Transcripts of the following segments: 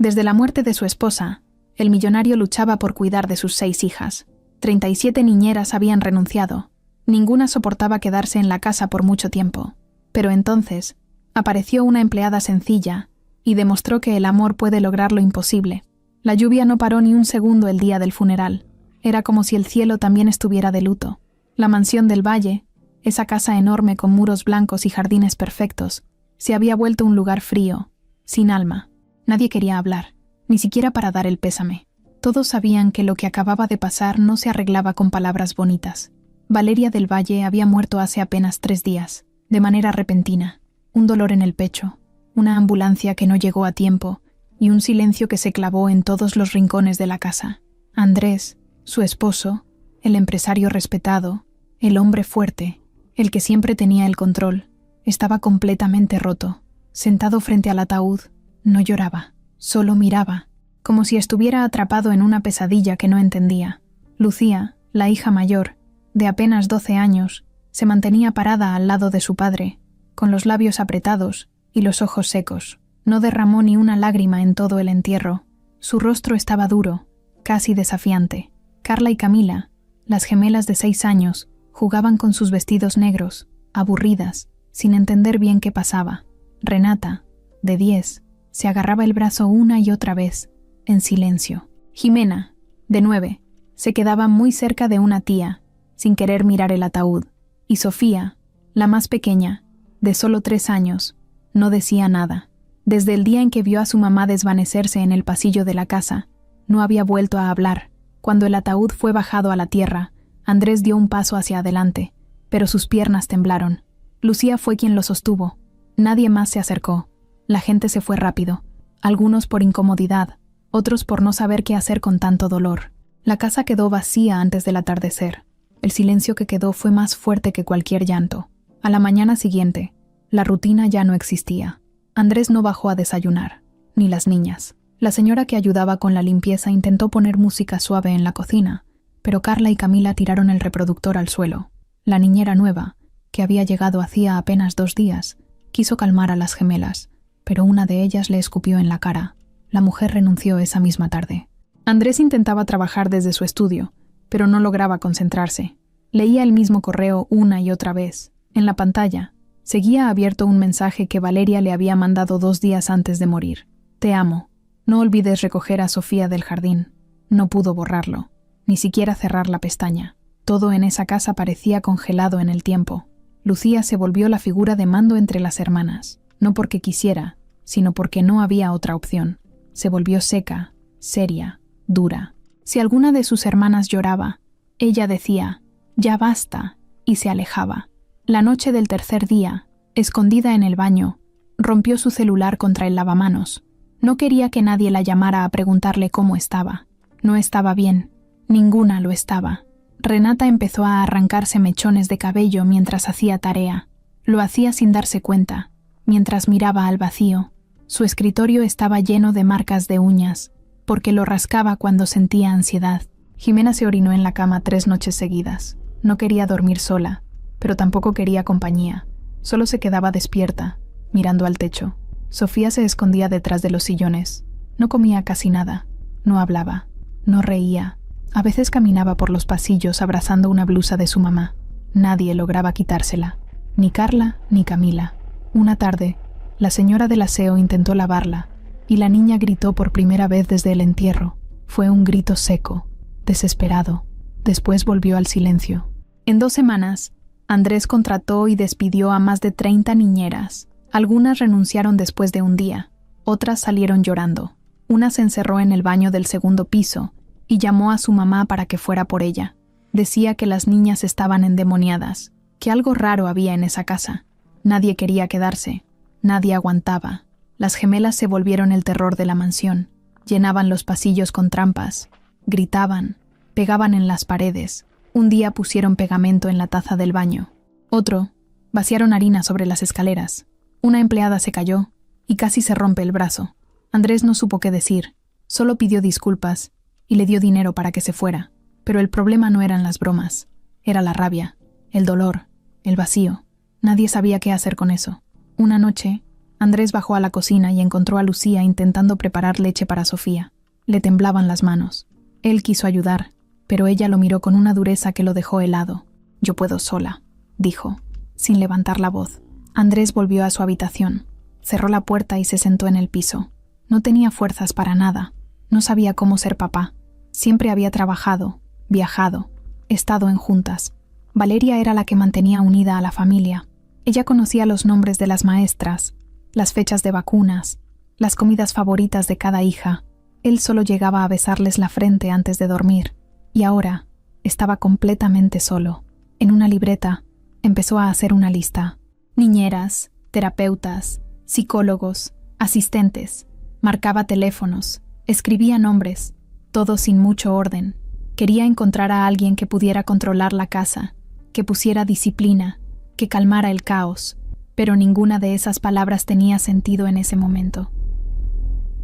Desde la muerte de su esposa, el millonario luchaba por cuidar de sus 6 hijas. 37 niñeras habían renunciado. Ninguna soportaba quedarse en la casa por mucho tiempo. Pero entonces, apareció una empleada sencilla y demostró que el amor puede lograr lo imposible. La lluvia no paró ni un segundo el día del funeral. Era como si el cielo también estuviera de luto. La mansión del valle, esa casa enorme con muros blancos y jardines perfectos, se había vuelto un lugar frío, sin alma. Nadie quería hablar, ni siquiera para dar el pésame. Todos sabían que lo que acababa de pasar no se arreglaba con palabras bonitas. Valeria del Valle había muerto hace apenas 3 días, de manera repentina. Un dolor en el pecho, una ambulancia que no llegó a tiempo y un silencio que se clavó en todos los rincones de la casa. Andrés, su esposo, el empresario respetado, el hombre fuerte, el que siempre tenía el control, estaba completamente roto. Sentado frente al ataúd, no lloraba, solo miraba, como si estuviera atrapado en una pesadilla que no entendía. Lucía, la hija mayor, de apenas 12 años, se mantenía parada al lado de su padre, con los labios apretados y los ojos secos. No derramó ni una lágrima en todo el entierro. Su rostro estaba duro, casi desafiante. Carla y Camila, las gemelas de 6 años, jugaban con sus vestidos negros, aburridas, sin entender bien qué pasaba. Renata, de 10, se agarraba el brazo una y otra vez, en silencio. Jimena, de 9, se quedaba muy cerca de una tía, sin querer mirar el ataúd. Y Sofía, la más pequeña, de solo 3 años, no decía nada. Desde el día en que vio a su mamá desvanecerse en el pasillo de la casa, no había vuelto a hablar. Cuando el ataúd fue bajado a la tierra, Andrés dio un paso hacia adelante, pero sus piernas temblaron. Lucía fue quien lo sostuvo. Nadie más se acercó. La gente se fue rápido, algunos por incomodidad, otros por no saber qué hacer con tanto dolor. La casa quedó vacía antes del atardecer. El silencio que quedó fue más fuerte que cualquier llanto. A la mañana siguiente, la rutina ya no existía. Andrés no bajó a desayunar, ni las niñas. La señora que ayudaba con la limpieza intentó poner música suave en la cocina, pero Carla y Camila tiraron el reproductor al suelo. La niñera nueva, que había llegado hacía apenas 2 días, quiso calmar a las gemelas, pero una de ellas le escupió en la cara. La mujer renunció esa misma tarde. Andrés intentaba trabajar desde su estudio, pero no lograba concentrarse. Leía el mismo correo una y otra vez. En la pantalla, seguía abierto un mensaje que Valeria le había mandado 2 días antes de morir. Te amo. No olvides recoger a Sofía del jardín. No pudo borrarlo, ni siquiera cerrar la pestaña. Todo en esa casa parecía congelado en el tiempo. Lucía se volvió la figura de mando entre las hermanas, no porque quisiera, sino porque no había otra opción. Se volvió seca, seria, dura. Si alguna de sus hermanas lloraba, ella decía, «Ya basta», y se alejaba. La noche del tercer día, escondida en el baño, rompió su celular contra el lavamanos. No quería que nadie la llamara a preguntarle cómo estaba. No estaba bien. Ninguna lo estaba. Renata empezó a arrancarse mechones de cabello mientras hacía tarea. Lo hacía sin darse cuenta, mientras miraba al vacío. Su escritorio estaba lleno de marcas de uñas, porque lo rascaba cuando sentía ansiedad. Jimena se orinó en la cama 3 noches seguidas. No quería dormir sola, pero tampoco quería compañía. Solo se quedaba despierta, mirando al techo. Sofía se escondía detrás de los sillones. No comía casi nada. No hablaba. No reía. A veces caminaba por los pasillos abrazando una blusa de su mamá. Nadie lograba quitársela. Ni Carla ni Camila. Una tarde, la señora del aseo intentó lavarla, y la niña gritó por primera vez desde el entierro. Fue un grito seco, desesperado. Después volvió al silencio. En 2 semanas, Andrés contrató y despidió a más de 30 niñeras. Algunas renunciaron después de un día, otras salieron llorando. Una se encerró en el baño del 2º piso y llamó a su mamá para que fuera por ella. Decía que las niñas estaban endemoniadas, que algo raro había en esa casa. Nadie quería quedarse, nadie aguantaba. Las gemelas se volvieron el terror de la mansión. Llenaban los pasillos con trampas, gritaban, pegaban en las paredes. Un día pusieron pegamento en la taza del baño. Otro, vaciaron harina sobre las escaleras. Una empleada se cayó y casi se rompe el brazo. Andrés no supo qué decir, solo pidió disculpas y le dio dinero para que se fuera. Pero el problema no eran las bromas, era la rabia, el dolor, el vacío. Nadie sabía qué hacer con eso. Una noche, Andrés bajó a la cocina y encontró a Lucía intentando preparar leche para Sofía. Le temblaban las manos. Él quiso ayudar, pero ella lo miró con una dureza que lo dejó helado. «Yo puedo sola», dijo, sin levantar la voz. Andrés volvió a su habitación, cerró la puerta y se sentó en el piso. No tenía fuerzas para nada. No sabía cómo ser papá. Siempre había trabajado, viajado, estado en juntas. Valeria era la que mantenía unida a la familia. Ella conocía los nombres de las maestras, las fechas de vacunas, las comidas favoritas de cada hija. Él solo llegaba a besarles la frente antes de dormir. Y ahora estaba completamente solo. En una libreta empezó a hacer una lista. Niñeras, terapeutas, psicólogos, asistentes. Marcaba teléfonos, escribía nombres, todo sin mucho orden. Quería encontrar a alguien que pudiera controlar la casa, que pusiera disciplina, que calmara el caos, pero ninguna de esas palabras tenía sentido en ese momento.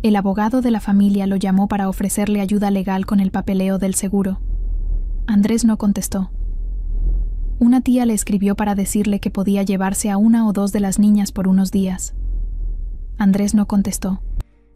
El abogado de la familia lo llamó para ofrecerle ayuda legal con el papeleo del seguro. Andrés no contestó. Una tía le escribió para decirle que podía llevarse a una o dos de las niñas por unos días. Andrés no contestó.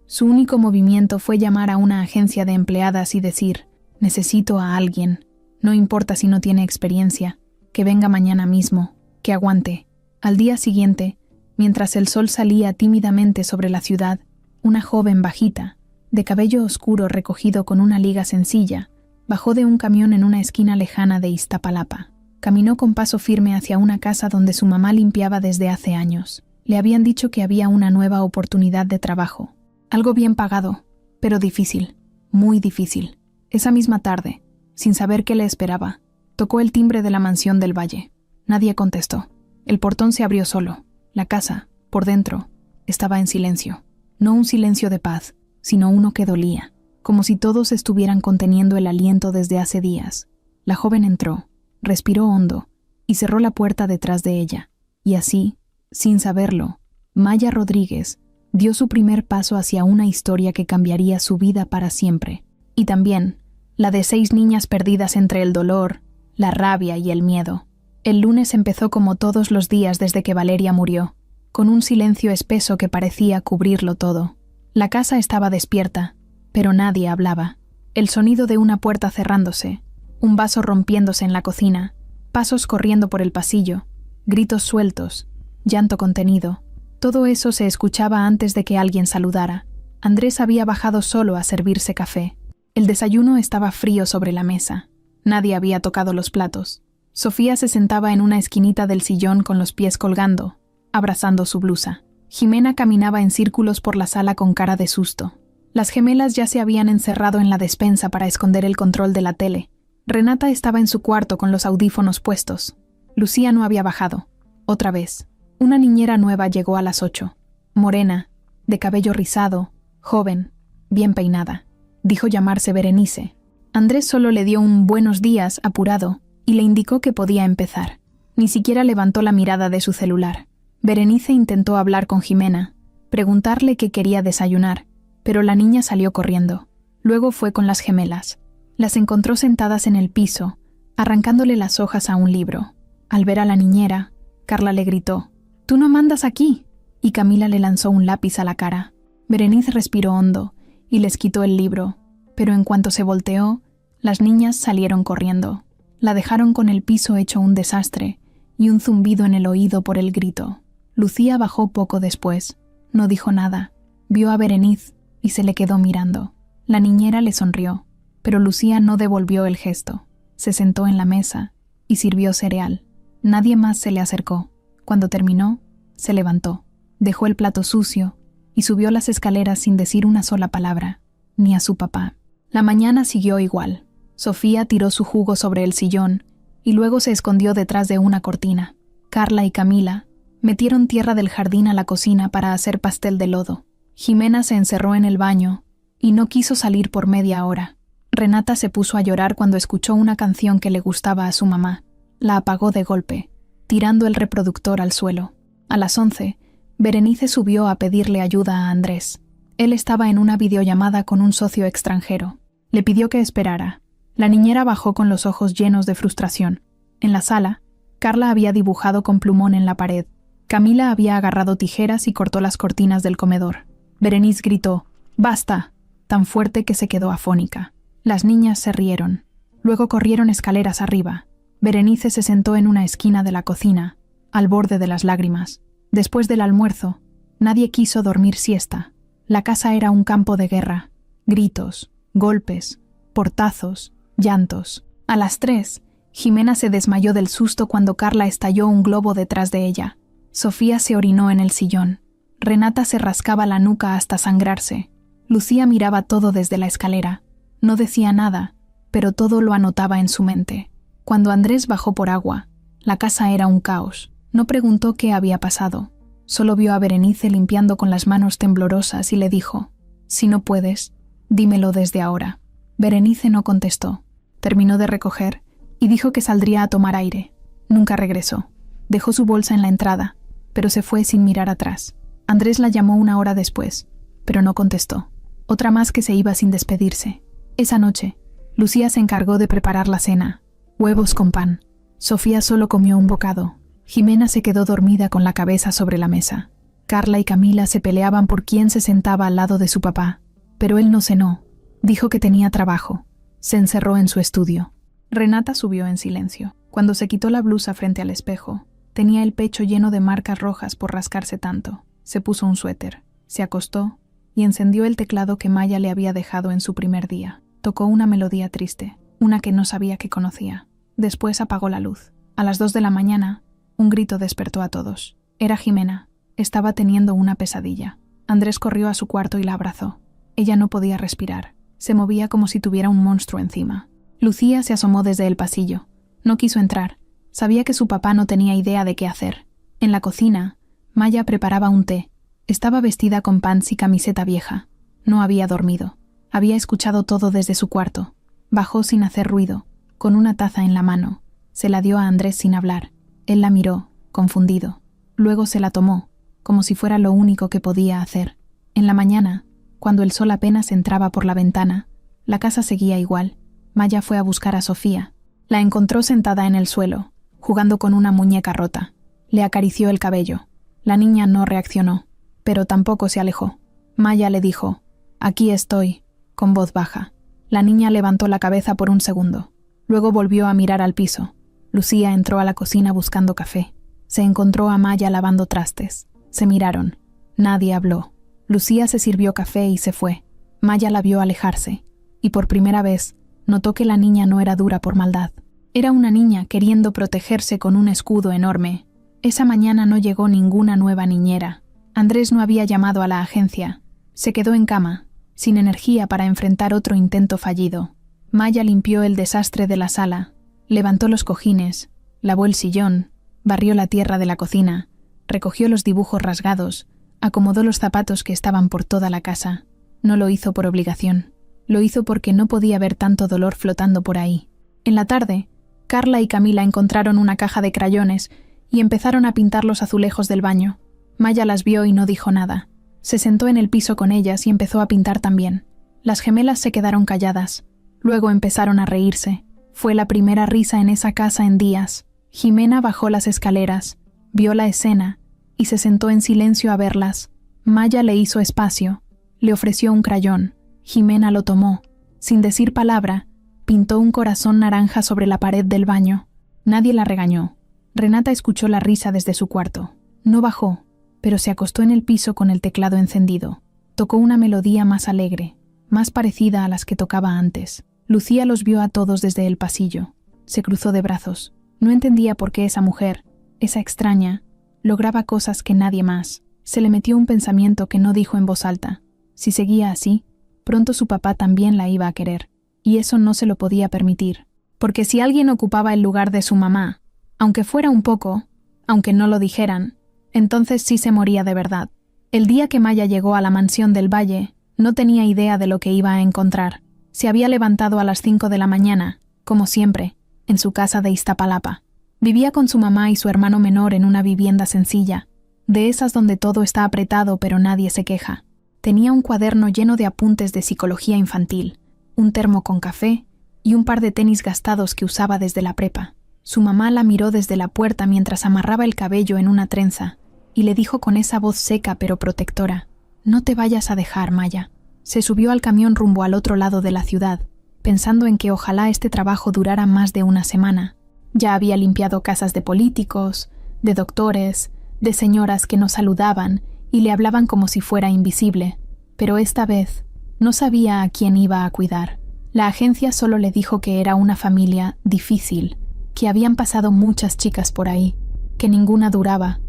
Su único movimiento fue llamar a una agencia de empleadas y decir: «Necesito a alguien, no importa si no tiene experiencia, que venga mañana mismo, que aguante». Al día siguiente, mientras el sol salía tímidamente sobre la ciudad, una joven bajita, de cabello oscuro recogido con una liga sencilla, bajó de un camión en una esquina lejana de Iztapalapa. Caminó con paso firme hacia una casa donde su mamá limpiaba desde hace años. Le habían dicho que había una nueva oportunidad de trabajo. Algo bien pagado, pero difícil, muy difícil. Esa misma tarde, sin saber qué le esperaba, tocó el timbre de la mansión del Valle. Nadie contestó. El portón se abrió solo. La casa, por dentro, estaba en silencio. No un silencio de paz, sino uno que dolía, como si todos estuvieran conteniendo el aliento desde hace días. La joven entró, respiró hondo y cerró la puerta detrás de ella. Y así, sin saberlo, Maya Rodríguez dio su primer paso hacia una historia que cambiaría su vida para siempre. Y también la de 6 niñas perdidas entre el dolor, la rabia y el miedo. El lunes empezó como todos los días desde que Valeria murió, con un silencio espeso que parecía cubrirlo todo. La casa estaba despierta, pero nadie hablaba. El sonido de una puerta cerrándose, un vaso rompiéndose en la cocina, pasos corriendo por el pasillo, gritos sueltos, llanto contenido. Todo eso se escuchaba antes de que alguien saludara. Andrés había bajado solo a servirse café. El desayuno estaba frío sobre la mesa. Nadie había tocado los platos. Sofía se sentaba en una esquinita del sillón con los pies colgando, abrazando su blusa. Jimena caminaba en círculos por la sala con cara de susto. Las gemelas ya se habían encerrado en la despensa para esconder el control de la tele. Renata estaba en su cuarto con los audífonos puestos. Lucía no había bajado. Otra vez. Una niñera nueva llegó a las 8. Morena, de cabello rizado, joven, bien peinada. Dijo llamarse Berenice. Andrés solo le dio un buenos días apurado y le indicó que podía empezar. Ni siquiera levantó la mirada de su celular. Berenice intentó hablar con Jimena, preguntarle qué quería desayunar, pero la niña salió corriendo. Luego fue con las gemelas. Las encontró sentadas en el piso, arrancándole las hojas a un libro. Al ver a la niñera, Carla le gritó: «¡Tú no mandas aquí!» Y Camila le lanzó un lápiz a la cara. Berenice respiró hondo y les quitó el libro, pero en cuanto se volteó, las niñas salieron corriendo. La dejaron con el piso hecho un desastre y un zumbido en el oído por el grito. Lucía bajó poco después. No dijo nada. Vio a Berenice y se le quedó mirando. La niñera le sonrió, pero Lucía no devolvió el gesto. Se sentó en la mesa y sirvió cereal. Nadie más se le acercó. Cuando terminó, se levantó, dejó el plato sucio y subió las escaleras sin decir una sola palabra, ni a su papá. La mañana siguió igual. Sofía tiró su jugo sobre el sillón y luego se escondió detrás de una cortina. Carla y Camila metieron tierra del jardín a la cocina para hacer pastel de lodo. Jimena se encerró en el baño y no quiso salir por media hora. Renata se puso a llorar cuando escuchó una canción que le gustaba a su mamá. La apagó de golpe, tirando el reproductor al suelo. A las 11, Berenice subió a pedirle ayuda a Andrés. Él estaba en una videollamada con un socio extranjero. Le pidió que esperara. La niñera bajó con los ojos llenos de frustración. En la sala, Carla había dibujado con plumón en la pared. Camila había agarrado tijeras y cortó las cortinas del comedor. Berenice gritó: «¡Basta!», tan fuerte que se quedó afónica. Las niñas se rieron. Luego corrieron escaleras arriba. Berenice se sentó en una esquina de la cocina, al borde de las lágrimas. Después del almuerzo, nadie quiso dormir siesta. La casa era un campo de guerra. Gritos, golpes, portazos, llantos. A las 3, Jimena se desmayó del susto cuando Carla estalló un globo detrás de ella. Sofía se orinó en el sillón. Renata se rascaba la nuca hasta sangrarse. Lucía miraba todo desde la escalera. No decía nada, pero todo lo anotaba en su mente. Cuando Andrés bajó por agua, la casa era un caos. No preguntó qué había pasado. Solo vio a Berenice limpiando con las manos temblorosas y le dijo: «Si no puedes, dímelo desde ahora». Berenice no contestó. Terminó de recoger y dijo que saldría a tomar aire. Nunca regresó. Dejó su bolsa en la entrada, pero se fue sin mirar atrás. Andrés la llamó 1 hora después, pero no contestó. Otra más que se iba sin despedirse. Esa noche, Lucía se encargó de preparar la cena. Huevos con pan. Sofía solo comió un bocado. Jimena se quedó dormida con la cabeza sobre la mesa. Carla y Camila se peleaban por quién se sentaba al lado de su papá, pero él no cenó. Dijo que tenía trabajo. Se encerró en su estudio. Renata subió en silencio. Cuando se quitó la blusa frente al espejo, tenía el pecho lleno de marcas rojas por rascarse tanto. Se puso un suéter, se acostó y encendió el teclado que Maya le había dejado en su primer día. Tocó una melodía triste, una que no sabía que conocía. Después apagó la luz. A las 2 de la mañana, un grito despertó a todos. Era Jimena. Estaba teniendo una pesadilla. Andrés corrió a su cuarto y la abrazó. Ella no podía respirar. Se movía como si tuviera un monstruo encima. Lucía se asomó desde el pasillo. No quiso entrar. Sabía que su papá no tenía idea de qué hacer. En la cocina, Maya preparaba un té. Estaba vestida con pants y camiseta vieja. No había dormido. Había escuchado todo desde su cuarto. Bajó sin hacer ruido, con una taza en la mano. Se la dio a Andrés sin hablar. Él la miró, confundido. Luego se la tomó, como si fuera lo único que podía hacer. En la mañana, cuando el sol apenas entraba por la ventana, la casa seguía igual. Maya fue a buscar a Sofía. La encontró sentada en el suelo, jugando con una muñeca rota. Le acarició el cabello. La niña no reaccionó, pero tampoco se alejó. Maya le dijo: «Aquí estoy», con voz baja. La niña levantó la cabeza por un segundo. Luego volvió a mirar al piso. Lucía entró a la cocina buscando café. Se encontró a Maya lavando trastes. Se miraron. Nadie habló. Lucía se sirvió café y se fue. Maya la vio alejarse, y por primera vez notó que la niña no era dura por maldad. Era una niña queriendo protegerse con un escudo enorme. Esa mañana no llegó ninguna nueva niñera. Andrés no había llamado a la agencia. Se quedó en cama, sin energía para enfrentar otro intento fallido. Maya limpió el desastre de la sala, levantó los cojines, lavó el sillón, barrió la tierra de la cocina, recogió los dibujos rasgados, acomodó los zapatos que estaban por toda la casa. No lo hizo por obligación. Lo hizo porque no podía ver tanto dolor flotando por ahí. En la tarde, Carla y Camila encontraron una caja de crayones y empezaron a pintar los azulejos del baño. Maya las vio y no dijo nada. Se sentó en el piso con ellas y empezó a pintar también. Las gemelas se quedaron calladas. Luego empezaron a reírse. Fue la primera risa en esa casa en días. Jimena bajó las escaleras, vio la escena y se sentó en silencio a verlas. Maya le hizo espacio, le ofreció un crayón. Jimena lo tomó. Sin decir palabra, pintó un corazón naranja sobre la pared del baño. Nadie la regañó. Renata escuchó la risa desde su cuarto. No bajó, pero se acostó en el piso con el teclado encendido. Tocó una melodía más alegre, más parecida a las que tocaba antes. Lucía los vio a todos desde el pasillo. Se cruzó de brazos. No entendía por qué esa mujer, esa extraña, lograba cosas que nadie más. Se le metió un pensamiento que no dijo en voz alta. Si seguía así, pronto su papá también la iba a querer. Y eso no se lo podía permitir. Porque si alguien ocupaba el lugar de su mamá, aunque fuera un poco, aunque no lo dijeran, entonces sí se moría de verdad. El día que Maya llegó a la mansión del Valle, no tenía idea de lo que iba a encontrar. Se había levantado a las 5 de la mañana, como siempre, en su casa de Iztapalapa. Vivía con su mamá y su hermano menor en una vivienda sencilla, de esas donde todo está apretado pero nadie se queja. Tenía un cuaderno lleno de apuntes de psicología infantil, un termo con café y un par de tenis gastados que usaba desde la prepa. Su mamá la miró desde la puerta mientras amarraba el cabello en una trenza y le dijo con esa voz seca pero protectora: «No te vayas a dejar, Maya». Se subió al camión rumbo al otro lado de la ciudad, pensando en que ojalá este trabajo durara más de una semana. Ya había limpiado casas de políticos, de doctores, de señoras que no saludaban y le hablaban como si fuera invisible, pero esta vez no sabía a quién iba a cuidar. La agencia solo le dijo que era una familia difícil, que habían pasado muchas chicas por ahí, que ninguna duraba,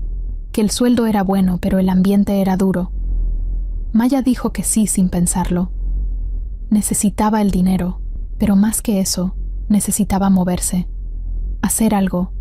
que el sueldo era bueno pero el ambiente era duro. Maya dijo que sí sin pensarlo. Necesitaba el dinero, pero más que eso, necesitaba moverse, hacer algo,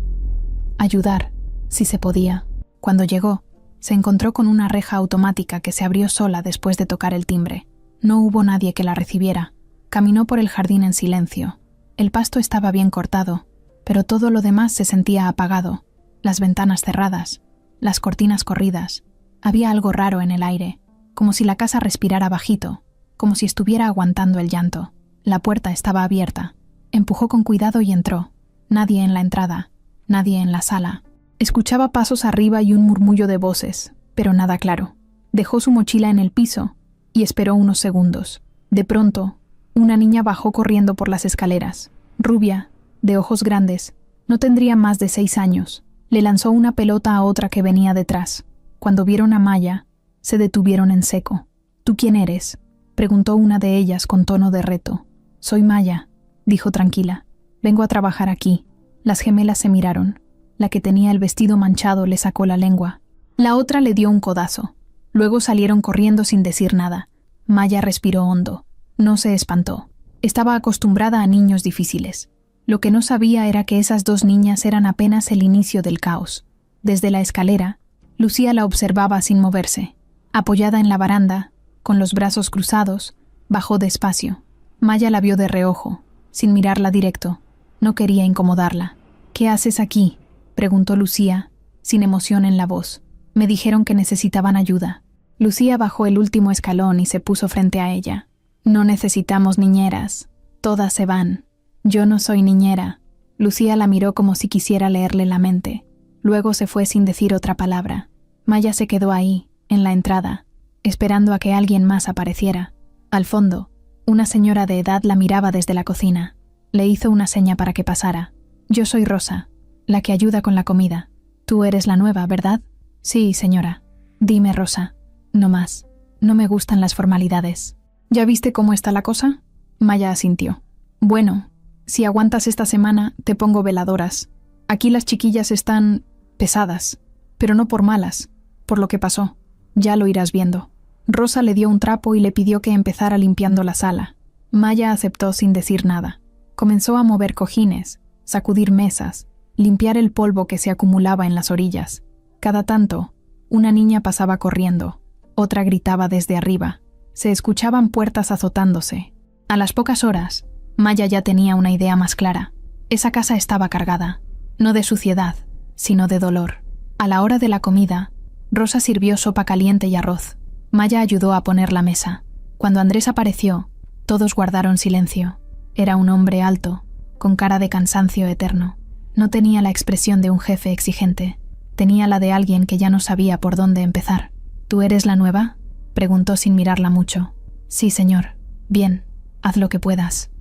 ayudar, si se podía. Cuando llegó, se encontró con una reja automática que se abrió sola después de tocar el timbre. No hubo nadie que la recibiera. Caminó por el jardín en silencio. El pasto estaba bien cortado, pero todo lo demás se sentía apagado. Las ventanas cerradas, las cortinas corridas. Había algo raro en el aire, como si la casa respirara bajito, como si estuviera aguantando el llanto. La puerta estaba abierta. Empujó con cuidado y entró. Nadie en la entrada, nadie en la sala. Escuchaba pasos arriba y un murmullo de voces, pero nada claro. Dejó su mochila en el piso y esperó unos segundos. De pronto, una niña bajó corriendo por las escaleras. Rubia, de ojos grandes, no tendría más de 6 años. Le lanzó una pelota a otra que venía detrás. Cuando vieron a Maya, se detuvieron en seco. «¿Tú quién eres?», preguntó una de ellas con tono de reto. «Soy Maya», dijo tranquila. «Vengo a trabajar aquí». Las gemelas se miraron. La que tenía el vestido manchado le sacó la lengua. La otra le dio un codazo. Luego salieron corriendo sin decir nada. Maya respiró hondo. No se espantó. Estaba acostumbrada a niños difíciles. Lo que no sabía era que esas 2 niñas eran apenas el inicio del caos. Desde la escalera, Lucía la observaba sin moverse. Apoyada en la baranda, con los brazos cruzados, bajó despacio. Maya la vio de reojo, sin mirarla directo. No quería incomodarla. «¿Qué haces aquí?», preguntó Lucía, sin emoción en la voz. «Me dijeron que necesitaban ayuda». Lucía bajó el último escalón y se puso frente a ella. «No necesitamos niñeras. Todas se van. Yo no soy niñera». Lucía la miró como si quisiera leerle la mente. Luego se fue sin decir otra palabra. Maya se quedó ahí, en la entrada, esperando a que alguien más apareciera. Al fondo, una señora de edad la miraba desde la cocina. Le hizo una seña para que pasara. «Yo soy Rosa, la que ayuda con la comida. Tú eres la nueva, ¿verdad?» «Sí, señora». «Dime, Rosa. No más. No me gustan las formalidades». «¿Ya viste cómo está la cosa?». Maya asintió. «Bueno, si aguantas esta semana, te pongo veladoras. Aquí las chiquillas están pesadas, pero no por malas, por lo que pasó. Ya lo irás viendo». Rosa le dio un trapo y le pidió que empezara limpiando la sala. Maya aceptó sin decir nada. Comenzó a mover cojines, sacudir mesas, limpiar el polvo que se acumulaba en las orillas. Cada tanto, una niña pasaba corriendo, otra gritaba desde arriba. Se escuchaban puertas azotándose. A las pocas horas, Maya ya tenía una idea más clara. Esa casa estaba cargada, no de suciedad, sino de dolor. A la hora de la comida, Rosa sirvió sopa caliente y arroz. Maya ayudó a poner la mesa. Cuando Andrés apareció, todos guardaron silencio. Era un hombre alto, con cara de cansancio eterno. No tenía la expresión de un jefe exigente. Tenía la de alguien que ya no sabía por dónde empezar. «¿Tú eres la nueva?», preguntó sin mirarla mucho. «Sí, señor». «Bien, haz lo que puedas».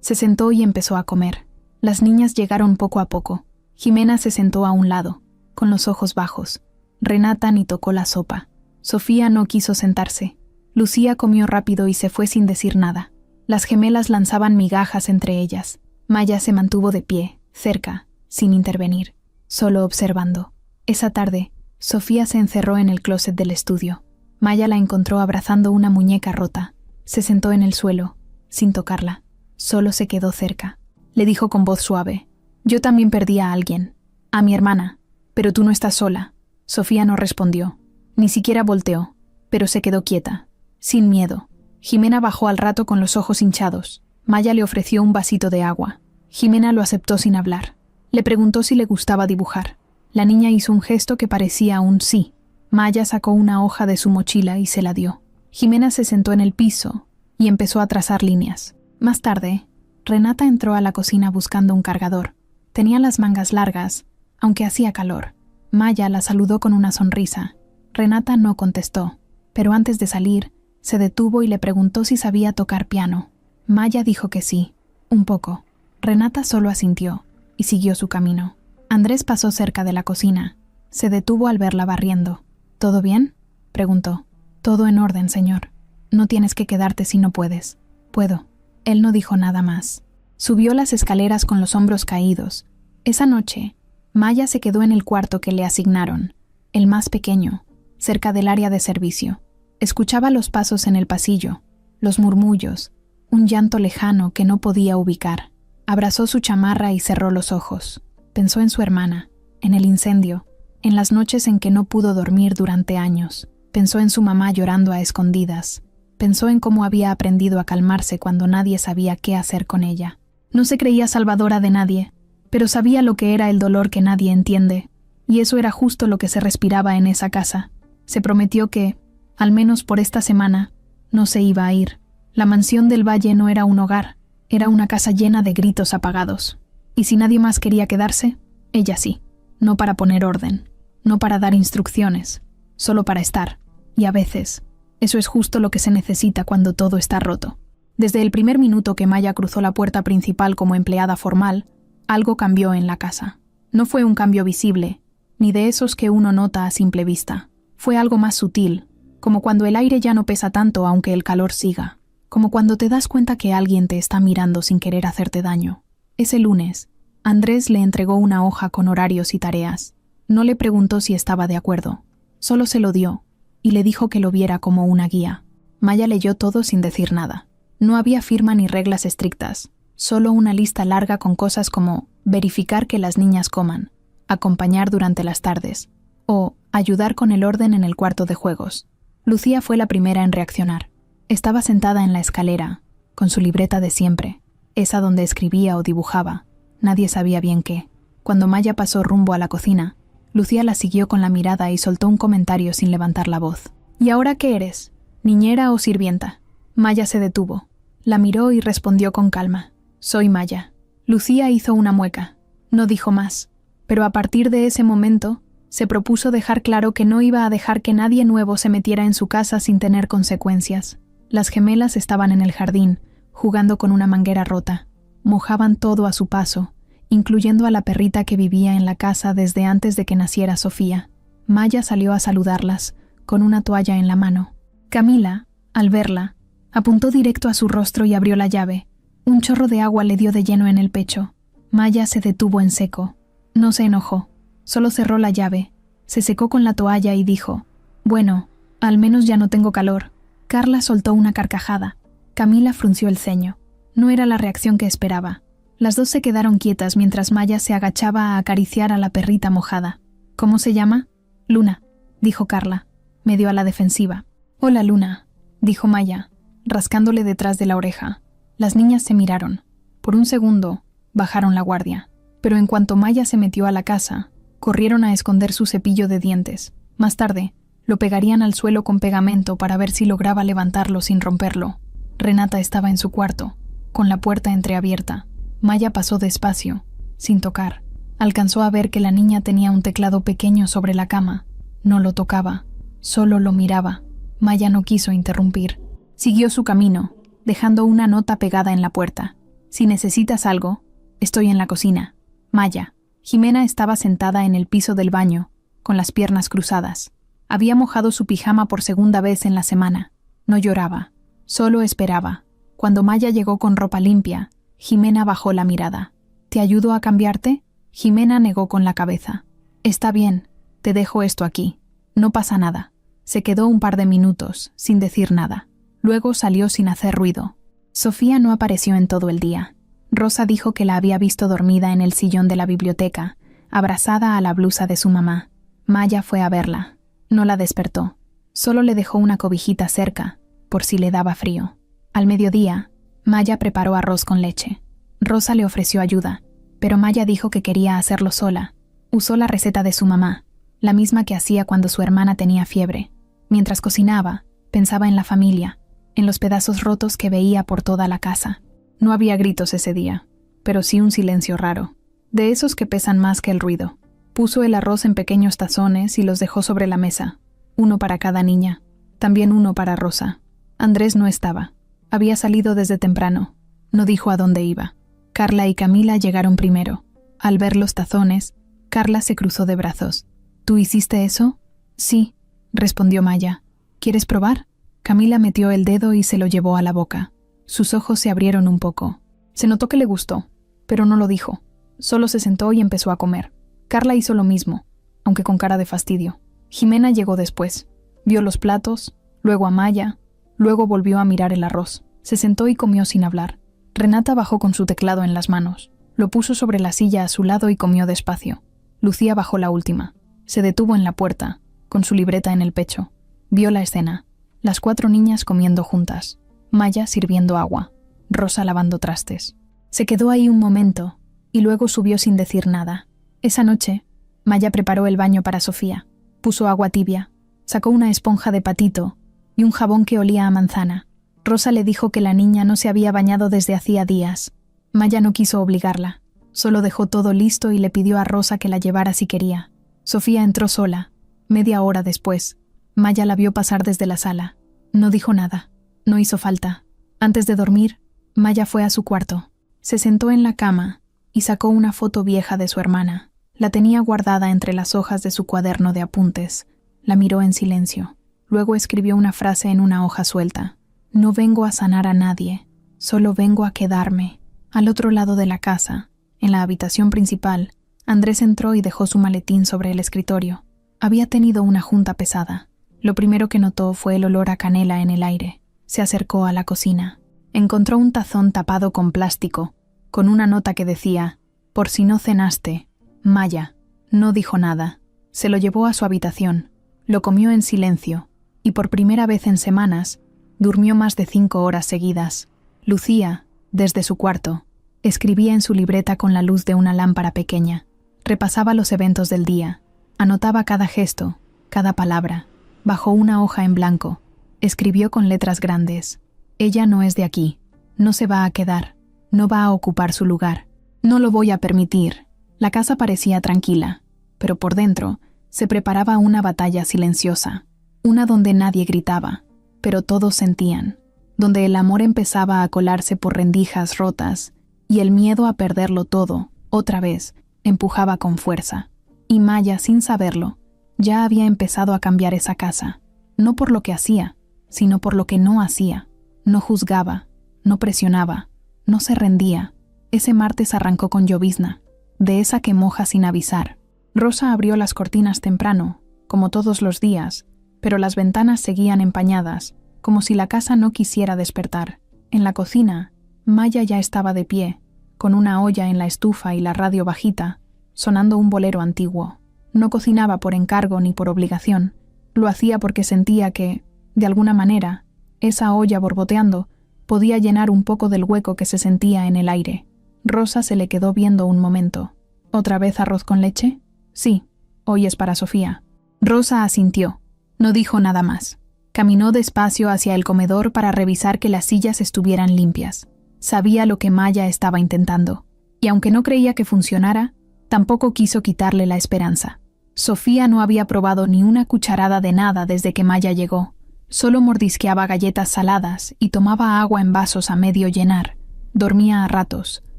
Se sentó y empezó a comer. Las niñas llegaron poco a poco. Jimena se sentó a un lado, con los ojos bajos. Renata ni tocó la sopa. Sofía no quiso sentarse. Lucía comió rápido y se fue sin decir nada. Las gemelas lanzaban migajas entre ellas. Maya se mantuvo de pie, cerca, sin intervenir, solo observando. Esa tarde, Sofía se encerró en el closet del estudio. Maya la encontró abrazando una muñeca rota. Se sentó en el suelo, sin tocarla. Solo se quedó cerca. Le dijo con voz suave: «Yo también perdí a alguien, a mi hermana, pero tú no estás sola». Sofía no respondió, ni siquiera volteó, pero se quedó quieta, sin miedo. Jimena bajó al rato con los ojos hinchados. Maya le ofreció un vasito de agua. Jimena lo aceptó sin hablar. Le preguntó si le gustaba dibujar. La niña hizo un gesto que parecía un sí. Maya sacó una hoja de su mochila y se la dio. Jimena se sentó en el piso y empezó a trazar líneas. Más tarde, Renata entró a la cocina buscando un cargador. Tenía las mangas largas, aunque hacía calor. Maya la saludó con una sonrisa. Renata no contestó, pero antes de salir, se detuvo y le preguntó si sabía tocar piano. Maya dijo que sí, un poco. Renata solo asintió y siguió su camino. Andrés pasó cerca de la cocina. Se detuvo al verla barriendo. ¿Todo bien?, preguntó. Todo en orden, señor. No tienes que quedarte si no puedes. Puedo. Él no dijo nada más. Subió las escaleras con los hombros caídos. Esa noche, Maya se quedó en el cuarto que le asignaron, el más pequeño, cerca del área de servicio. Escuchaba los pasos en el pasillo, los murmullos, un llanto lejano que no podía ubicar. Abrazó su chamarra y cerró los ojos. Pensó en su hermana, en el incendio, en las noches en que no pudo dormir durante años. Pensó en su mamá llorando a escondidas. Pensó en cómo había aprendido a calmarse cuando nadie sabía qué hacer con ella. No se creía salvadora de nadie, pero sabía lo que era el dolor que nadie entiende, y eso era justo lo que se respiraba en esa casa. Se prometió que, al menos por esta semana, no se iba a ir. La mansión del Valle no era un hogar, era una casa llena de gritos apagados. Y si nadie más quería quedarse, ella sí. No para poner orden, no para dar instrucciones, solo para estar. Y a veces, eso es justo lo que se necesita cuando todo está roto. Desde el primer minuto que Maya cruzó la puerta principal como empleada formal, algo cambió en la casa. No fue un cambio visible, ni de esos que uno nota a simple vista. Fue algo más sutil, como cuando el aire ya no pesa tanto aunque el calor siga, como cuando te das cuenta que alguien te está mirando sin querer hacerte daño. Ese lunes, Andrés le entregó una hoja con horarios y tareas. No le preguntó si estaba de acuerdo, solo se lo dio, y le dijo que lo viera como una guía. Maya leyó todo sin decir nada. No había firma ni reglas estrictas, solo una lista larga con cosas como verificar que las niñas coman, acompañar durante las tardes, o ayudar con el orden en el cuarto de juegos. Lucía fue la primera en reaccionar. Estaba sentada en la escalera, con su libreta de siempre, esa donde escribía o dibujaba. Nadie sabía bien qué. Cuando Maya pasó rumbo a la cocina, Lucía la siguió con la mirada y soltó un comentario sin levantar la voz. ¿Y ahora qué eres? ¿Niñera o sirvienta? Maya se detuvo. La miró y respondió con calma. Soy Maya. Lucía hizo una mueca. No dijo más. Pero a partir de ese momento, se propuso dejar claro que no iba a dejar que nadie nuevo se metiera en su casa sin tener consecuencias. Las gemelas estaban en el jardín, jugando con una manguera rota. Mojaban todo a su paso, incluyendo a la perrita que vivía en la casa desde antes de que naciera Sofía. Maya salió a saludarlas, con una toalla en la mano. Camila, al verla, apuntó directo a su rostro y abrió la llave. Un chorro de agua le dio de lleno en el pecho. Maya se detuvo en seco. No se enojó, solo cerró la llave, se secó con la toalla y dijo, «Bueno, al menos ya no tengo calor». Carla soltó una carcajada. Camila frunció el ceño. No era la reacción que esperaba. Las dos se quedaron quietas mientras Maya se agachaba a acariciar a la perrita mojada. «¿Cómo se llama?» «Luna», dijo Carla, medio a la defensiva. «Hola, Luna», dijo Maya, rascándole detrás de la oreja. Las niñas se miraron. Por un segundo, bajaron la guardia. Pero en cuanto Maya se metió a la casa, corrieron a esconder su cepillo de dientes. Más tarde, lo pegarían al suelo con pegamento para ver si lograba levantarlo sin romperlo. Renata estaba en su cuarto, con la puerta entreabierta. Maya pasó despacio, sin tocar. Alcanzó a ver que la niña tenía un teclado pequeño sobre la cama. No lo tocaba, solo lo miraba. Maya no quiso interrumpir. Siguió su camino, dejando una nota pegada en la puerta. «Si necesitas algo, estoy en la cocina. Maya». Jimena estaba sentada en el piso del baño, con las piernas cruzadas. Había mojado su pijama por segunda vez en la semana. No lloraba, solo esperaba. Cuando Maya llegó con ropa limpia, Jimena bajó la mirada. «¿Te ayudo a cambiarte?» Jimena negó con la cabeza. «Está bien, te dejo esto aquí. No pasa nada». Se quedó un par de minutos, sin decir nada. Luego salió sin hacer ruido. Sofía no apareció en todo el día. Rosa dijo que la había visto dormida en el sillón de la biblioteca, abrazada a la blusa de su mamá. Maya fue a verla. No la despertó. Solo le dejó una cobijita cerca, por si le daba frío. Al mediodía, Maya preparó arroz con leche. Rosa le ofreció ayuda, pero Maya dijo que quería hacerlo sola. Usó la receta de su mamá, la misma que hacía cuando su hermana tenía fiebre. Mientras cocinaba, pensaba en la familia, en los pedazos rotos que veía por toda la casa. No había gritos ese día, pero sí un silencio raro, de esos que pesan más que el ruido. Puso el arroz en pequeños tazones y los dejó sobre la mesa, uno para cada niña, también uno para Rosa. Andrés no estaba. Había salido desde temprano. No dijo a dónde iba. Carla y Camila llegaron primero. Al ver los tazones, Carla se cruzó de brazos. ¿Tú hiciste eso? Sí, respondió Maya. ¿Quieres probar? Camila metió el dedo y se lo llevó a la boca. Sus ojos se abrieron un poco. Se notó que le gustó, pero no lo dijo. Solo se sentó y empezó a comer. Carla hizo lo mismo, aunque con cara de fastidio. Jimena llegó después. Vio los platos, luego a Maya, luego volvió a mirar el arroz. Se sentó y comió sin hablar. Renata bajó con su teclado en las manos. Lo puso sobre la silla a su lado y comió despacio. Lucía bajó la última. Se detuvo en la puerta, con su libreta en el pecho. Vio la escena. Las 4 niñas comiendo juntas. Maya sirviendo agua. Rosa lavando trastes. Se quedó ahí un momento, y luego subió sin decir nada. Esa noche, Maya preparó el baño para Sofía. Puso agua tibia, sacó una esponja de patito y un jabón que olía a manzana. Rosa le dijo que la niña no se había bañado desde hacía días. Maya no quiso obligarla, solo dejó todo listo y le pidió a Rosa que la llevara si quería. Sofía entró sola. Media hora después, Maya la vio pasar desde la sala. No dijo nada, no hizo falta. Antes de dormir, Maya fue a su cuarto. Se sentó en la cama y sacó una foto vieja de su hermana. La tenía guardada entre las hojas de su cuaderno de apuntes. La miró en silencio. Luego escribió una frase en una hoja suelta. No vengo a sanar a nadie, solo vengo a quedarme. Al otro lado de la casa, en la habitación principal, Andrés entró y dejó su maletín sobre el escritorio. Había tenido una junta pesada. Lo primero que notó fue el olor a canela en el aire. Se acercó a la cocina. Encontró un tazón tapado con plástico, con una nota que decía: «Por si no cenaste, Maya». No dijo nada. Se lo llevó a su habitación. Lo comió en silencio, y por primera vez en semanas, durmió más de 5 horas seguidas. Lucía, desde su cuarto, escribía en su libreta con la luz de una lámpara pequeña. Repasaba los eventos del día. Anotaba cada gesto, cada palabra. Bajó una hoja en blanco. Escribió con letras grandes: «Ella no es de aquí. No se va a quedar. No va a ocupar su lugar. No lo voy a permitir». La casa parecía tranquila, pero por dentro se preparaba una batalla silenciosa. Una donde nadie gritaba, pero todos sentían. Donde el amor empezaba a colarse por rendijas rotas y el miedo a perderlo todo, otra vez, empujaba con fuerza. Y Maya, sin saberlo, ya había empezado a cambiar esa casa. No por lo que hacía, sino por lo que no hacía. No juzgaba, no presionaba, no se rendía. Ese martes arrancó con llovizna, de esa que moja sin avisar. Rosa abrió las cortinas temprano, como todos los días, pero las ventanas seguían empañadas, como si la casa no quisiera despertar. En la cocina, Maya ya estaba de pie, con una olla en la estufa y la radio bajita, sonando un bolero antiguo. No cocinaba por encargo ni por obligación. Lo hacía porque sentía que, de alguna manera, esa olla borboteando podía llenar un poco del hueco que se sentía en el aire. Rosa se le quedó viendo un momento. ¿Otra vez arroz con leche? Sí, hoy es para Sofía. Rosa asintió. No dijo nada más. Caminó despacio hacia el comedor para revisar que las sillas estuvieran limpias. Sabía lo que Maya estaba intentando, y aunque no creía que funcionara, tampoco quiso quitarle la esperanza. Sofía no había probado ni una cucharada de nada desde que Maya llegó. Solo mordisqueaba galletas saladas y tomaba agua en vasos a medio llenar. Dormía a ratos.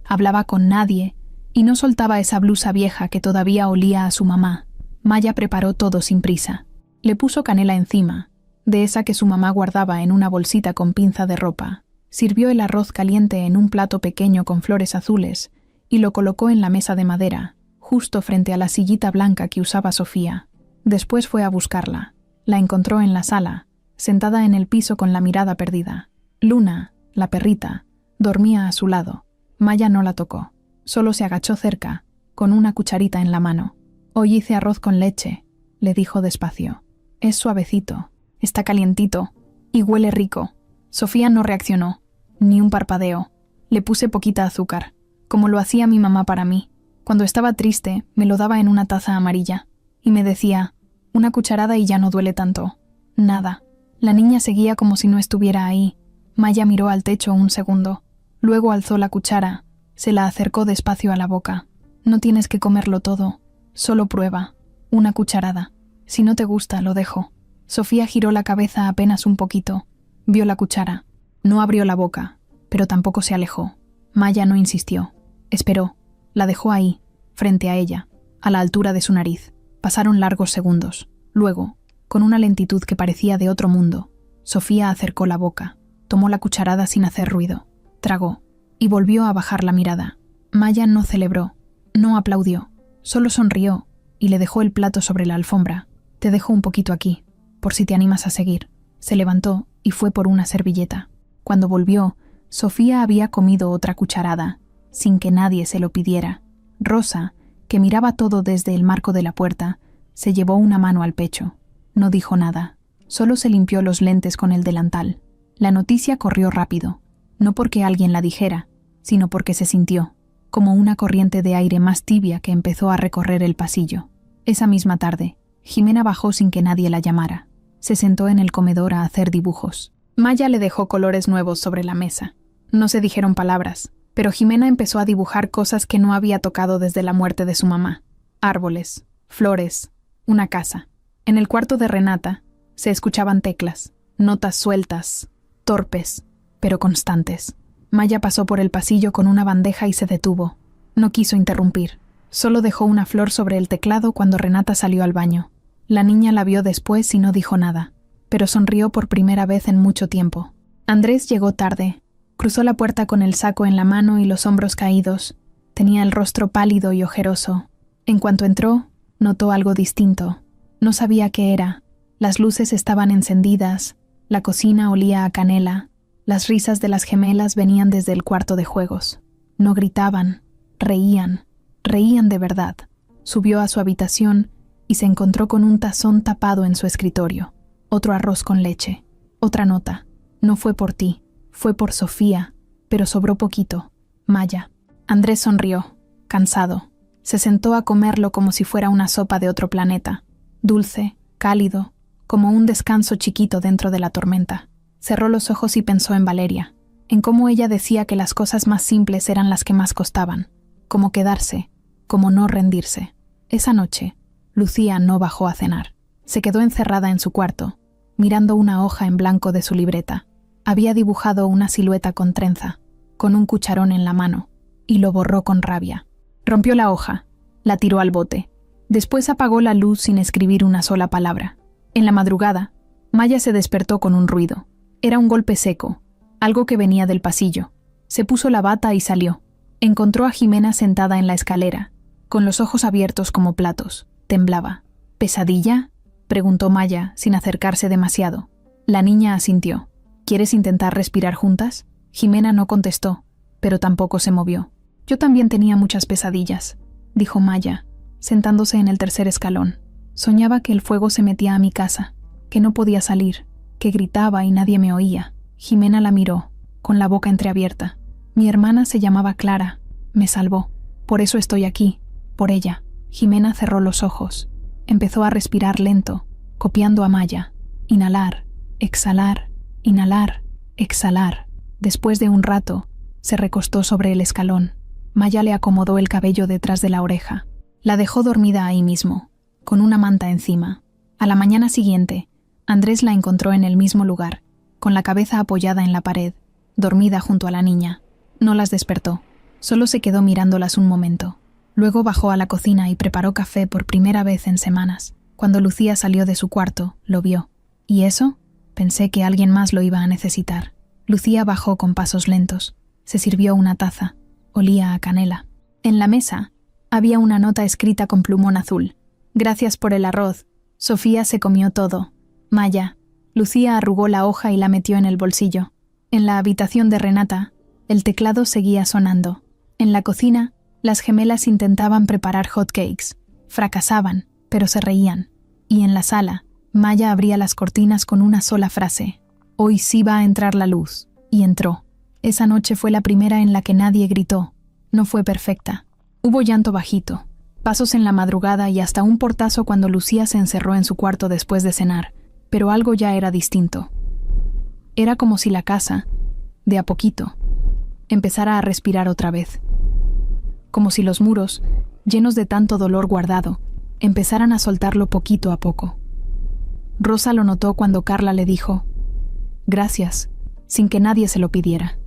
Hablaba con nadie y no soltaba esa blusa vieja que todavía olía a su mamá. Maya preparó todo sin prisa. Le puso canela encima, de esa que su mamá guardaba en una bolsita con pinza de ropa. Sirvió el arroz caliente en un plato pequeño con flores azules y lo colocó en la mesa de madera, justo frente a la sillita blanca que usaba Sofía. Después fue a buscarla. La encontró en la sala, sentada en el piso con la mirada perdida. Luna, la perrita, dormía a su lado. Maya no la tocó. Solo se agachó cerca, con una cucharita en la mano. «Hoy hice arroz con leche», le dijo despacio. «Es suavecito, está calientito y huele rico». Sofía no reaccionó, ni un parpadeo. Le puse poquita azúcar, como lo hacía mi mamá para mí. Cuando estaba triste, me lo daba en una taza amarilla, y me decía: «Una cucharada y ya no duele tanto». Nada. La niña seguía como si no estuviera ahí. Maya miró al techo un segundo. Luego alzó la cuchara, se la acercó despacio a la boca. «No tienes que comerlo todo. Solo prueba. Una cucharada. Si no te gusta, lo dejo. Sofía giró la cabeza apenas un poquito. Vio la cuchara. No abrió la boca, pero tampoco se alejó. Maya no insistió. Esperó. La dejó ahí, frente a ella, a la altura de su nariz. Pasaron largos segundos. Luego, con una lentitud que parecía de otro mundo, Sofía acercó la boca, tomó la cucharada sin hacer ruido, tragó y volvió a bajar la mirada. Maya no celebró, no aplaudió, solo sonrió y le dejó el plato sobre la alfombra. Te dejo un poquito aquí, por si te animas a seguir. Se levantó y fue por una servilleta. Cuando volvió, Sofía había comido otra cucharada, sin que nadie se lo pidiera. Rosa, que miraba todo desde el marco de la puerta, se llevó una mano al pecho. No dijo nada, solo se limpió los lentes con el delantal. La noticia corrió rápido, no porque alguien la dijera, sino porque se sintió, como una corriente de aire más tibia que empezó a recorrer el pasillo. Esa misma tarde, Jimena bajó sin que nadie la llamara. Se sentó en el comedor a hacer dibujos. Maya le dejó colores nuevos sobre la mesa. No se dijeron palabras, pero Jimena empezó a dibujar cosas que no había tocado desde la muerte de su mamá. Árboles, flores, una casa. En el cuarto de Renata se escuchaban teclas, notas sueltas, torpes, pero constantes. Maya pasó por el pasillo con una bandeja y se detuvo. No quiso interrumpir. Solo dejó una flor sobre el teclado cuando Renata salió al baño. La niña la vio después y no dijo nada, pero sonrió por primera vez en mucho tiempo. Andrés llegó tarde. Cruzó la puerta con el saco en la mano y los hombros caídos. Tenía el rostro pálido y ojeroso. En cuanto entró, notó algo distinto. No sabía qué era. Las luces estaban encendidas, la cocina olía a canela, las risas de las gemelas venían desde el cuarto de juegos. No gritaban, reían de verdad. Subió a su habitación y se encontró con un tazón tapado en su escritorio. Otro arroz con leche. Otra nota. No fue por ti, fue por Sofía, pero sobró poquito. Maya. Andrés sonrió, cansado. Se sentó a comerlo como si fuera una sopa de otro planeta. Dulce, cálido, como un descanso chiquito dentro de la tormenta. Cerró los ojos y pensó en Valeria, en cómo ella decía que las cosas más simples eran las que más costaban, como quedarse, como no rendirse. Esa noche, Lucía no bajó a cenar. Se quedó encerrada en su cuarto, mirando una hoja en blanco de su libreta. Había dibujado una silueta con trenza, con un cucharón en la mano, y lo borró con rabia. Rompió la hoja, la tiró al bote. Después apagó la luz sin escribir una sola palabra. En la madrugada, Maya se despertó con un ruido. Era un golpe seco, algo que venía del pasillo. Se puso la bata y salió. Encontró a Jimena sentada en la escalera, con los ojos abiertos como platos. Temblaba. ¿Pesadilla?, preguntó Maya, sin acercarse demasiado. La niña asintió. ¿Quieres intentar respirar juntas? Jimena no contestó, pero tampoco se movió. Yo también tenía muchas pesadillas, dijo Maya, sentándose en el tercer escalón. Soñaba que el fuego se metía a mi casa, que no podía salir, que gritaba y nadie me oía. Jimena la miró, con la boca entreabierta. Mi hermana se llamaba Clara, me salvó. Por eso estoy aquí, por ella. Jimena cerró los ojos. Empezó a respirar lento, copiando a Maya. Inhalar, exhalar, inhalar, exhalar. Después de un rato, se recostó sobre el escalón. Maya le acomodó el cabello detrás de la oreja. La dejó dormida ahí mismo, con una manta encima. A la mañana siguiente, Andrés la encontró en el mismo lugar, con la cabeza apoyada en la pared, dormida junto a la niña. No las despertó, solo se quedó mirándolas un momento. Luego bajó a la cocina y preparó café por primera vez en semanas. Cuando Lucía salió de su cuarto, lo vio. ¿Y eso? Pensé que alguien más lo iba a necesitar. Lucía bajó con pasos lentos. Se sirvió una taza. Olía a canela. En la mesa había una nota escrita con plumón azul. Gracias por el arroz. Sofía se comió todo. Maya. Lucía arrugó la hoja y la metió en el bolsillo. En la habitación de Renata, el teclado seguía sonando. En la cocina, las gemelas intentaban preparar hotcakes. Fracasaban, pero se reían. Y en la sala, Maya abría las cortinas con una sola frase. Hoy sí va a entrar la luz. Y entró. Esa noche fue la primera en la que nadie gritó. No fue perfecta. Hubo llanto bajito, pasos en la madrugada y hasta un portazo cuando Lucía se encerró en su cuarto después de cenar, pero algo ya era distinto. Era como si la casa, de a poquito, empezara a respirar otra vez. Como si los muros, llenos de tanto dolor guardado, empezaran a soltarlo poquito a poco. Rosa lo notó cuando Carla le dijo «Gracias», sin que nadie se lo pidiera.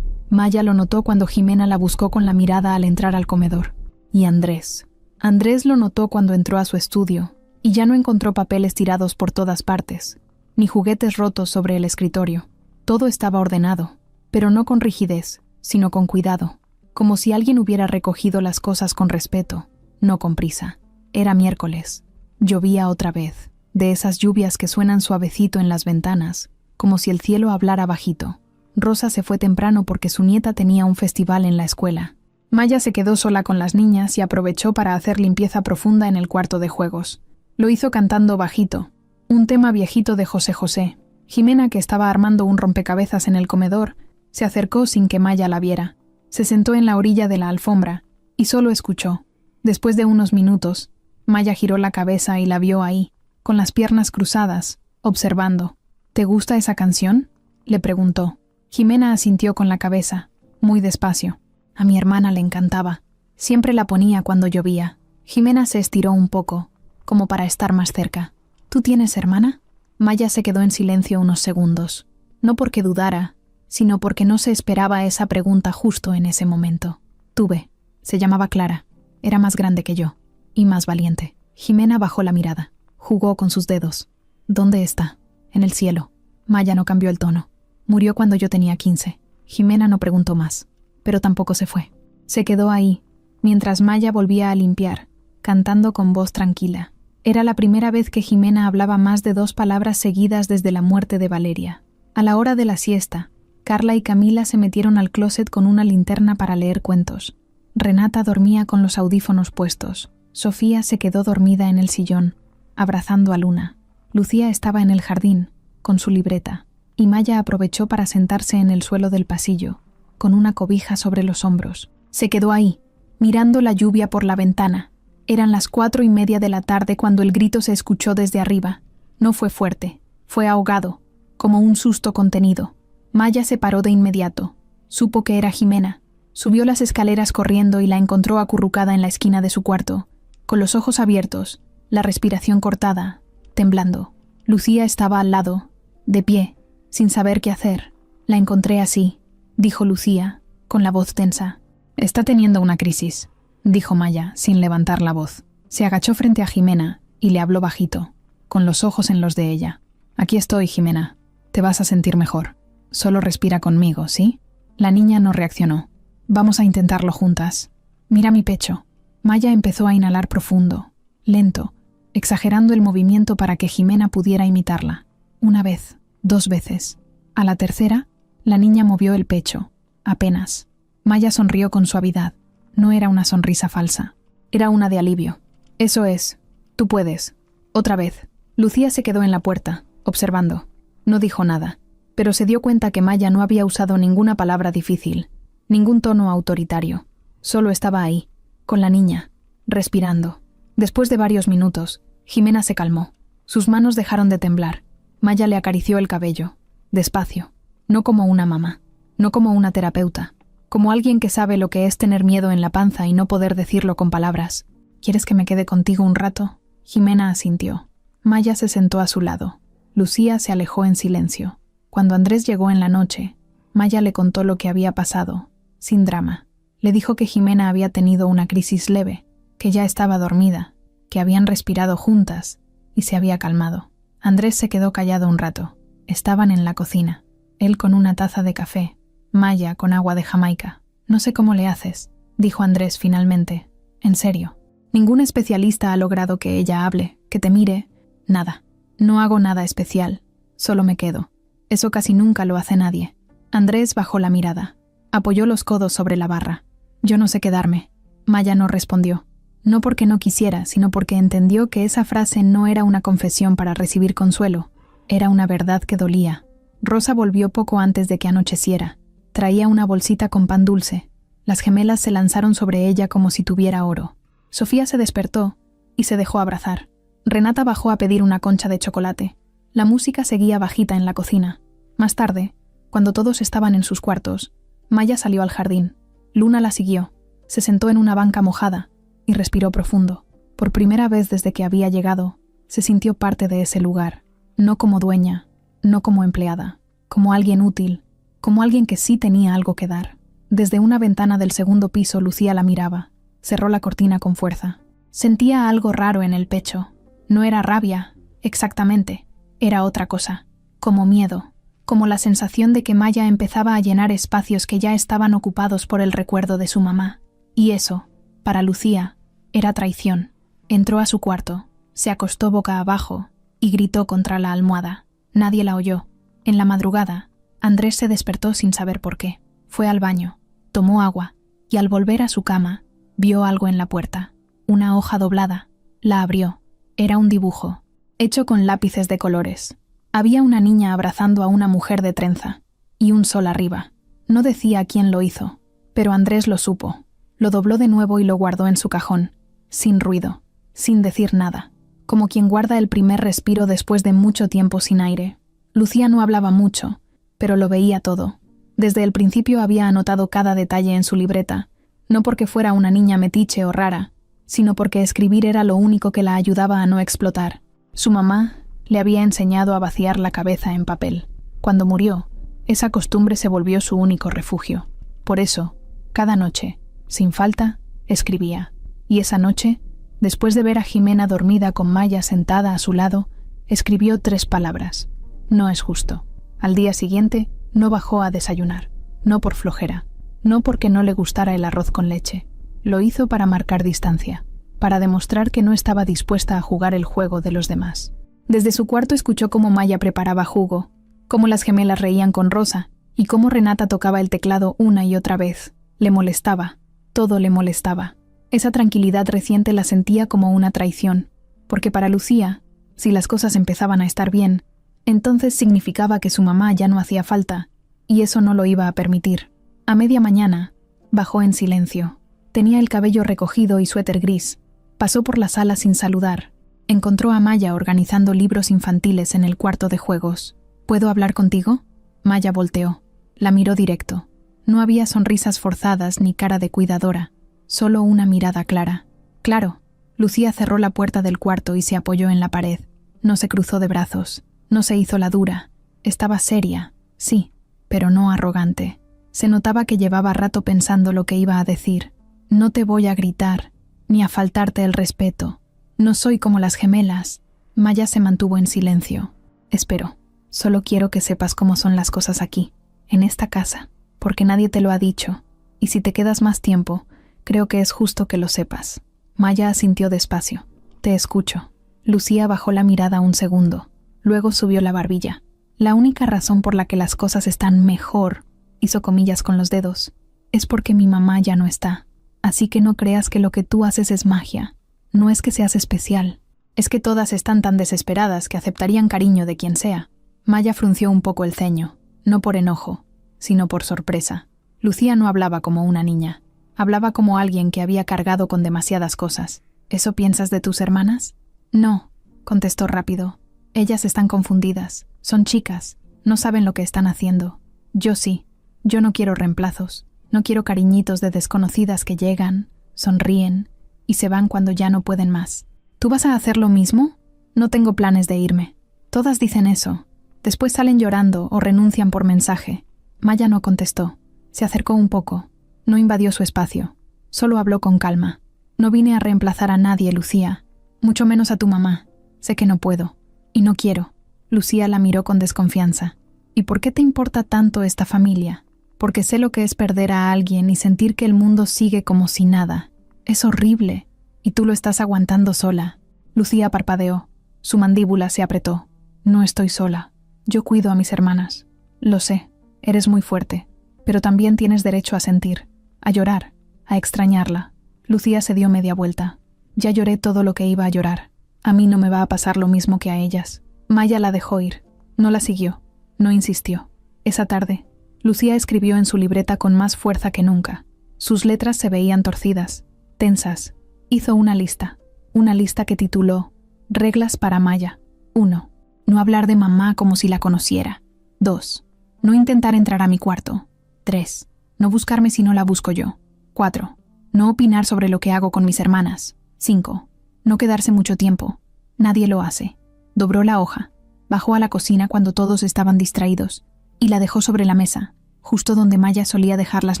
Maya lo notó cuando Jimena la buscó con la mirada al entrar al comedor. Y Andrés. Andrés lo notó cuando entró a su estudio y ya no encontró papeles tirados por todas partes, ni juguetes rotos sobre el escritorio. Todo estaba ordenado, pero no con rigidez, sino con cuidado, como si alguien hubiera recogido las cosas con respeto, no con prisa. Era miércoles. Llovía otra vez, de esas lluvias que suenan suavecito en las ventanas, como si el cielo hablara bajito. Rosa se fue temprano porque su nieta tenía un festival en la escuela. Maya se quedó sola con las niñas y aprovechó para hacer limpieza profunda en el cuarto de juegos. Lo hizo cantando bajito, un tema viejito de José José. Jimena, que estaba armando un rompecabezas en el comedor, se acercó sin que Maya la viera. Se sentó en la orilla de la alfombra y solo escuchó. Después de unos minutos, Maya giró la cabeza y la vio ahí, con las piernas cruzadas, observando. «¿Te gusta esa canción?», le preguntó. Jimena asintió con la cabeza, muy despacio. A mi hermana le encantaba. Siempre la ponía cuando llovía. Jimena se estiró un poco, como para estar más cerca. «¿Tú tienes hermana?». Maya se quedó en silencio unos segundos. No porque dudara, sino porque no se esperaba esa pregunta justo en ese momento. «Tuve. Se llamaba Clara. Era más grande que yo. Y más valiente». Jimena bajó la mirada. Jugó con sus dedos. «¿Dónde está?». «En el cielo». Maya no cambió el tono. «Murió cuando yo tenía 15. Jimena no preguntó más, pero tampoco se fue. Se quedó ahí, mientras Maya volvía a limpiar, cantando con voz tranquila. Era la primera vez que Jimena hablaba más de 2 palabras seguidas desde la muerte de Valeria. A la hora de la siesta, Carla y Camila se metieron al closet con una linterna para leer cuentos. Renata dormía con los audífonos puestos. Sofía se quedó dormida en el sillón, abrazando a Luna. Lucía estaba en el jardín, con su libreta, y Maya aprovechó para sentarse en el suelo del pasillo, con una cobija sobre los hombros. Se quedó ahí, mirando la lluvia por la ventana. Eran las 4:30 de la tarde cuando el grito se escuchó desde arriba. No fue fuerte, fue ahogado, como un susto contenido. Maya se paró de inmediato. Supo que era Jimena. Subió las escaleras corriendo y la encontró acurrucada en la esquina de su cuarto, con los ojos abiertos, la respiración cortada, temblando. Lucía estaba al lado, de pie, sin saber qué hacer. «La encontré así», dijo Lucía, con la voz tensa. «Está teniendo una crisis», dijo Maya, sin levantar la voz. Se agachó frente a Jimena y le habló bajito, con los ojos en los de ella. «Aquí estoy, Jimena. Te vas a sentir mejor. Solo respira conmigo, ¿sí?». La niña no reaccionó. «Vamos a intentarlo juntas. Mira mi pecho». Maya empezó a inhalar profundo, lento, exagerando el movimiento para que Jimena pudiera imitarla. 1 vez, 2 veces. A la tercera, la niña movió el pecho, apenas. Maya sonrió con suavidad. No era una sonrisa falsa. Era una de alivio. «Eso es. Tú puedes. Otra vez». Lucía se quedó en la puerta, observando. No dijo nada, pero se dio cuenta que Maya no había usado ninguna palabra difícil, ningún tono autoritario. Solo estaba ahí, con la niña, respirando. Después de varios minutos, Jimena se calmó. Sus manos dejaron de temblar. Maya le acarició el cabello, despacio, no como una mamá, no como una terapeuta, como alguien que sabe lo que es tener miedo en la panza y no poder decirlo con palabras. «¿Quieres que me quede contigo un rato?». Jimena asintió. Maya se sentó a su lado. Lucía se alejó en silencio. Cuando Andrés llegó en la noche, Maya le contó lo que había pasado, sin drama. Le dijo que Jimena había tenido una crisis leve, que ya estaba dormida, que habían respirado juntas y se había calmado. Andrés se quedó callado un rato. Estaban en la cocina, él con una taza de café, Maya con agua de Jamaica. «No sé cómo le haces», dijo Andrés finalmente. «En serio. Ningún especialista ha logrado que ella hable, que te mire. Nada. No hago nada especial. Solo me quedo. Eso casi nunca lo hace nadie». Andrés bajó la mirada. Apoyó los codos sobre la barra. «Yo no sé quedarme». Maya no respondió. No porque no quisiera, sino porque entendió que esa frase no era una confesión para recibir consuelo. Era una verdad que dolía. Rosa volvió poco antes de que anocheciera. Traía una bolsita con pan dulce. Las gemelas se lanzaron sobre ella como si tuviera oro. Sofía se despertó y se dejó abrazar. Renata bajó a pedir una concha de chocolate. La música seguía bajita en la cocina. Más tarde, cuando todos estaban en sus cuartos, Maya salió al jardín. Luna la siguió. Se sentó en una banca mojada y respiró profundo. Por primera vez desde que había llegado, se sintió parte de ese lugar, no como dueña, no como empleada, como alguien útil, como alguien que sí tenía algo que dar. Desde una ventana del segundo piso Lucía la miraba. Cerró la cortina con fuerza. Sentía algo raro en el pecho. No era rabia, exactamente, era otra cosa, como miedo, como la sensación de que Maya empezaba a llenar espacios que ya estaban ocupados por el recuerdo de su mamá. Y eso, para Lucía, era traición. Entró a su cuarto, se acostó boca abajo y gritó contra la almohada. Nadie la oyó. En la madrugada, Andrés se despertó sin saber por qué. Fue al baño, tomó agua y al volver a su cama, vio algo en la puerta. Una hoja doblada. La abrió. Era un dibujo, hecho con lápices de colores. Había una niña abrazando a una mujer de trenza, y un sol arriba. No decía quién lo hizo, pero Andrés lo supo. Lo dobló de nuevo y lo guardó en su cajón, sin ruido, sin decir nada, como quien guarda el primer respiro después de mucho tiempo sin aire. Lucía no hablaba mucho, pero lo veía todo. Desde el principio había anotado cada detalle en su libreta, no porque fuera una niña metiche o rara, sino porque escribir era lo único que la ayudaba a no explotar. Su mamá le había enseñado a vaciar la cabeza en papel. Cuando murió, esa costumbre se volvió su único refugio. Por eso, cada noche, sin falta, escribía. Y esa noche, después de ver a Jimena dormida con Maya sentada a su lado, escribió 3 palabras. No es justo. Al día siguiente, no bajó a desayunar. No por flojera. No porque no le gustara el arroz con leche. Lo hizo para marcar distancia, para demostrar que no estaba dispuesta a jugar el juego de los demás. Desde su cuarto escuchó cómo Maya preparaba jugo, cómo las gemelas reían con Rosa y cómo Renata tocaba el teclado una y otra vez. Le molestaba, todo le molestaba. Esa tranquilidad reciente la sentía como una traición, porque para Lucía, si las cosas empezaban a estar bien, entonces significaba que su mamá ya no hacía falta, y eso no lo iba a permitir. A media mañana, bajó en silencio. Tenía el cabello recogido y suéter gris. Pasó por la sala sin saludar. Encontró a Maya organizando libros infantiles en el cuarto de juegos. ¿Puedo hablar contigo? Maya volteó. La miró directo. No había sonrisas forzadas ni cara de cuidadora, solo una mirada clara. Claro. Lucía cerró la puerta del cuarto y se apoyó en la pared. No se cruzó de brazos. No se hizo la dura. Estaba seria, sí, pero no arrogante. Se notaba que llevaba rato pensando lo que iba a decir. No te voy a gritar, ni a faltarte el respeto. No soy como las gemelas. Maya se mantuvo en silencio. Espero. Solo quiero que sepas cómo son las cosas aquí, en esta casa, porque nadie te lo ha dicho, y si te quedas más tiempo, creo que es justo que lo sepas. Maya asintió despacio. Te escucho. Lucía bajó la mirada un segundo. Luego subió la barbilla. La única razón por la que las cosas están mejor, hizo comillas con los dedos, es porque mi mamá ya no está. Así que no creas que lo que tú haces es magia. No es que seas especial. Es que todas están tan desesperadas que aceptarían cariño de quien sea. Maya frunció un poco el ceño, no por enojo, sino por sorpresa. Lucía no hablaba como una niña. Hablaba como alguien que había cargado con demasiadas cosas. ¿Eso piensas de tus hermanas? No, contestó rápido. Ellas están confundidas. Son chicas. No saben lo que están haciendo. Yo sí. Yo no quiero reemplazos. No quiero cariñitos de desconocidas que llegan, sonríen y se van cuando ya no pueden más. ¿Tú vas a hacer lo mismo? No tengo planes de irme. Todas dicen eso. Después salen llorando o renuncian por mensaje. Maya no contestó. Se acercó un poco. No invadió su espacio. Solo habló con calma. No vine a reemplazar a nadie, Lucía. Mucho menos a tu mamá. Sé que no puedo. Y no quiero. Lucía la miró con desconfianza. ¿Y por qué te importa tanto esta familia? Porque sé lo que es perder a alguien y sentir que el mundo sigue como si nada. Es horrible, y tú lo estás aguantando sola. Lucía parpadeó. Su mandíbula se apretó. No estoy sola. Yo cuido a mis hermanas. Lo sé, eres muy fuerte, pero también tienes derecho a sentir, a llorar, a extrañarla. Lucía se dio media vuelta. Ya lloré todo lo que iba a llorar. A mí no me va a pasar lo mismo que a ellas. Maya la dejó ir. No la siguió. No insistió. Esa tarde, Lucía escribió en su libreta con más fuerza que nunca. Sus letras se veían torcidas, tensas. Hizo una lista que tituló Reglas para Maya. 1. No hablar de mamá como si la conociera. 2. No intentar entrar a mi cuarto. 3. No buscarme si no la busco yo. 4. No opinar sobre lo que hago con mis hermanas. 5. No quedarse mucho tiempo. Nadie lo hace. Dobró la hoja, bajó a la cocina cuando todos estaban distraídos y la dejó sobre la mesa, justo donde Maya solía dejar las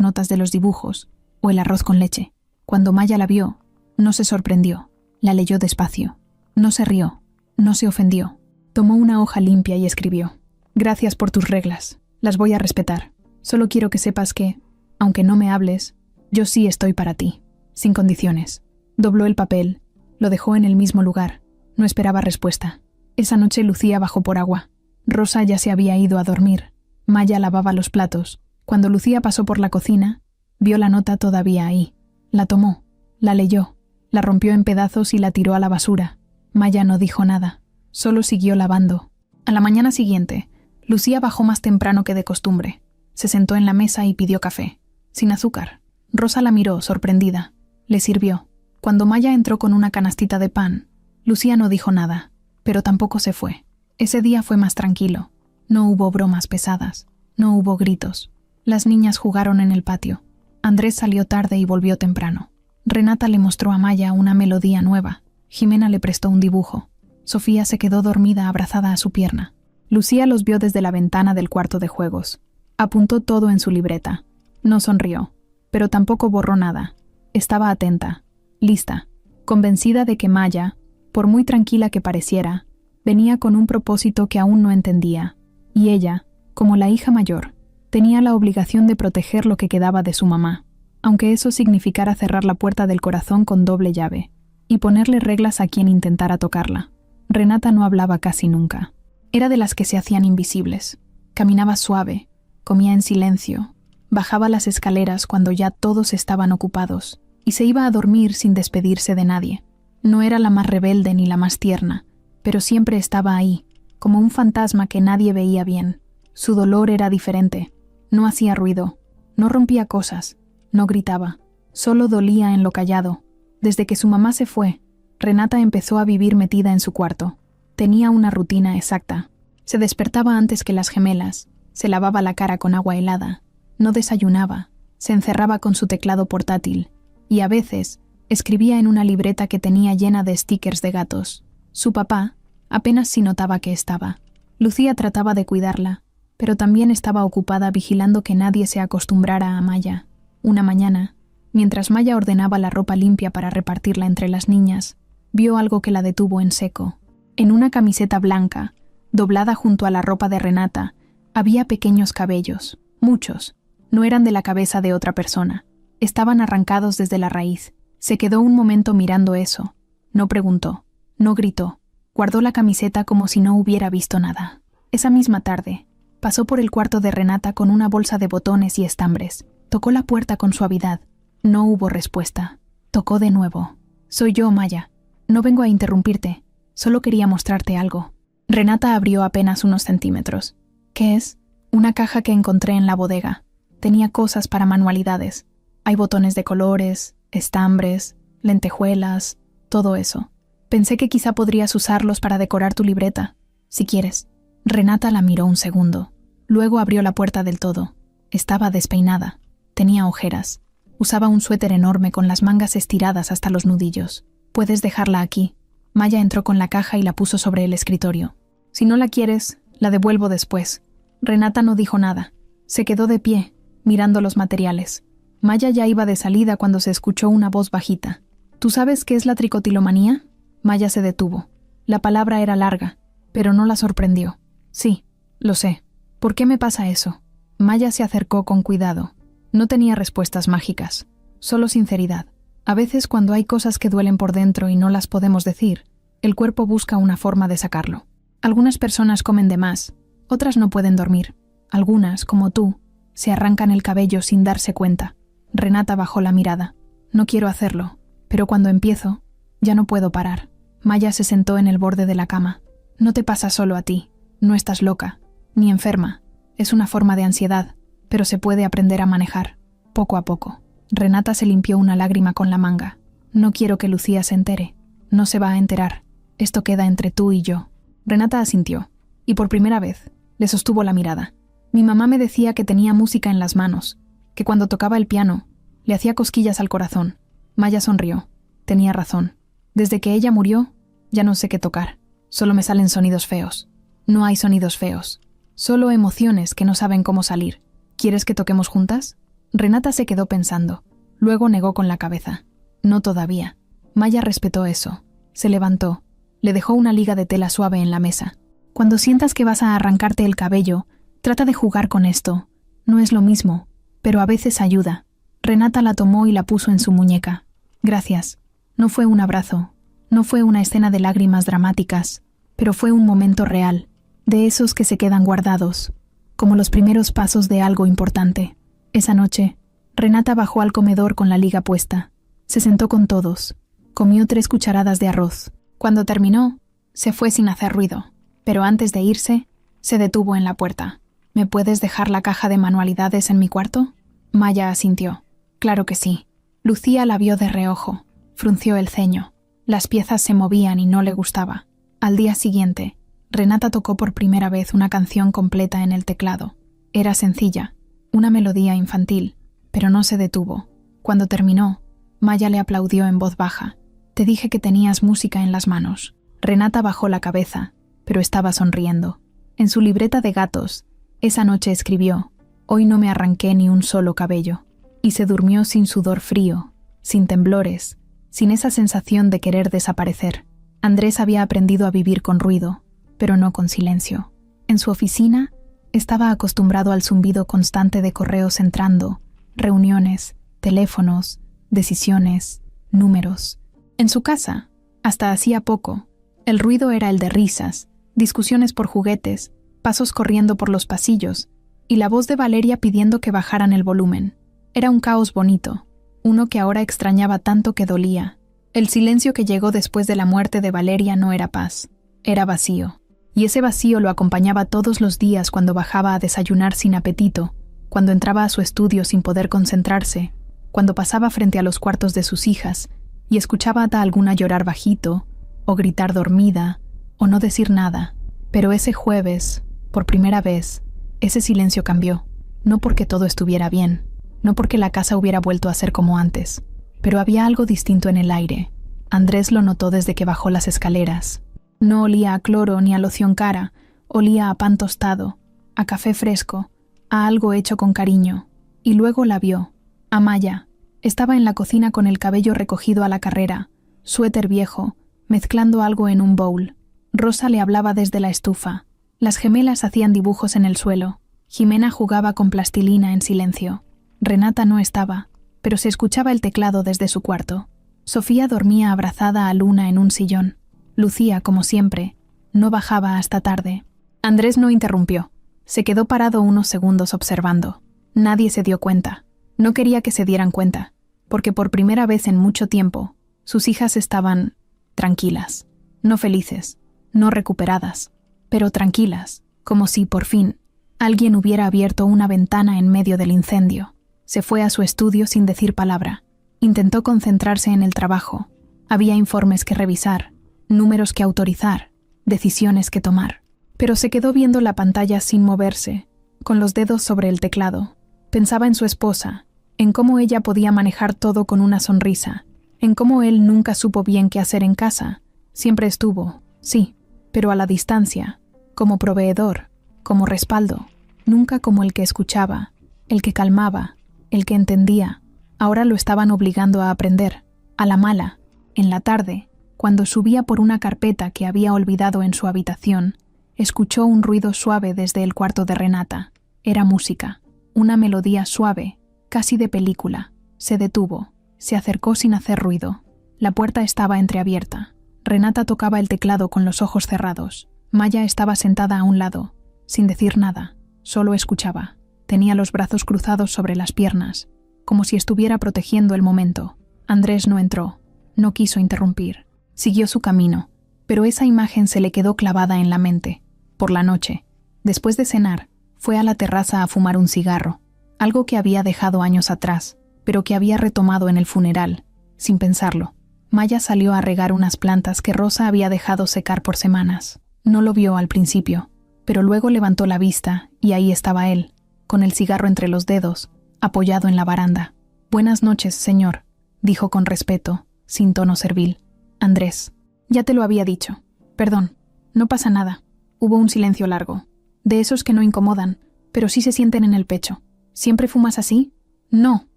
notas de los dibujos o el arroz con leche. Cuando Maya la vio, no se sorprendió, la leyó despacio. No se rió, no se ofendió. Tomó una hoja limpia y escribió: «Gracias por tus reglas, las voy a respetar. Solo quiero que sepas que, aunque no me hables, yo sí estoy para ti, sin condiciones». Dobló el papel, lo dejó en el mismo lugar. No esperaba respuesta. Esa noche Lucía bajó por agua. Rosa ya se había ido a dormir. Maya lavaba los platos. Cuando Lucía pasó por la cocina, vio la nota todavía ahí. La tomó, la leyó, la rompió en pedazos y la tiró a la basura. Maya no dijo nada, solo siguió lavando. A la mañana siguiente, Lucía bajó más temprano que de costumbre. Se sentó en la mesa y pidió café, sin azúcar. Rosa la miró, sorprendida. Le sirvió. Cuando Maya entró con una canastita de pan, Lucía no dijo nada, pero tampoco se fue. Ese día fue más tranquilo. No hubo bromas pesadas, no hubo gritos. Las niñas jugaron en el patio. Andrés salió tarde y volvió temprano. Renata le mostró a Maya una melodía nueva. Jimena le prestó un dibujo. Sofía se quedó dormida abrazada a su pierna. Lucía los vio desde la ventana del cuarto de juegos. Apuntó todo en su libreta. No sonrió, pero tampoco borró nada. Estaba atenta, lista, convencida de que Maya, por muy tranquila que pareciera, venía con un propósito que aún no entendía, y ella, como la hija mayor, tenía la obligación de proteger lo que quedaba de su mamá, aunque eso significara cerrar la puerta del corazón con doble llave, y ponerle reglas a quien intentara tocarla. Renata no hablaba casi nunca. Era de las que se hacían invisibles. Caminaba suave, comía en silencio, bajaba las escaleras cuando ya todos estaban ocupados, y se iba a dormir sin despedirse de nadie. No era la más rebelde ni la más tierna, pero siempre estaba ahí, como un fantasma que nadie veía bien. Su dolor era diferente. No hacía ruido, no rompía cosas, no gritaba, solo dolía en lo callado. Desde que su mamá se fue, Renata empezó a vivir metida en su cuarto. Tenía una rutina exacta. Se despertaba antes que las gemelas, se lavaba la cara con agua helada, no desayunaba, se encerraba con su teclado portátil y a veces escribía en una libreta que tenía llena de stickers de gatos. Su papá apenas si notaba que estaba. Lucía trataba de cuidarla, pero también estaba ocupada vigilando que nadie se acostumbrara a Maya. Una mañana, mientras Maya ordenaba la ropa limpia para repartirla entre las niñas, vio algo que la detuvo en seco. En una camiseta blanca, doblada junto a la ropa de Renata, había pequeños cabellos, muchos. No eran de la cabeza de otra persona. Estaban arrancados desde la raíz. Se quedó un momento mirando eso. No preguntó, no gritó. Guardó la camiseta como si no hubiera visto nada. Esa misma tarde, pasó por el cuarto de Renata con una bolsa de botones y estambres. Tocó la puerta con suavidad. No hubo respuesta. Tocó de nuevo. «Soy yo, Maya. No vengo a interrumpirte. Solo quería mostrarte algo». Renata abrió apenas unos centímetros. «¿Qué es?» «Una caja que encontré en la bodega. Tenía cosas para manualidades. Hay botones de colores, estambres, lentejuelas, todo eso. Pensé que quizá podrías usarlos para decorar tu libreta, si quieres». Renata la miró un segundo. Luego abrió la puerta del todo. Estaba despeinada. Tenía ojeras. Usaba un suéter enorme con las mangas estiradas hasta los nudillos. «Puedes dejarla aquí». Maya entró con la caja y la puso sobre el escritorio. «Si no la quieres, la devuelvo después». Renata no dijo nada. Se quedó de pie, mirando los materiales. Maya ya iba de salida cuando se escuchó una voz bajita. «¿Tú sabes qué es la tricotilomanía?» Maya se detuvo. La palabra era larga, pero no la sorprendió. «Sí, lo sé. ¿Por qué me pasa eso?» Maya se acercó con cuidado. No tenía respuestas mágicas, solo sinceridad. A veces cuando hay cosas que duelen por dentro y no las podemos decir, el cuerpo busca una forma de sacarlo. Algunas personas comen de más, otras no pueden dormir. Algunas, como tú, se arrancan el cabello sin darse cuenta. Renata bajó la mirada. «No quiero hacerlo, pero cuando empiezo, ya no puedo parar». Maya se sentó en el borde de la cama. «No te pasa solo a ti. No estás loca, ni enferma. Es una forma de ansiedad, pero se puede aprender a manejar, poco a poco». Renata se limpió una lágrima con la manga. «No quiero que Lucía se entere. No se va a enterar. Esto queda entre tú y yo». Renata asintió, y por primera vez le sostuvo la mirada. «Mi mamá me decía que tenía música en las manos, que cuando tocaba el piano le hacía cosquillas al corazón. Maya sonrió. Tenía razón. Desde que ella murió, ya no sé qué tocar. Solo me salen sonidos feos. No hay sonidos feos. Solo emociones que no saben cómo salir. ¿Quieres que toquemos juntas? Renata se quedó pensando. Luego negó con la cabeza. No todavía. Maya respetó eso. Se levantó. Le dejó una liga de tela suave en la mesa. Cuando sientas que vas a arrancarte el cabello, trata de jugar con esto. No es lo mismo, pero a veces ayuda. Renata la tomó y la puso en su muñeca. Gracias. No fue un abrazo. No fue una escena de lágrimas dramáticas, pero fue un momento real, de esos que se quedan guardados, como los primeros pasos de algo importante. Esa noche, Renata bajó al comedor con la liga puesta. Se sentó con todos. Comió 3 cucharadas de arroz. Cuando terminó, se fue sin hacer ruido, pero antes de irse, se detuvo en la puerta. ¿Me puedes dejar la caja de manualidades en mi cuarto? Maya asintió. Claro que sí. Lucía la vio de reojo. Frunció el ceño. Las piezas se movían y no le gustaba. Al día siguiente, Renata tocó por primera vez una canción completa en el teclado. Era sencilla, una melodía infantil, pero no se detuvo. Cuando terminó, Maya le aplaudió en voz baja. Te dije que tenías música en las manos. Renata bajó la cabeza, pero estaba sonriendo. En su libreta de gatos, esa noche escribió: Hoy no me arranqué ni un solo cabello. Y se durmió sin sudor frío, sin temblores, sin esa sensación de querer desaparecer. Andrés había aprendido a vivir con ruido, pero no con silencio. En su oficina, estaba acostumbrado al zumbido constante de correos entrando, reuniones, teléfonos, decisiones, números. En su casa, hasta hacía poco, el ruido era el de risas, discusiones por juguetes, pasos corriendo por los pasillos, y la voz de Valeria pidiendo que bajaran el volumen. Era un caos bonito, uno que ahora extrañaba tanto que dolía. El silencio que llegó después de la muerte de Valeria no era paz, era vacío. Y ese vacío lo acompañaba todos los días cuando bajaba a desayunar sin apetito, cuando entraba a su estudio sin poder concentrarse, cuando pasaba frente a los cuartos de sus hijas y escuchaba a alguna llorar bajito, o gritar dormida, o no decir nada. Pero ese jueves, por primera vez, ese silencio cambió. No porque todo estuviera bien, no porque la casa hubiera vuelto a ser como antes, pero había algo distinto en el aire. Andrés lo notó desde que bajó las escaleras. No olía a cloro ni a loción cara, olía a pan tostado, a café fresco, a algo hecho con cariño. Y luego la vio, a Maya. Estaba en la cocina con el cabello recogido a la carrera, suéter viejo, mezclando algo en un bowl. Rosa le hablaba desde la estufa. Las gemelas hacían dibujos en el suelo. Jimena jugaba con plastilina en silencio. Renata no estaba, pero se escuchaba el teclado desde su cuarto. Sofía dormía abrazada a Luna en un sillón. Lucía, como siempre, no bajaba hasta tarde. Andrés no interrumpió. Se quedó parado unos segundos observando. Nadie se dio cuenta. No quería que se dieran cuenta, porque por primera vez en mucho tiempo, sus hijas estaban tranquilas, no felices, no recuperadas, pero tranquilas, como si, por fin, alguien hubiera abierto una ventana en medio del incendio. Se fue a su estudio sin decir palabra. Intentó concentrarse en el trabajo. Había informes que revisar, números que autorizar, decisiones que tomar. Pero se quedó viendo la pantalla sin moverse, con los dedos sobre el teclado. Pensaba en su esposa, en cómo ella podía manejar todo con una sonrisa, en cómo él nunca supo bien qué hacer en casa. Siempre estuvo, sí, pero a la distancia, como proveedor, como respaldo, nunca como el que escuchaba, el que calmaba, el que entendía. Ahora lo estaban obligando a aprender, a la mala. En la tarde, cuando subía por una carpeta que había olvidado en su habitación, escuchó un ruido suave desde el cuarto de Renata. Era música, una melodía suave, casi de película. Se detuvo, se acercó sin hacer ruido. La puerta estaba entreabierta. Renata tocaba el teclado con los ojos cerrados. Maya estaba sentada a un lado, sin decir nada, solo escuchaba. Tenía los brazos cruzados sobre las piernas, como si estuviera protegiendo el momento. Andrés no entró, no quiso interrumpir. Siguió su camino, pero esa imagen se le quedó clavada en la mente. Por la noche, después de cenar, fue a la terraza a fumar un cigarro, algo que había dejado años atrás, pero que había retomado en el funeral, sin pensarlo. Maya salió a regar unas plantas que Rosa había dejado secar por semanas. No lo vio al principio, pero luego levantó la vista y ahí estaba él, con el cigarro entre los dedos, apoyado en la baranda. «Buenas noches, señor». dijo con respeto, sin tono servil. Andrés, ya te lo había dicho. Perdón, no pasa nada. Hubo un silencio largo. De esos que no incomodan, pero sí se sienten en el pecho. ¿Siempre fumas así? No,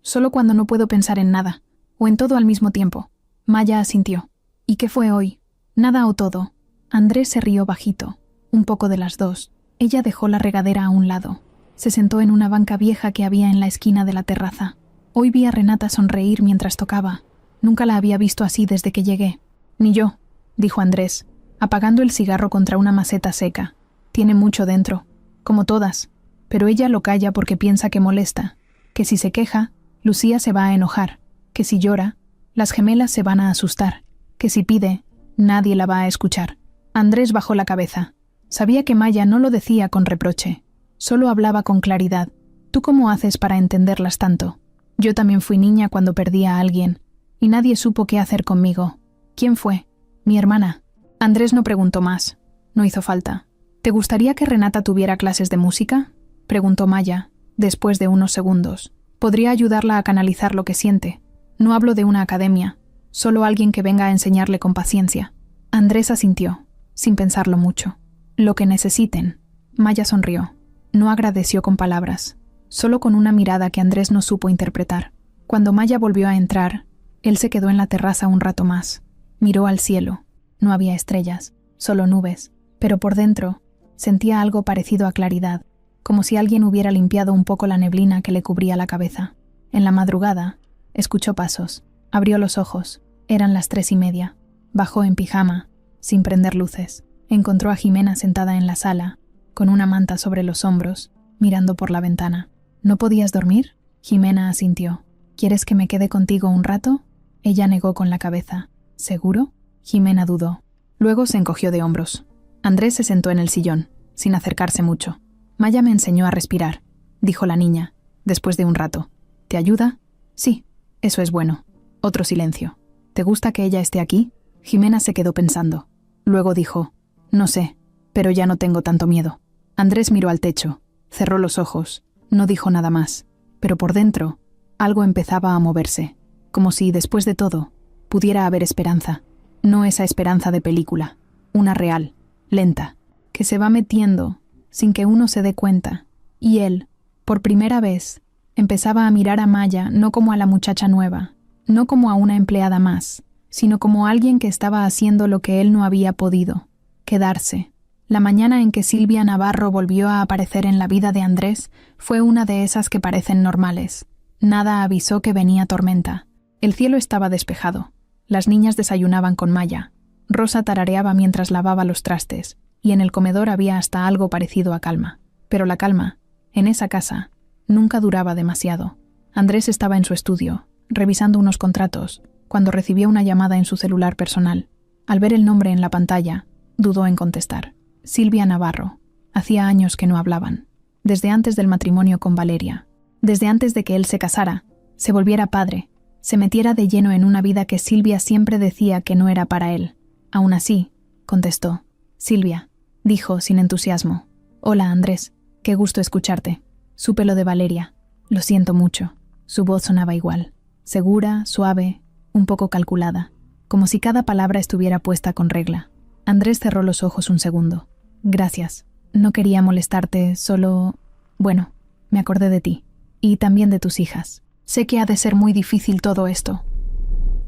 solo cuando no puedo pensar en nada, o en todo al mismo tiempo. Maya asintió. ¿Y qué fue hoy? Nada o todo. Andrés se rió bajito, un poco de las dos. Ella dejó la regadera a un lado. Se sentó en una banca vieja que había en la esquina de la terraza. Hoy vi a Renata sonreír mientras tocaba. Nunca la había visto así desde que llegué. Ni yo, dijo Andrés, apagando el cigarro contra una maceta seca. Tiene mucho dentro, como todas, pero ella lo calla porque piensa que molesta, que si se queja, Lucía se va a enojar, que si llora, las gemelas se van a asustar, que si pide, nadie la va a escuchar. Andrés bajó la cabeza. Sabía que Maya no lo decía con reproche, solo hablaba con claridad. ¿Tú cómo haces para entenderlas tanto? Yo también fui niña cuando perdí a alguien, y nadie supo qué hacer conmigo. ¿Quién fue? Mi hermana. Andrés no preguntó más. No hizo falta. ¿Te gustaría que Renata tuviera clases de música? Preguntó Maya, después de unos segundos. Podría ayudarla a canalizar lo que siente. No hablo de una academia, solo alguien que venga a enseñarle con paciencia. Andrés asintió, sin pensarlo mucho. Lo que necesiten. Maya sonrió. No agradeció con palabras, solo con una mirada que Andrés no supo interpretar. Cuando Maya volvió a entrar, él se quedó en la terraza un rato más. Miró al cielo. No había estrellas, solo nubes, pero por dentro sentía algo parecido a claridad, como si alguien hubiera limpiado un poco la neblina que le cubría la cabeza. En la madrugada, escuchó pasos. Abrió los ojos. Eran las 3:30. Bajó en pijama, sin prender luces. Encontró a Jimena sentada en la sala, con una manta sobre los hombros, mirando por la ventana. ¿No podías dormir? Jimena asintió. ¿Quieres que me quede contigo un rato? Ella negó con la cabeza. ¿Seguro? Jimena dudó. Luego se encogió de hombros. Andrés se sentó en el sillón, sin acercarse mucho. Maya me enseñó a respirar, dijo la niña, después de un rato. ¿Te ayuda? Sí, eso es bueno. Otro silencio. ¿Te gusta que ella esté aquí? Jimena se quedó pensando. Luego dijo, no sé, pero ya no tengo tanto miedo. Andrés miró al techo, cerró los ojos, no dijo nada más, pero por dentro, algo empezaba a moverse, como si, después de todo, pudiera haber esperanza. No esa esperanza de película, una real, lenta, que se va metiendo sin que uno se dé cuenta. Y él, por primera vez, empezaba a mirar a Maya no como a la muchacha nueva, no como a una empleada más, sino como a alguien que estaba haciendo lo que él no había podido, quedarse. La mañana en que Silvia Navarro volvió a aparecer en la vida de Andrés fue una de esas que parecen normales. Nada avisó que venía tormenta. El cielo estaba despejado. Las niñas desayunaban con Maya. Rosa tarareaba mientras lavaba los trastes, y en el comedor había hasta algo parecido a calma. Pero la calma, en esa casa, nunca duraba demasiado. Andrés estaba en su estudio, revisando unos contratos, cuando recibió una llamada en su celular personal. Al ver el nombre en la pantalla, dudó en contestar. Silvia Navarro. Hacía años que no hablaban. Desde antes del matrimonio con Valeria. Desde antes de que él se casara, se volviera padre, se metiera de lleno en una vida que Silvia siempre decía que no era para él. Aún así, contestó. Silvia, dijo sin entusiasmo. Hola, Andrés. Qué gusto escucharte. Supe lo de Valeria. Lo siento mucho. Su voz sonaba igual. Segura, suave, un poco calculada. Como si cada palabra estuviera puesta con regla. Andrés cerró los ojos un segundo. Gracias. No quería molestarte, solo... Bueno, me acordé de ti. Y también de tus hijas. Sé que ha de ser muy difícil todo esto.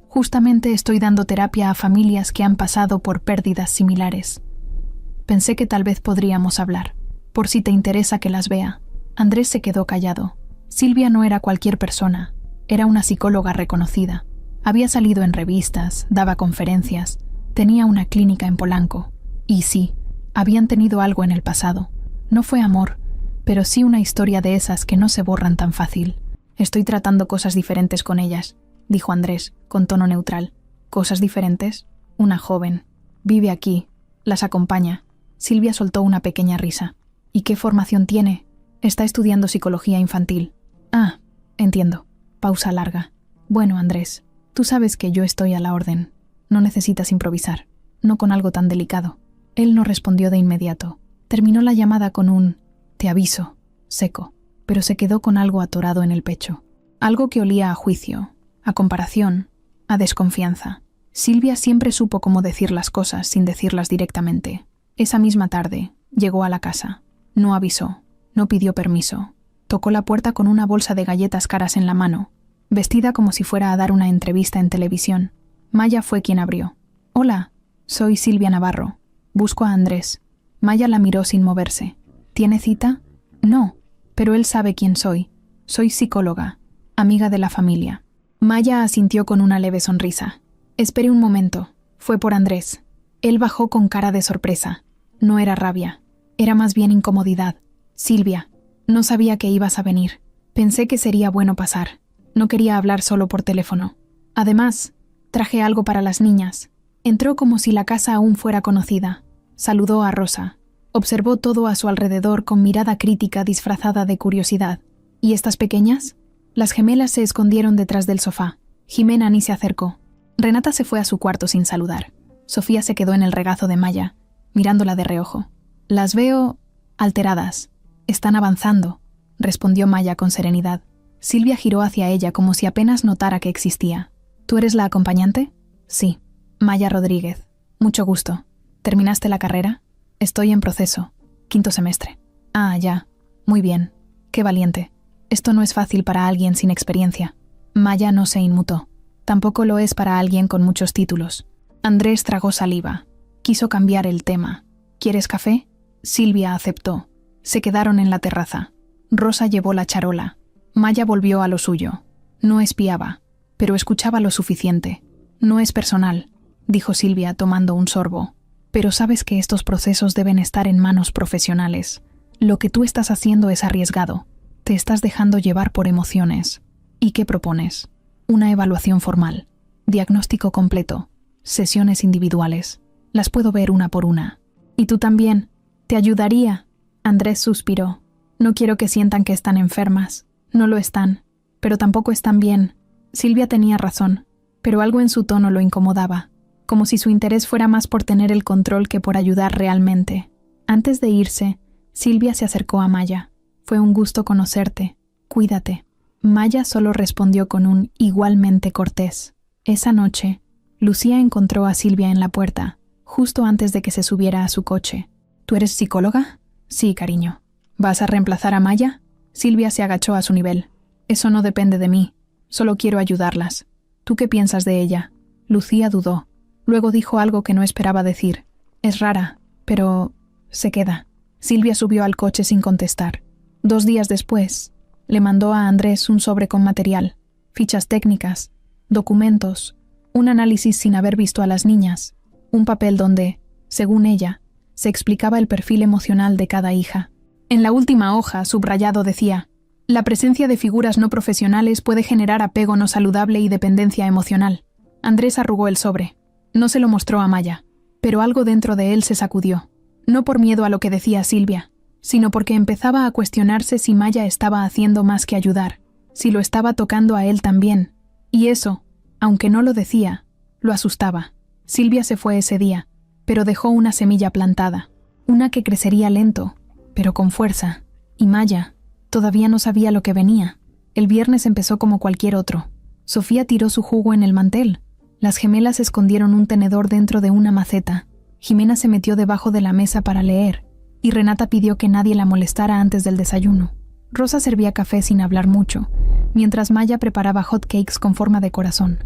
Justamente estoy dando terapia a familias que han pasado por pérdidas similares. Pensé que tal vez podríamos hablar, por si te interesa que las vea. Andrés se quedó callado. Silvia no era cualquier persona, era una psicóloga reconocida. Había salido en revistas, daba conferencias, tenía una clínica en Polanco. Y sí, habían tenido algo en el pasado. No fue amor, pero sí una historia de esas que no se borran tan fácil. Estoy tratando cosas diferentes con ellas, dijo Andrés, con tono neutral. ¿Cosas diferentes? Una joven. Vive aquí. Las acompaña. Silvia soltó una pequeña risa. ¿Y qué formación tiene? Está estudiando psicología infantil. Ah, entiendo. Pausa larga. Bueno, Andrés, tú sabes que yo estoy a la orden. No necesitas improvisar. No con algo tan delicado. Él no respondió de inmediato. Terminó la llamada con un «te aviso», seco, pero se quedó con algo atorado en el pecho. Algo que olía a juicio, a comparación, a desconfianza. Silvia siempre supo cómo decir las cosas sin decirlas directamente. Esa misma tarde, llegó a la casa. No avisó, no pidió permiso. Tocó la puerta con una bolsa de galletas caras en la mano, vestida como si fuera a dar una entrevista en televisión. Maya fue quien abrió. «Hola, soy Silvia Navarro. Busco a Andrés». Maya la miró sin moverse. «¿Tiene cita?» «No, pero él sabe quién soy. Soy psicóloga, amiga de la familia». Maya asintió con una leve sonrisa. «Espere un momento. Fue por Andrés». Él bajó con cara de sorpresa. No era rabia. Era más bien incomodidad. «Silvia, no sabía que ibas a venir. Pensé que sería bueno pasar. No quería hablar solo por teléfono. Además, traje algo para las niñas». Entró como si la casa aún fuera conocida. Saludó a Rosa. Observó todo a su alrededor con mirada crítica disfrazada de curiosidad. ¿Y estas pequeñas? Las gemelas se escondieron detrás del sofá. Jimena ni se acercó. Renata se fue a su cuarto sin saludar. Sofía se quedó en el regazo de Maya, mirándola de reojo. «Las veo alteradas. Están avanzando», respondió Maya con serenidad. Silvia giró hacia ella como si apenas notara que existía. «¿Tú eres la acompañante?» «Sí». «Maya Rodríguez. Mucho gusto. ¿Terminaste la carrera?» «Estoy en proceso. 5º semestre». «Ah, ya. Muy bien. Qué valiente. Esto no es fácil para alguien sin experiencia». Maya no se inmutó. Tampoco lo es para alguien con muchos títulos. Andrés tragó saliva. Quiso cambiar el tema. «¿Quieres café?» Silvia aceptó. Se quedaron en la terraza. Rosa llevó la charola. Maya volvió a lo suyo. No espiaba, pero escuchaba lo suficiente. «No es personal», dijo Silvia tomando un sorbo. «Pero sabes que estos procesos deben estar en manos profesionales. Lo que tú estás haciendo es arriesgado. Te estás dejando llevar por emociones. ¿Y qué propones?» «Una evaluación formal. Diagnóstico completo. Sesiones individuales. Las puedo ver una por una». «¿Y tú también? Te ayudaría». Andrés suspiró. «No quiero que sientan que están enfermas. No lo están. Pero tampoco están bien». Silvia tenía razón, pero algo en su tono lo incomodaba, como si su interés fuera más por tener el control que por ayudar realmente. Antes de irse, Silvia se acercó a Maya. «Fue un gusto conocerte. Cuídate». Maya solo respondió con un igualmente cortés. Esa noche, Lucía encontró a Silvia en la puerta, justo antes de que se subiera a su coche. «¿Tú eres psicóloga?» «Sí, cariño». «¿Vas a reemplazar a Maya?» Silvia se agachó a su nivel. «Eso no depende de mí. Solo quiero ayudarlas. ¿Tú qué piensas de ella?» Lucía dudó. Luego dijo algo que no esperaba decir. «Es rara, pero se queda». Silvia subió al coche sin contestar. 2 días después, le mandó a Andrés un sobre con material, fichas técnicas, documentos, un análisis sin haber visto a las niñas, un papel donde, según ella, se explicaba el perfil emocional de cada hija. En la última hoja, subrayado, decía: «La presencia de figuras no profesionales puede generar apego no saludable y dependencia emocional». Andrés arrugó el sobre. No se lo mostró a Maya, pero algo dentro de él se sacudió. No por miedo a lo que decía Silvia, sino porque empezaba a cuestionarse si Maya estaba haciendo más que ayudar, si lo estaba tocando a él también. Y eso, aunque no lo decía, lo asustaba. Silvia se fue ese día, pero dejó una semilla plantada, una que crecería lento, pero con fuerza. Y Maya todavía no sabía lo que venía. El viernes empezó como cualquier otro. Sofía tiró su jugo en el mantel. Las gemelas escondieron un tenedor dentro de una maceta. Jimena se metió debajo de la mesa para leer, y Renata pidió que nadie la molestara antes del desayuno. Rosa servía café sin hablar mucho, mientras Maya preparaba hot cakes con forma de corazón.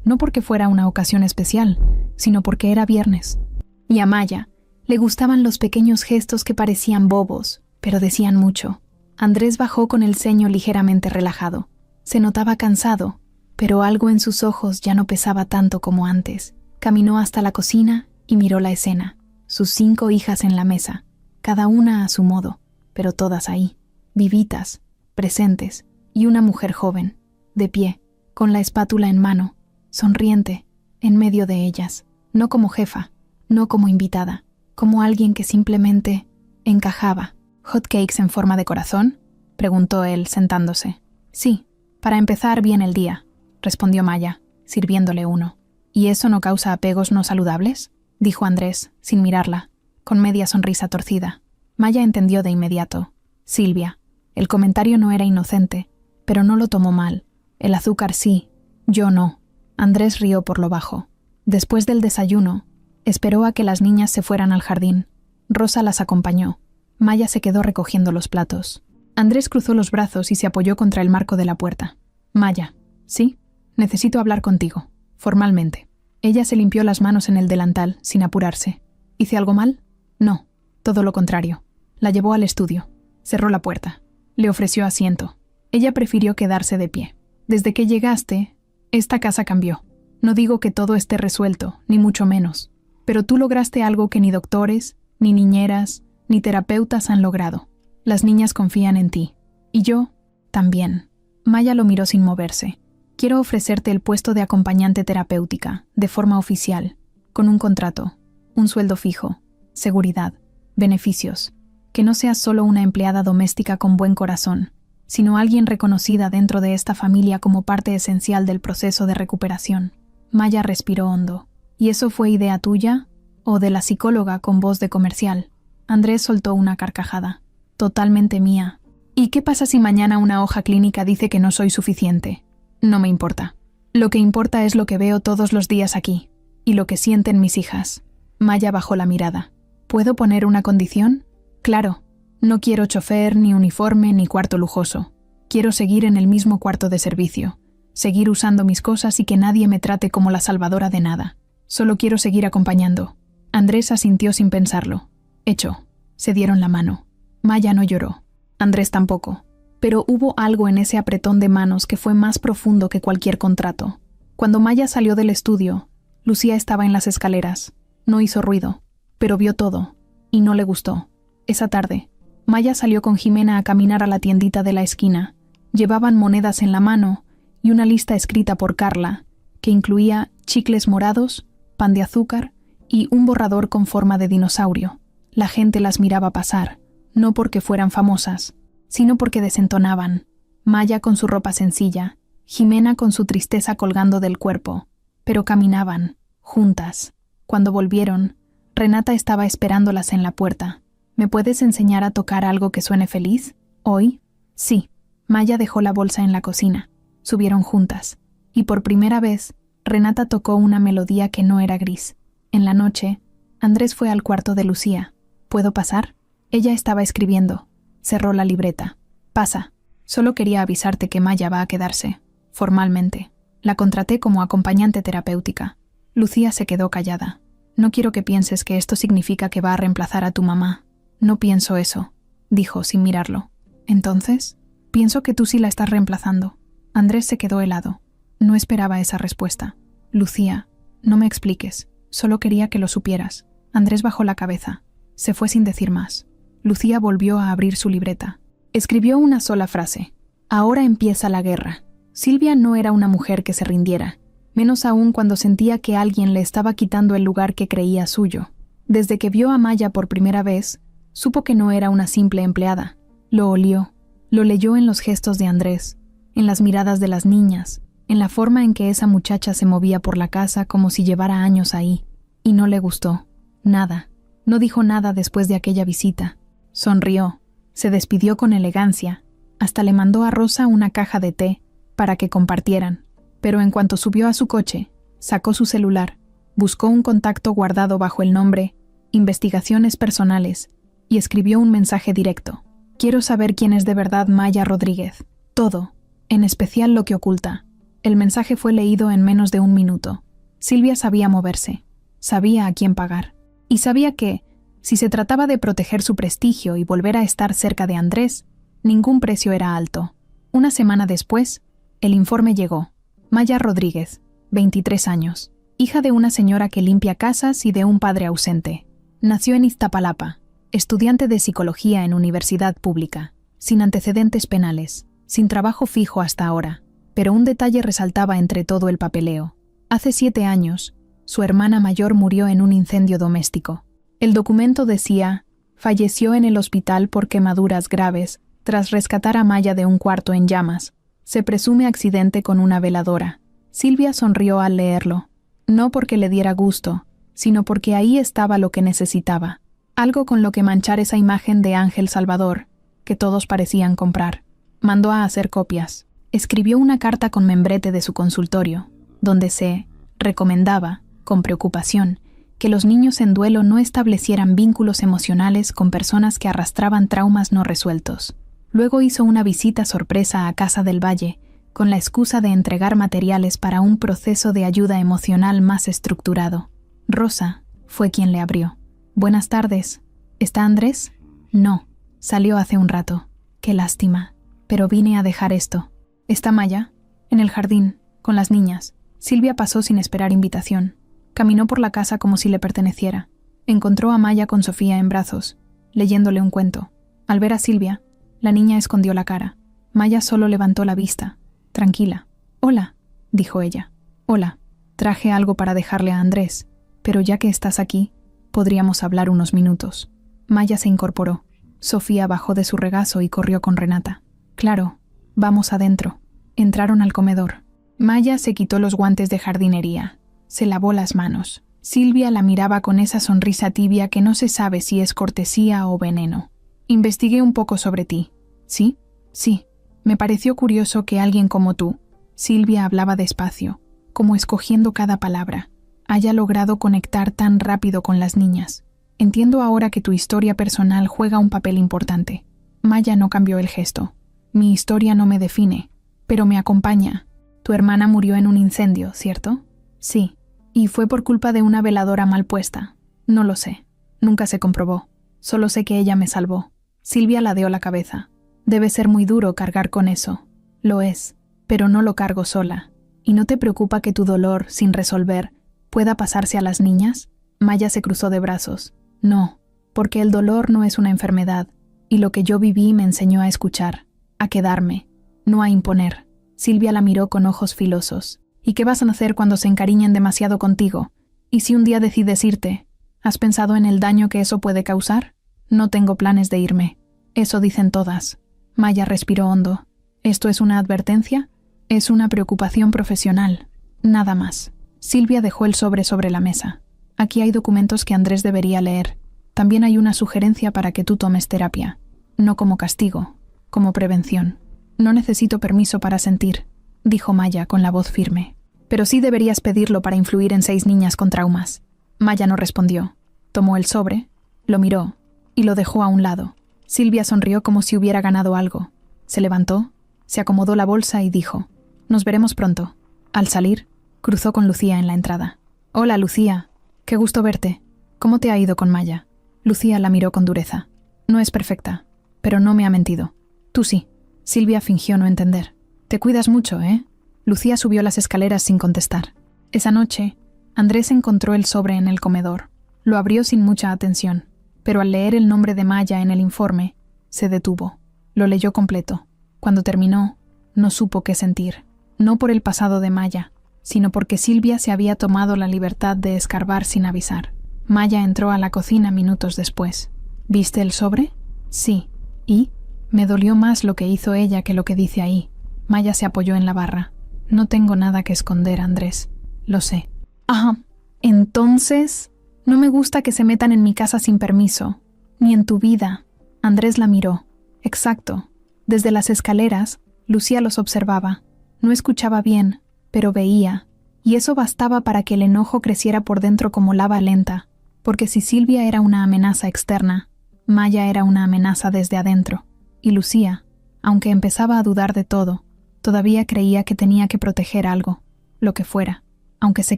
No porque fuera una ocasión especial, sino porque era viernes. Y a Maya le gustaban los pequeños gestos que parecían bobos, pero decían mucho. Andrés bajó con el ceño ligeramente relajado. Se notaba cansado, pero algo en sus ojos ya no pesaba tanto como antes. Caminó hasta la cocina y miró la escena. Sus 5 hijas en la mesa, cada una a su modo, pero todas ahí, vivitas, presentes, y una mujer joven, de pie, con la espátula en mano, sonriente, en medio de ellas, no como jefa, no como invitada, como alguien que simplemente encajaba. «¿Hot cakes en forma de corazón?», preguntó él, sentándose. «Sí, para empezar bien el día», respondió Maya, sirviéndole uno. «¿Y eso no causa apegos no saludables?», dijo Andrés, sin mirarla, con media sonrisa torcida. Maya entendió de inmediato. Silvia. El comentario no era inocente, pero no lo tomó mal. El azúcar sí, Yo no. Andrés rió por lo bajo. Después del desayuno, esperó a que las niñas se fueran al jardín. Rosa las acompañó. Maya se quedó recogiendo los platos. Andrés cruzó los brazos y se apoyó contra el marco de la puerta. Maya, ¿sí? Necesito hablar contigo. Formalmente. Ella se limpió las manos en el delantal, sin apurarse. ¿Hice algo mal? No. Todo lo contrario. La llevó al estudio. Cerró la puerta. Le ofreció asiento. Ella prefirió quedarse de pie. Desde que llegaste, esta casa cambió. No digo que todo esté resuelto, ni mucho menos. Pero tú lograste algo que ni doctores, ni niñeras, ni terapeutas han logrado. Las niñas confían en ti. Y yo, también. Maya lo miró sin moverse. Quiero ofrecerte el puesto de acompañante terapéutica, de forma oficial, con un contrato, un sueldo fijo, seguridad, beneficios. Que no seas solo una empleada doméstica con buen corazón, sino alguien reconocida dentro de esta familia como parte esencial del proceso de recuperación. Maya respiró hondo. ¿Y eso fue idea tuya? ¿O de la psicóloga con voz de comercial? Andrés soltó una carcajada. Totalmente mía. ¿Y qué pasa si mañana una hoja clínica dice que no soy suficiente? No me importa. Lo que importa es lo que veo todos los días aquí, y lo que sienten mis hijas. Maya bajó la mirada. ¿Puedo poner una condición? Claro. No quiero chofer, ni uniforme, ni cuarto lujoso. Quiero seguir en el mismo cuarto de servicio. Seguir usando mis cosas y que nadie me trate como la salvadora de nada. Solo quiero seguir acompañando. Andrés asintió sin pensarlo. Hecho. Se dieron la mano. Maya no lloró. Andrés tampoco. Pero hubo algo en ese apretón de manos que fue más profundo que cualquier contrato. Cuando Maya salió del estudio, Lucía estaba en las escaleras. No hizo ruido, pero vio todo, y no le gustó. Esa tarde, Maya salió con Jimena a caminar a la tiendita de la esquina. Llevaban monedas en la mano y una lista escrita por Carla, que incluía chicles morados, pan de azúcar y un borrador con forma de dinosaurio. La gente las miraba pasar, no porque fueran famosas, sino porque desentonaban. Maya con su ropa sencilla, Jimena con su tristeza colgando del cuerpo, pero caminaban, juntas. Cuando volvieron, Renata estaba esperándolas en la puerta. ¿Me puedes enseñar a tocar algo que suene feliz? ¿Hoy? Sí. Maya dejó la bolsa en la cocina. Subieron juntas. Y por primera vez, Renata tocó una melodía que no era gris. En la noche, Andrés fue al cuarto de Lucía. ¿Puedo pasar? Ella estaba escribiendo. Cerró la libreta. Pasa. Solo quería avisarte que Maya va a quedarse. Formalmente. La contraté como acompañante terapéutica. Lucía se quedó callada. No quiero que pienses que esto significa que va a reemplazar a tu mamá. No pienso eso, dijo sin mirarlo. ¿Entonces? Pienso que tú sí la estás reemplazando. Andrés se quedó helado. No esperaba esa respuesta. Lucía, no me expliques. Solo quería que lo supieras. Andrés bajó la cabeza. Se fue sin decir más. Lucía volvió a abrir su libreta. Escribió una sola frase. Ahora empieza la guerra. Silvia no era una mujer que se rindiera, menos aún cuando sentía que alguien le estaba quitando el lugar que creía suyo. Desde que vio a Maya por primera vez, supo que no era una simple empleada. Lo olió. Lo leyó en los gestos de Andrés, en las miradas de las niñas, en la forma en que esa muchacha se movía por la casa como si llevara años ahí. Y no le gustó. Nada. No dijo nada después de aquella visita. Sonrió. Se despidió con elegancia. Hasta le mandó a Rosa una caja de té para que compartieran. Pero en cuanto subió a su coche, sacó su celular, buscó un contacto guardado bajo el nombre Investigaciones Personales y escribió un mensaje directo. Quiero saber quién es de verdad Maya Rodríguez. Todo, en especial lo que oculta. El mensaje fue leído en menos de 1 minuto. Silvia sabía moverse, sabía a quién pagar. Y sabía que, si se trataba de proteger su prestigio y volver a estar cerca de Andrés, ningún precio era alto. Una semana después, el informe llegó. Maya Rodríguez, 23 años, hija de una señora que limpia casas y de un padre ausente. Nació en Iztapalapa, estudiante de psicología en universidad pública, sin antecedentes penales, sin trabajo fijo hasta ahora. Pero un detalle resaltaba entre todo el papeleo. Hace 7 años, su hermana mayor murió en un incendio doméstico. El documento decía, falleció en el hospital por quemaduras graves tras rescatar a Maya de un cuarto en llamas. Se presume accidente con una veladora. Silvia sonrió al leerlo. No porque le diera gusto, sino porque ahí estaba lo que necesitaba. Algo con lo que manchar esa imagen de Ángel Salvador, que todos parecían comprar. Mandó a hacer copias. Escribió una carta con membrete de su consultorio, donde se recomendaba, con preocupación, que los niños en duelo no establecieran vínculos emocionales con personas que arrastraban traumas no resueltos. Luego hizo una visita sorpresa a Casa del Valle, con la excusa de entregar materiales para un proceso de ayuda emocional más estructurado. Rosa fue quien le abrió. «Buenas tardes. ¿Está Andrés?» «No. Salió hace un rato. Qué lástima. Pero vine a dejar esto». «¿Está Maya?» «En el jardín, con las niñas». Silvia pasó sin esperar invitación. Caminó por la casa como si le perteneciera. Encontró a Maya con Sofía en brazos, leyéndole un cuento. Al ver a Silvia, la niña escondió la cara. Maya solo levantó la vista. Tranquila. «Hola», dijo ella. «Hola. Traje algo para dejarle a Andrés, pero ya que estás aquí, podríamos hablar unos minutos». Maya se incorporó. Sofía bajó de su regazo y corrió con Renata. «Claro, vamos adentro». Entraron al comedor. Maya se quitó los guantes de jardinería. Se lavó las manos. Silvia la miraba con esa sonrisa tibia que no se sabe si es cortesía o veneno. «Investigué un poco sobre ti». «¿Sí?» «Sí. Me pareció curioso que alguien como tú», Silvia hablaba despacio, como escogiendo cada palabra, «haya logrado conectar tan rápido con las niñas. Entiendo ahora que tu historia personal juega un papel importante». Maya no cambió el gesto. «Mi historia no me define, pero me acompaña. Tu hermana murió en un incendio, ¿cierto?» «Sí. ¿Y fue por culpa de una veladora mal puesta?» «No lo sé. Nunca se comprobó. Solo sé que ella me salvó». Silvia ladeó la cabeza. «Debe ser muy duro cargar con eso». «Lo es, pero no lo cargo sola. ¿Y no te preocupa que tu dolor, sin resolver, pueda pasarse a las niñas?» Maya se cruzó de brazos. «No, porque el dolor no es una enfermedad, y lo que yo viví me enseñó a escuchar, a quedarme, no a imponer». Silvia la miró con ojos filosos. «¿Y qué vas a hacer cuando se encariñen demasiado contigo? ¿Y si un día decides irte? ¿Has pensado en el daño que eso puede causar?» «No tengo planes de irme. Eso dicen todas». Maya respiró hondo. «¿Esto es una advertencia?» «Es una preocupación profesional. Nada más». Silvia dejó el sobre la mesa. «Aquí hay documentos que Andrés debería leer. También hay una sugerencia para que tú tomes terapia. No como castigo, como prevención». «No necesito permiso para sentir», dijo Maya con la voz firme. «Pero sí deberías pedirlo para influir en 6 niñas con traumas». Maya no respondió. Tomó el sobre, lo miró y lo dejó a un lado. Silvia sonrió como si hubiera ganado algo. Se levantó, se acomodó la bolsa y dijo: «Nos veremos pronto». Al salir, cruzó con Lucía en la entrada. «Hola, Lucía. Qué gusto verte. ¿Cómo te ha ido con Maya?» Lucía la miró con dureza. «No es perfecta, pero no me ha mentido». «Tú sí». Silvia fingió no entender. «Te cuidas mucho, ¿eh?» Lucía subió las escaleras sin contestar. Esa noche, Andrés encontró el sobre en el comedor. Lo abrió sin mucha atención, pero al leer el nombre de Maya en el informe, se detuvo. Lo leyó completo. Cuando terminó, no supo qué sentir. No por el pasado de Maya, sino porque Silvia se había tomado la libertad de escarbar sin avisar. Maya entró a la cocina minutos después. «¿Viste el sobre?» «Sí». «¿Y?» «Me dolió más lo que hizo ella que lo que dice ahí». Maya se apoyó en la barra. «No tengo nada que esconder, Andrés. Lo sé». «Ajá. Entonces, no me gusta que se metan en mi casa sin permiso. Ni en tu vida». Andrés la miró. «Exacto». Desde las escaleras, Lucía los observaba. No escuchaba bien, pero veía. Y eso bastaba para que el enojo creciera por dentro como lava lenta. Porque si Silvia era una amenaza externa, Maya era una amenaza desde adentro. Y Lucía, aunque empezaba a dudar de todo, todavía creía que tenía que proteger algo, lo que fuera, aunque se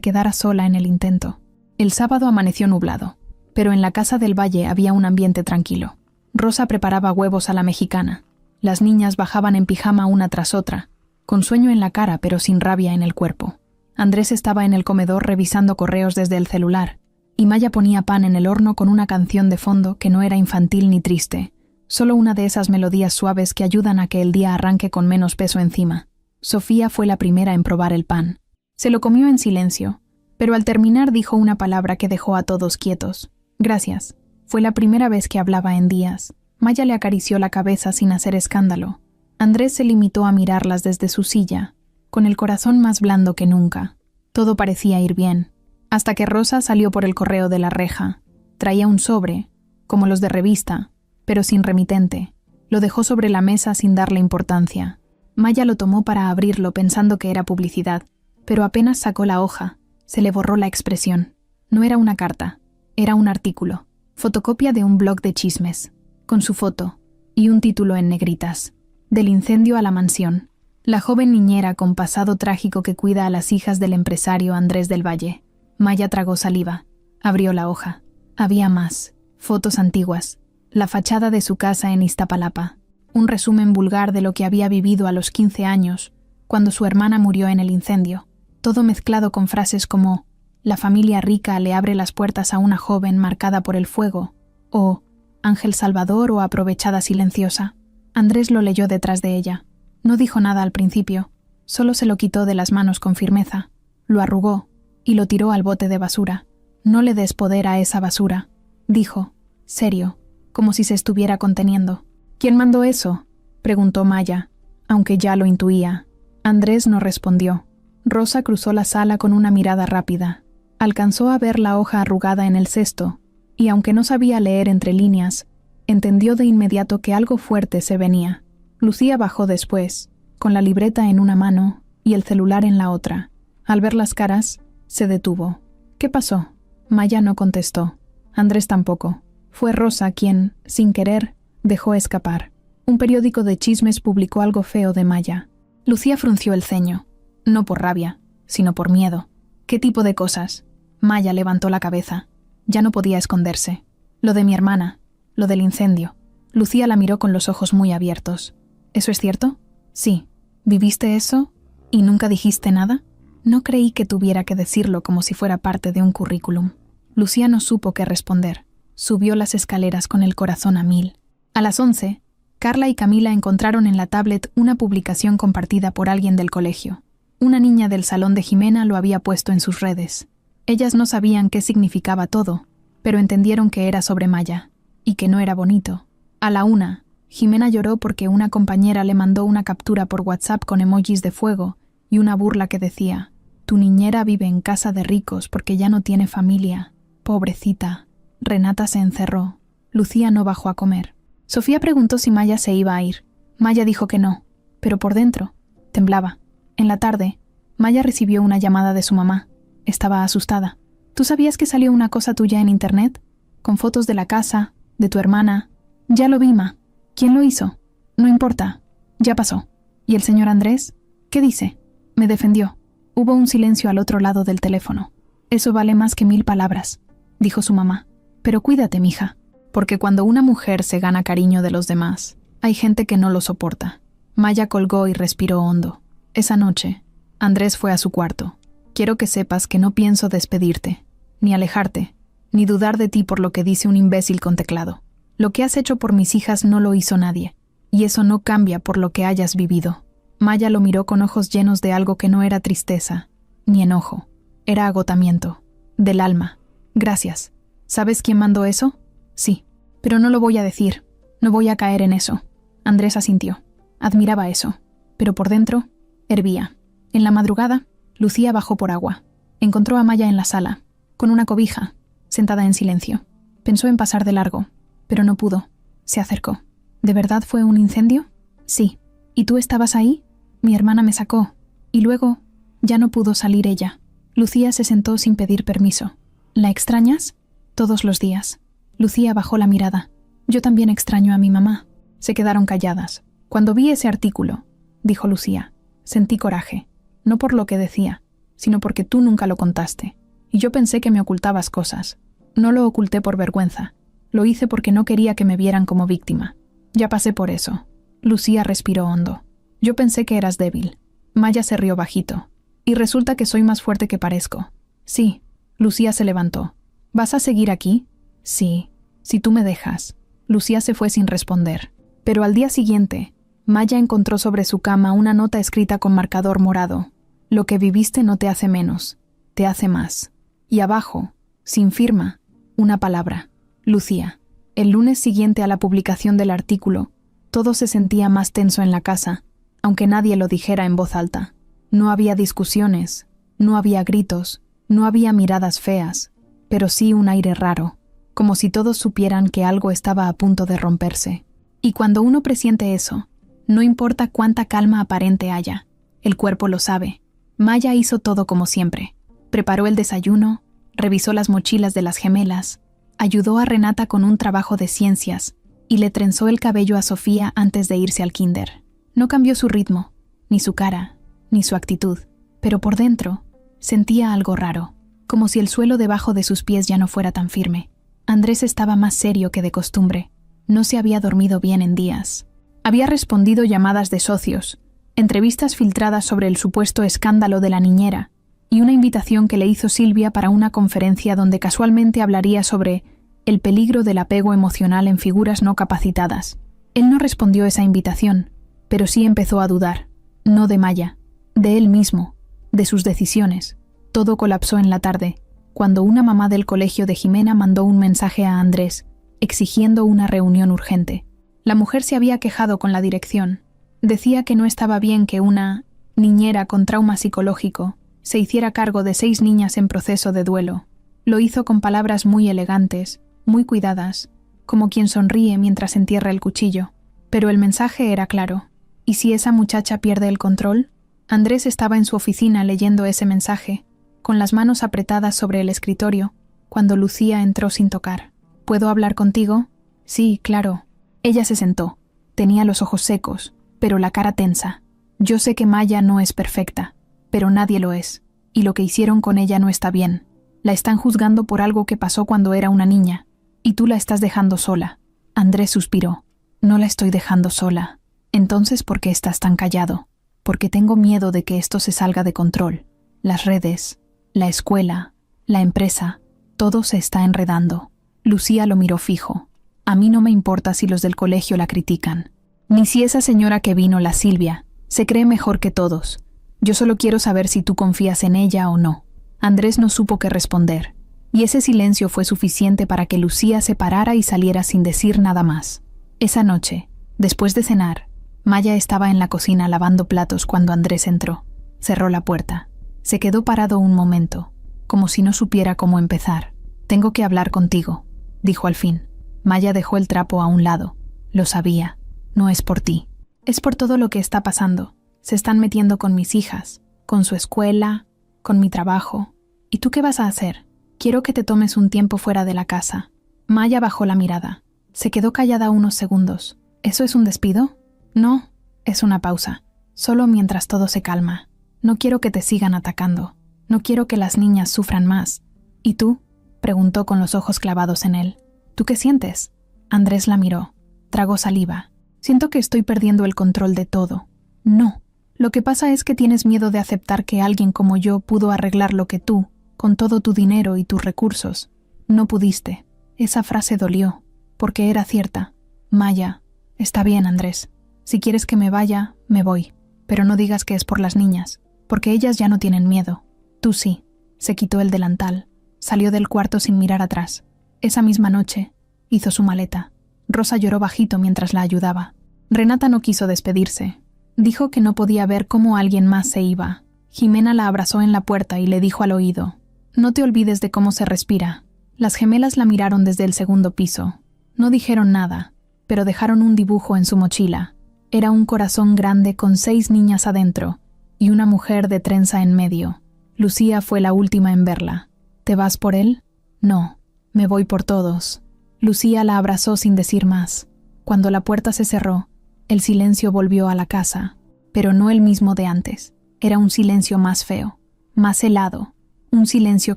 quedara sola en el intento. El sábado amaneció nublado, pero en la casa del Valle había un ambiente tranquilo. Rosa preparaba huevos a la mexicana. Las niñas bajaban en pijama una tras otra, con sueño en la cara pero sin rabia en el cuerpo. Andrés estaba en el comedor revisando correos desde el celular, y Maya ponía pan en el horno con una canción de fondo que no era infantil ni triste, solo una de esas melodías suaves que ayudan a que el día arranque con menos peso encima. Sofía fue la primera en probar el pan. Se lo comió en silencio, pero al terminar dijo una palabra que dejó a todos quietos. «Gracias». Fue la primera vez que hablaba en días. Maya le acarició la cabeza sin hacer escándalo. Andrés se limitó a mirarlas desde su silla, con el corazón más blando que nunca. Todo parecía ir bien, hasta que Rosa salió por el correo de la reja. Traía un sobre, como los de revista, pero sin remitente. Lo dejó sobre la mesa sin darle importancia. Maya lo tomó para abrirlo pensando que era publicidad, pero apenas sacó la hoja, se le borró la expresión. No era una carta, era un artículo, fotocopia de un blog de chismes, con su foto y un título en negritas: Del incendio a la mansión. La joven niñera con pasado trágico que cuida a las hijas del empresario Andrés del Valle. Maya tragó saliva. Abrió la hoja. Había más. Fotos antiguas. La fachada de su casa en Iztapalapa. Un resumen vulgar de lo que había vivido a los 15 años, cuando su hermana murió en el incendio. Todo mezclado con frases como: la familia rica le abre las puertas a una joven marcada por el fuego, o ángel salvador o aprovechada silenciosa. Andrés lo leyó detrás de ella. No dijo nada al principio, solo se lo quitó de las manos con firmeza, lo arrugó y lo tiró al bote de basura. No le des poder a esa basura, dijo, serio, como si se estuviera conteniendo. ¿Quién mandó eso?, preguntó Maya, aunque ya lo intuía. Andrés no respondió. Rosa cruzó la sala con una mirada rápida. Alcanzó a ver la hoja arrugada en el cesto, y aunque no sabía leer entre líneas, entendió de inmediato que algo fuerte se venía. Lucía bajó después, con la libreta en una mano y el celular en la otra. Al ver las caras, se detuvo. ¿Qué pasó? Maya no contestó. Andrés tampoco. Fue Rosa quien, sin querer, dejó escapar. Un periódico de chismes publicó algo feo de Maya. Lucía frunció el ceño, no por rabia, sino por miedo. ¿Qué tipo de cosas? Maya levantó la cabeza. Ya no podía esconderse. Lo de mi hermana, lo del incendio. Lucía la miró con los ojos muy abiertos. ¿Eso es cierto? Sí. ¿Viviste eso y nunca dijiste nada? No creí que tuviera que decirlo como si fuera parte de un currículum. Lucía no supo qué responder. Subió las escaleras con el corazón a 1000. A las 11, Carla y Camila encontraron en la tablet una publicación compartida por alguien del colegio. Una niña del salón de Jimena lo había puesto en sus redes. Ellas no sabían qué significaba todo, pero entendieron que era sobre Maya, y que no era bonito. A la 1, Jimena lloró porque una compañera le mandó una captura por WhatsApp con emojis de fuego y una burla que decía: «Tu niñera vive en casa de ricos porque ya no tiene familia. Pobrecita». Renata se encerró. Lucía no bajó a comer. Sofía preguntó si Maya se iba a ir. Maya dijo que no, pero por dentro temblaba. En la tarde, Maya recibió una llamada de su mamá. Estaba asustada. «¿Tú sabías que salió una cosa tuya en internet? Con fotos de la casa, de tu hermana». «Ya lo vi, ma». «¿Quién lo hizo?» «No importa. Ya pasó». «¿Y el señor Andrés? ¿Qué dice?» «Me defendió». Hubo un silencio al otro lado del teléfono. «Eso vale más que 1000 palabras», dijo su mamá. «Pero cuídate, mija, porque cuando una mujer se gana cariño de los demás, hay gente que no lo soporta». Maya colgó y respiró hondo. Esa noche, Andrés fue a su cuarto. «Quiero que sepas que no pienso despedirte, ni alejarte, ni dudar de ti por lo que dice un imbécil con teclado. Lo que has hecho por mis hijas no lo hizo nadie, y eso no cambia por lo que hayas vivido». Maya lo miró con ojos llenos de algo que no era tristeza, ni enojo. Era agotamiento. Del alma. «Gracias. ¿Sabes quién mandó eso?» «Sí. Pero no lo voy a decir. No voy a caer en eso». Andrés asintió. Admiraba eso. Pero por dentro, hervía. En la madrugada, Lucía bajó por agua. Encontró a Maya en la sala, con una cobija, sentada en silencio. Pensó en pasar de largo, pero no pudo. Se acercó. «¿De verdad fue un incendio?» «Sí». «¿Y tú estabas ahí?» «Mi hermana me sacó. Y luego, ya no pudo salir ella». Lucía se sentó sin pedir permiso. «¿La extrañas?» «Todos los días». Lucía bajó la mirada. «Yo también extraño a mi mamá». Se quedaron calladas. «Cuando vi ese artículo», dijo Lucía, «sentí coraje. No por lo que decía, sino porque tú nunca lo contaste. Y yo pensé que me ocultabas cosas. No lo oculté por vergüenza. Lo hice porque no quería que me vieran como víctima. Ya pasé por eso». Lucía respiró hondo. «Yo pensé que eras débil». Maya se rió bajito. «Y resulta que soy más fuerte que parezco». «Sí». Lucía se levantó. «¿Vas a seguir aquí?» «Sí, si tú me dejas». Lucía se fue sin responder. Pero al día siguiente, Maya encontró sobre su cama una nota escrita con marcador morado. «Lo que viviste no te hace menos, te hace más». Y abajo, sin firma, una palabra: Lucía. El lunes siguiente a la publicación del artículo, todo se sentía más tenso en la casa, aunque nadie lo dijera en voz alta. No había discusiones, no había gritos, no había miradas feas, pero sí un aire raro, como si todos supieran que algo estaba a punto de romperse. Y cuando uno presiente eso, No importa cuánta calma aparente haya, el cuerpo lo sabe. Maya hizo todo como siempre. Preparó el desayuno, revisó las mochilas de las gemelas, ayudó a Renata con un trabajo de ciencias y le trenzó el cabello a Sofía antes de irse al kinder. No cambió su ritmo, ni su cara, ni su actitud, pero por dentro sentía algo raro, como si el suelo debajo de sus pies ya no fuera tan firme. Andrés estaba más serio que de costumbre. No se había dormido bien en días. Había respondido llamadas de socios, entrevistas filtradas sobre el supuesto escándalo de la niñera y una invitación que le hizo Silvia para una conferencia donde casualmente hablaría sobre el peligro del apego emocional en figuras no capacitadas. Él no respondió esa invitación, pero sí empezó a dudar, no de Maya, de él mismo, de sus decisiones. Todo colapsó en la tarde, cuando una mamá del colegio de Jimena mandó un mensaje a Andrés, exigiendo una reunión urgente. La mujer se había quejado con la dirección. Decía que no estaba bien que una niñera con trauma psicológico se hiciera cargo de 6 niñas en proceso de duelo. Lo hizo con palabras muy elegantes, muy cuidadas, como quien sonríe mientras entierra el cuchillo. Pero el mensaje era claro. ¿Y si esa muchacha pierde el control? Andrés estaba en su oficina leyendo ese mensaje, con las manos apretadas sobre el escritorio, cuando Lucía entró sin tocar. ¿Puedo hablar contigo? Sí, claro. Ella se sentó. Tenía los ojos secos, pero la cara tensa. Yo sé que Maya no es perfecta, pero nadie lo es, y lo que hicieron con ella no está bien. La están juzgando por algo que pasó cuando era una niña, y tú la estás dejando sola. Andrés suspiró. No la estoy dejando sola. Entonces, ¿por qué estás tan callado? Porque tengo miedo de que esto se salga de control. Las redes, la escuela, la empresa, todo se está enredando. Lucía lo miró fijo. A mí no me importa si los del colegio la critican. Ni si esa señora que vino, la Silvia, se cree mejor que todos. Yo solo quiero saber si tú confías en ella o no. Andrés no supo qué responder, y ese silencio fue suficiente para que Lucía se parara y saliera sin decir nada más. Esa noche, después de cenar, Maya estaba en la cocina lavando platos cuando Andrés entró. Cerró la puerta. Se quedó parado un momento, como si no supiera cómo empezar. «Tengo que hablar contigo», dijo al fin. Maya dejó el trapo a un lado. Lo sabía. No es por ti. Es por todo lo que está pasando. Se están metiendo con mis hijas, con su escuela, con mi trabajo. ¿Y tú qué vas a hacer? Quiero que te tomes un tiempo fuera de la casa. Maya bajó la mirada. Se quedó callada unos segundos. ¿Eso es un despido? No, es una pausa. Solo mientras todo se calma. No quiero que te sigan atacando. No quiero que las niñas sufran más. ¿Y tú?, preguntó con los ojos clavados en él. ¿Tú qué sientes? Andrés la miró. Tragó saliva. Siento que estoy perdiendo el control de todo. No. Lo que pasa es que tienes miedo de aceptar que alguien como yo pudo arreglar lo que tú, con todo tu dinero y tus recursos, no pudiste. Esa frase dolió, porque era cierta. Maya, está bien, Andrés. Si quieres que me vaya, me voy. Pero no digas que es por las niñas, porque ellas ya no tienen miedo. Tú sí. Se quitó el delantal. Salió del cuarto sin mirar atrás. Esa misma noche, hizo su maleta. Rosa lloró bajito mientras la ayudaba. Renata no quiso despedirse. Dijo que no podía ver cómo alguien más se iba. Jimena la abrazó en la puerta y le dijo al oído: «No te olvides de cómo se respira». Las gemelas la miraron desde el segundo piso. No dijeron nada, pero dejaron un dibujo en su mochila. Era un corazón grande con 6 niñas adentro y una mujer de trenza en medio. Lucía fue la última en verla. «¿Te vas por él?» «No, me voy por todos». Lucía la abrazó sin decir más. Cuando la puerta se cerró, el silencio volvió a la casa, pero no el mismo de antes. Era un silencio más feo, más helado, un silencio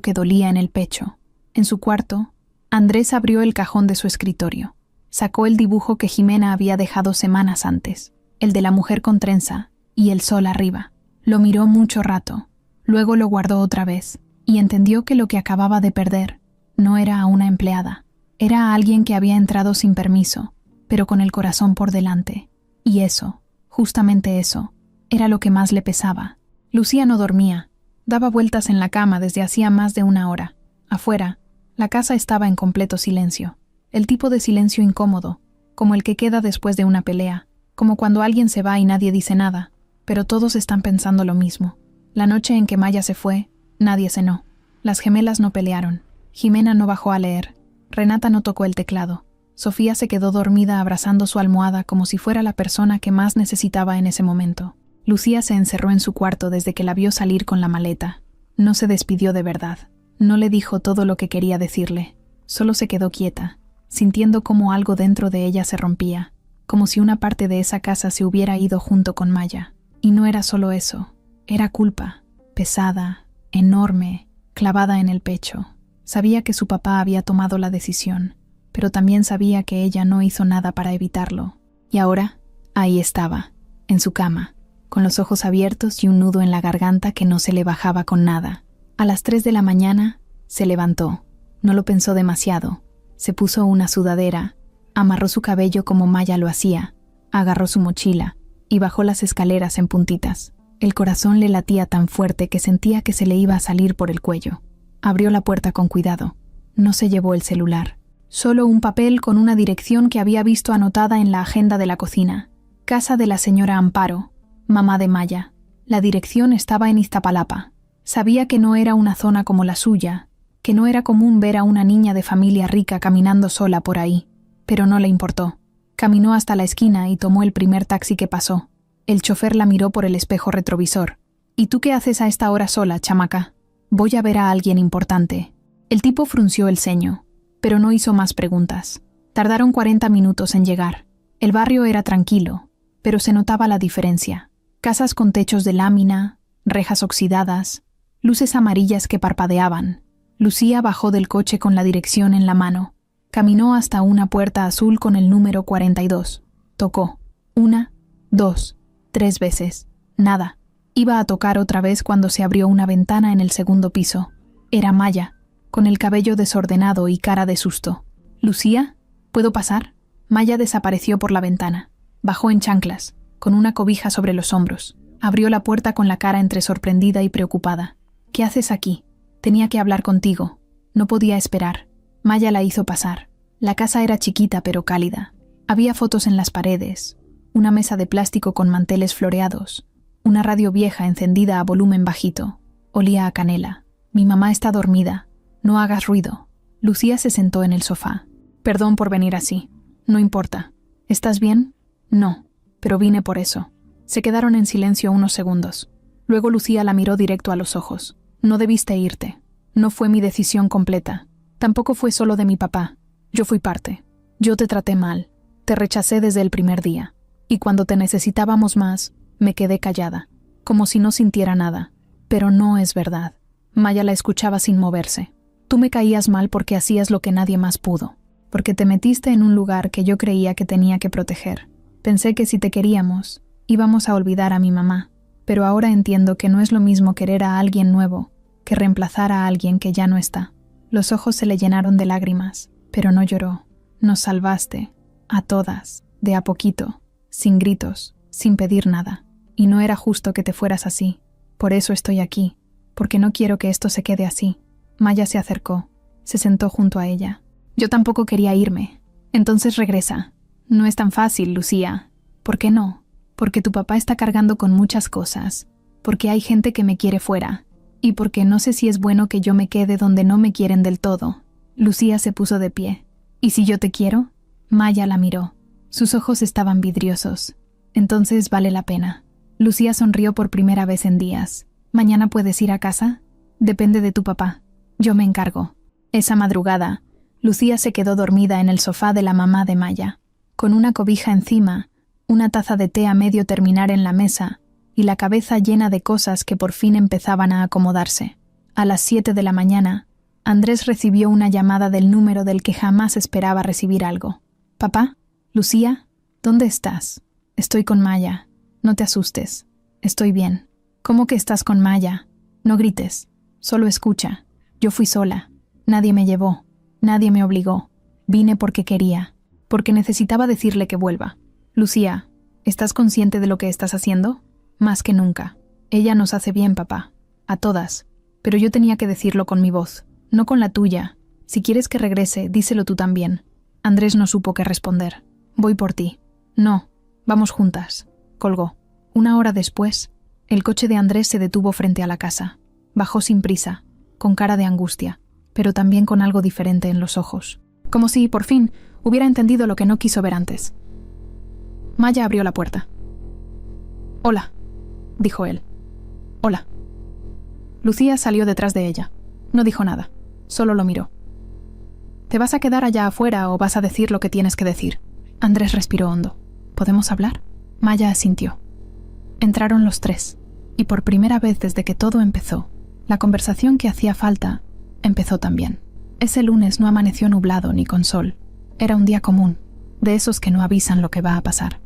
que dolía en el pecho. En su cuarto, Andrés abrió el cajón de su escritorio. Sacó el dibujo que Jimena había dejado semanas antes, el de la mujer con trenza y el sol arriba. Lo miró mucho rato, luego lo guardó otra vez y entendió que lo que acababa de perder no era a una empleada, era a alguien que había entrado sin permiso, pero con el corazón por delante. Y eso, justamente eso, era lo que más le pesaba. Lucía no dormía, daba vueltas en la cama desde hacía más de 1 hora. Afuera, la casa estaba en completo silencio. El tipo de silencio incómodo, como el que queda después de una pelea, como cuando alguien se va y nadie dice nada, pero todos están pensando lo mismo. La noche en que Maya se fue, nadie cenó. Las gemelas no pelearon. Jimena no bajó a leer. Renata no tocó el teclado. Sofía se quedó dormida abrazando su almohada como si fuera la persona que más necesitaba en ese momento. Lucía se encerró en su cuarto desde que la vio salir con la maleta. No se despidió de verdad. No le dijo todo lo que quería decirle. Solo se quedó quieta, sintiendo como algo dentro de ella se rompía, como si una parte de esa casa se hubiera ido junto con Maya. Y no era solo eso, era culpa, pesada, enorme, clavada en el pecho. Sabía que su papá había tomado la decisión, pero también sabía que ella no hizo nada para evitarlo. Y ahora, ahí estaba, en su cama, con los ojos abiertos y un nudo en la garganta que no se le bajaba con nada. A las 3 de la mañana, se levantó. No lo pensó demasiado. Se puso una sudadera, amarró su cabello como Maya lo hacía, agarró su mochila y bajó las escaleras en puntitas. El corazón le latía tan fuerte que sentía que se le iba a salir por el cuello. Abrió la puerta con cuidado. No se llevó el celular. Solo un papel con una dirección que había visto anotada en la agenda de la cocina. Casa de la señora Amparo, mamá de Maya. La dirección estaba en Iztapalapa. Sabía que no era una zona como la suya, que no era común ver a una niña de familia rica caminando sola por ahí, pero no le importó. Caminó hasta la esquina y tomó el primer taxi que pasó. El chofer la miró por el espejo retrovisor. «¿Y tú qué haces a esta hora sola, chamaca?» «Voy a ver a alguien importante». El tipo frunció el ceño, pero no hizo más preguntas. Tardaron 40 minutos en llegar. El barrio era tranquilo, pero se notaba la diferencia. Casas con techos de lámina, rejas oxidadas, luces amarillas que parpadeaban. Lucía bajó del coche con la dirección en la mano. Caminó hasta una puerta azul con el número 42. Tocó. 1, 2, 3 veces. Nada. Iba a tocar otra vez cuando se abrió una ventana en el segundo piso. Era Maya, con el cabello desordenado y cara de susto. «¿Lucía? ¿Puedo pasar?» Maya desapareció por la ventana. Bajó en chanclas, con una cobija sobre los hombros. Abrió la puerta con la cara entre sorprendida y preocupada. «¿Qué haces aquí? Tenía que hablar contigo. No podía esperar». Maya la hizo pasar. La casa era chiquita pero cálida. Había fotos en las paredes, una mesa de plástico con manteles floreados, una radio vieja encendida a volumen bajito. Olía a canela. «Mi mamá está dormida. No hagas ruido». Lucía se sentó en el sofá. «Perdón por venir así. No importa. ¿Estás bien?» «No, pero vine por eso». Se quedaron en silencio unos segundos. Luego Lucía la miró directo a los ojos. «No debiste irte. No fue mi decisión completa. Tampoco fue solo de mi papá. Yo fui parte. Yo te traté mal. Te rechacé desde el primer día. Y cuando te necesitábamos más, me quedé callada, como si no sintiera nada. Pero no es verdad». Maya la escuchaba sin moverse. «Tú me caías mal porque hacías lo que nadie más pudo. Porque te metiste en un lugar que yo creía que tenía que proteger. Pensé que si te queríamos, íbamos a olvidar a mi mamá. Pero ahora entiendo que no es lo mismo querer a alguien nuevo que reemplazar a alguien que ya no está». Los ojos se le llenaron de lágrimas, pero no lloró. «Nos salvaste, a todas, de a poquito, sin gritos, sin pedir nada. Y no era justo que te fueras así. Por eso estoy aquí, porque no quiero que esto se quede así». Maya se acercó, se sentó junto a ella. «Yo tampoco quería irme. Entonces regresa. No es tan fácil, Lucía». «¿Por qué no?» «Porque tu papá está cargando con muchas cosas. Porque hay gente que me quiere fuera. Y porque no sé si es bueno que yo me quede donde no me quieren del todo». Lucía se puso de pie. «¿Y si yo te quiero?» Maya la miró. Sus ojos estaban vidriosos. «Entonces vale la pena». Lucía sonrió por primera vez en días. «¿Mañana puedes ir a casa?» «Depende de tu papá. Yo me encargo». Esa madrugada, Lucía se quedó dormida en el sofá de la mamá de Maya, con una cobija encima, una taza de té a medio terminar en la mesa y la cabeza llena de cosas que por fin empezaban a acomodarse. A las 7 de la mañana, Andrés recibió una llamada del número del que jamás esperaba recibir algo. «¿Papá? ¿Lucía? ¿Dónde estás?» «Estoy con Maya. No te asustes. Estoy bien». «¿Cómo que estás con Maya? No grites. Solo escucha. Yo fui sola. Nadie me llevó. Nadie me obligó. Vine porque quería. Porque necesitaba decirle que vuelva. Lucía, ¿estás consciente de lo que estás haciendo?» «Más que nunca. Ella nos hace bien, papá. A todas. Pero yo tenía que decirlo con mi voz, no con la tuya. Si quieres que regrese, díselo tú también». Andrés no supo qué responder. «Voy por ti». «No. Vamos juntas». Colgó. Una hora después, el coche de Andrés se detuvo frente a la casa. Bajó sin prisa, con cara de angustia, pero también con algo diferente en los ojos. Como si, por fin, hubiera entendido lo que no quiso ver antes. Maya abrió la puerta. «Hola», dijo él. «Hola». Lucía salió detrás de ella. No dijo nada, solo lo miró. «¿Te vas a quedar allá afuera o vas a decir lo que tienes que decir?» Andrés respiró hondo. «¿Podemos hablar?» Maya asintió. Entraron los tres, y por primera vez desde que todo empezó, la conversación que hacía falta empezó también. Ese lunes no amaneció nublado ni con sol. Era un día común, de esos que no avisan lo que va a pasar.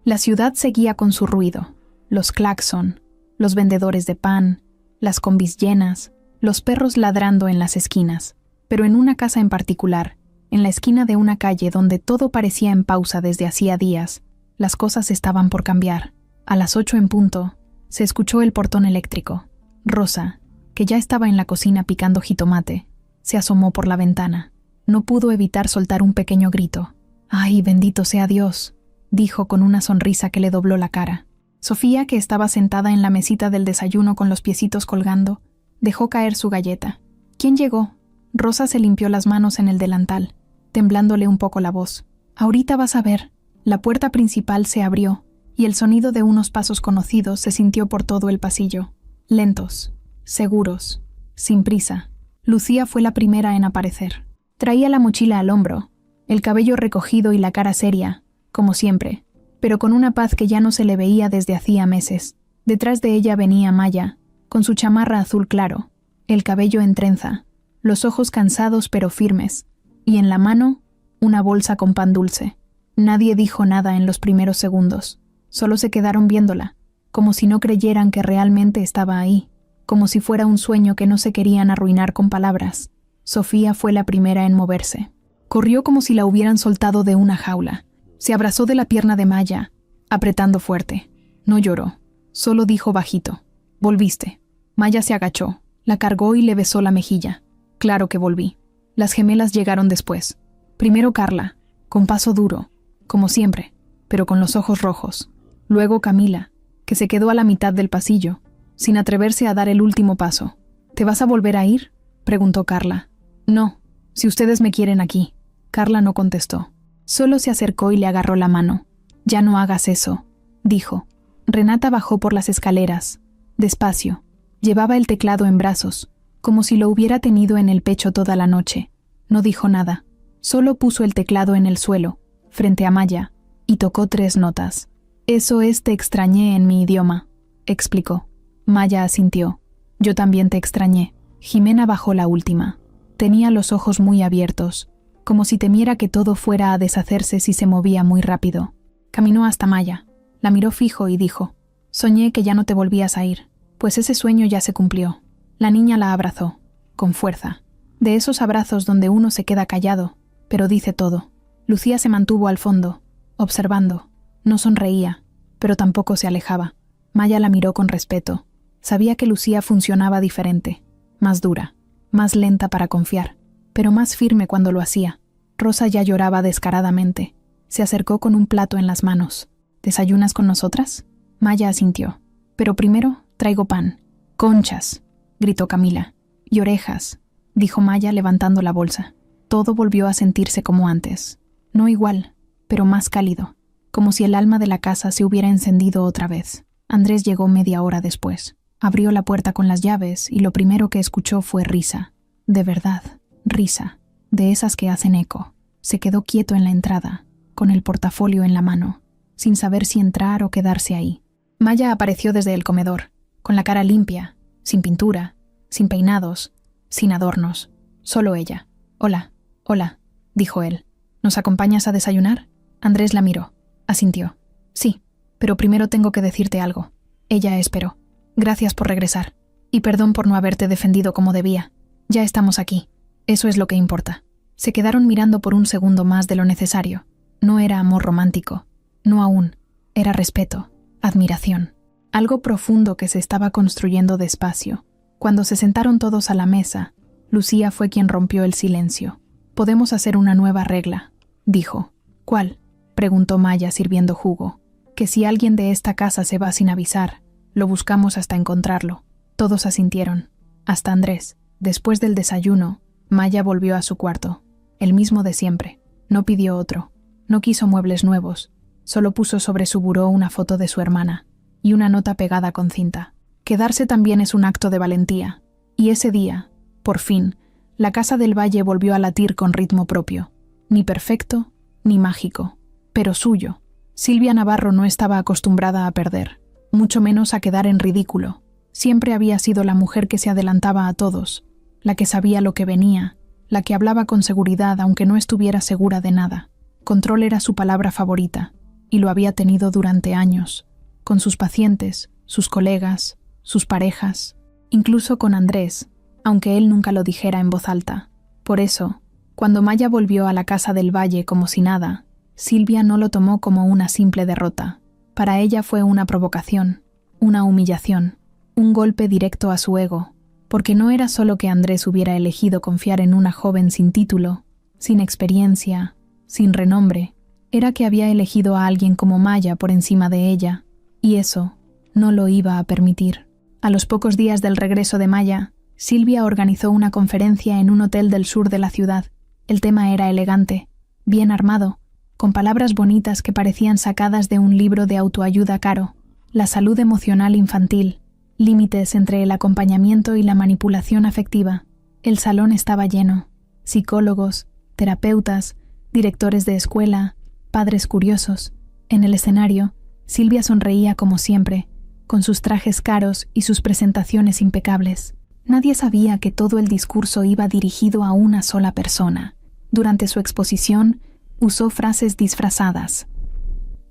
La ciudad seguía con su ruido, los claxon, los vendedores de pan, las combis llenas, los perros ladrando en las esquinas, pero en una casa en particular, en la esquina de una calle donde todo parecía en pausa desde hacía días, las cosas estaban por cambiar. A las 8 en punto, se escuchó el portón eléctrico. Rosa, que ya estaba en la cocina picando jitomate, se asomó por la ventana. No pudo evitar soltar un pequeño grito. «¡Ay, bendito sea Dios!», dijo con una sonrisa que le dobló la cara. Sofía, que estaba sentada en la mesita del desayuno con los piecitos colgando, dejó caer su galleta. «¿Quién llegó?». Rosa se limpió las manos en el delantal, temblándole un poco la voz. «Ahorita vas a ver». La puerta principal se abrió, y el sonido de unos pasos conocidos se sintió por todo el pasillo. Lentos, seguros, sin prisa. Lucía fue la primera en aparecer. Traía la mochila al hombro, el cabello recogido y la cara seria, como siempre, pero con una paz que ya no se le veía desde hacía meses. Detrás de ella venía Maya, con su chamarra azul claro, el cabello en trenza, los ojos cansados pero firmes, y en la mano una bolsa con pan dulce. Nadie dijo nada en los primeros segundos. Solo se quedaron viéndola, como si no creyeran que realmente estaba ahí, como si fuera un sueño que no se querían arruinar con palabras. Sofía fue la primera en moverse. Corrió como si la hubieran soltado de una jaula. Se abrazó de la pierna de Maya, apretando fuerte. No lloró, solo dijo bajito: «Volviste». Maya se agachó, la cargó y le besó la mejilla. «Claro que volví». Las gemelas llegaron después. Primero Carla, con paso duro, como siempre, pero con los ojos rojos. Luego Camila, que se quedó a la mitad del pasillo, sin atreverse a dar el último paso. «¿Te vas a volver a ir?», preguntó Carla. «No, si ustedes me quieren aquí». Carla no contestó. Solo se acercó y le agarró la mano. «Ya no hagas eso», dijo. Renata bajó por las escaleras, despacio. Llevaba el teclado en brazos, como si lo hubiera tenido en el pecho toda la noche. No dijo nada. Solo puso el teclado en el suelo, frente a Maya, y tocó 3 notas. «Eso es Te extrañé en mi idioma», explicó. Maya asintió. «Yo también te extrañé». Jimena bajó la última. Tenía los ojos muy abiertos, como si temiera que todo fuera a deshacerse si se movía muy rápido. Caminó hasta Maya, la miró fijo y dijo: «Soñé que ya no te volvías a ir». Pues ese sueño ya se cumplió. La niña la abrazó, con fuerza. De esos abrazos donde uno se queda callado, pero dice todo. Lucía se mantuvo al fondo, observando. No sonreía, pero tampoco se alejaba. Maya la miró con respeto. Sabía que Lucía funcionaba diferente, más dura, más lenta para confiar, pero más firme cuando lo hacía. Rosa ya lloraba descaradamente. Se acercó con un plato en las manos. «¿Desayunas con nosotras?». Maya asintió. «Pero primero traigo pan». «Conchas», gritó Camila. «Y orejas», dijo Maya levantando la bolsa. Todo volvió a sentirse como antes. No igual, pero más cálido, como si el alma de la casa se hubiera encendido otra vez. Andrés llegó media hora después. Abrió la puerta con las llaves y lo primero que escuchó fue risa. De verdad, risa, de esas que hacen eco. Se quedó quieto en la entrada, con el portafolio en la mano, sin saber si entrar o quedarse ahí. Maya apareció desde el comedor, con la cara limpia, sin pintura, sin peinados, sin adornos. Solo ella. «Hola, hola», dijo él. «¿Nos acompañas a desayunar?». Andrés la miró. Asintió. «Sí, pero primero tengo que decirte algo». Ella esperó. «Gracias por regresar. Y perdón por no haberte defendido como debía. Ya estamos aquí. Eso es lo que importa». Se quedaron mirando por un segundo más de lo necesario. No era amor romántico. No aún. Era respeto, admiración. Algo profundo que se estaba construyendo despacio. Cuando se sentaron todos a la mesa, Lucía fue quien rompió el silencio. «Podemos hacer una nueva regla», dijo. «¿Cuál?», preguntó Maya sirviendo jugo. «Que si alguien de esta casa se va sin avisar, lo buscamos hasta encontrarlo». Todos asintieron, hasta Andrés. Después del desayuno, Maya volvió a su cuarto, el mismo de siempre. No pidió otro. No quiso muebles nuevos. Solo puso sobre su buró una foto de su hermana y una nota pegada con cinta. Quedarse también es un acto de valentía. Y ese día, por fin, la Casa del Valle volvió a latir con ritmo propio. Ni perfecto, ni mágico, pero suyo. Silvia Navarro no estaba acostumbrada a perder, mucho menos a quedar en ridículo. Siempre había sido la mujer que se adelantaba a todos, la que sabía lo que venía, la que hablaba con seguridad aunque no estuviera segura de nada. Control era su palabra favorita, y lo había tenido durante años, con sus pacientes, sus colegas, sus parejas, incluso con Andrés, aunque él nunca lo dijera en voz alta. Por eso, cuando Maya volvió a la Casa del Valle como si nada, Silvia no lo tomó como una simple derrota. Para ella fue una provocación, una humillación, un golpe directo a su ego, porque no era solo que Andrés hubiera elegido confiar en una joven sin título, sin experiencia, sin renombre, era que había elegido a alguien como Maya por encima de ella, y eso no lo iba a permitir. A los pocos días del regreso de Maya, Silvia organizó una conferencia en un hotel del sur de la ciudad. El tema era elegante, bien armado, con palabras bonitas que parecían sacadas de un libro de autoayuda caro. La salud emocional infantil, límites entre el acompañamiento y la manipulación afectiva. El salón estaba lleno. Psicólogos, terapeutas, directores de escuela, padres curiosos. En el escenario, Silvia sonreía como siempre, con sus trajes caros y sus presentaciones impecables. Nadie sabía que todo el discurso iba dirigido a una sola persona. Durante su exposición, usó frases disfrazadas.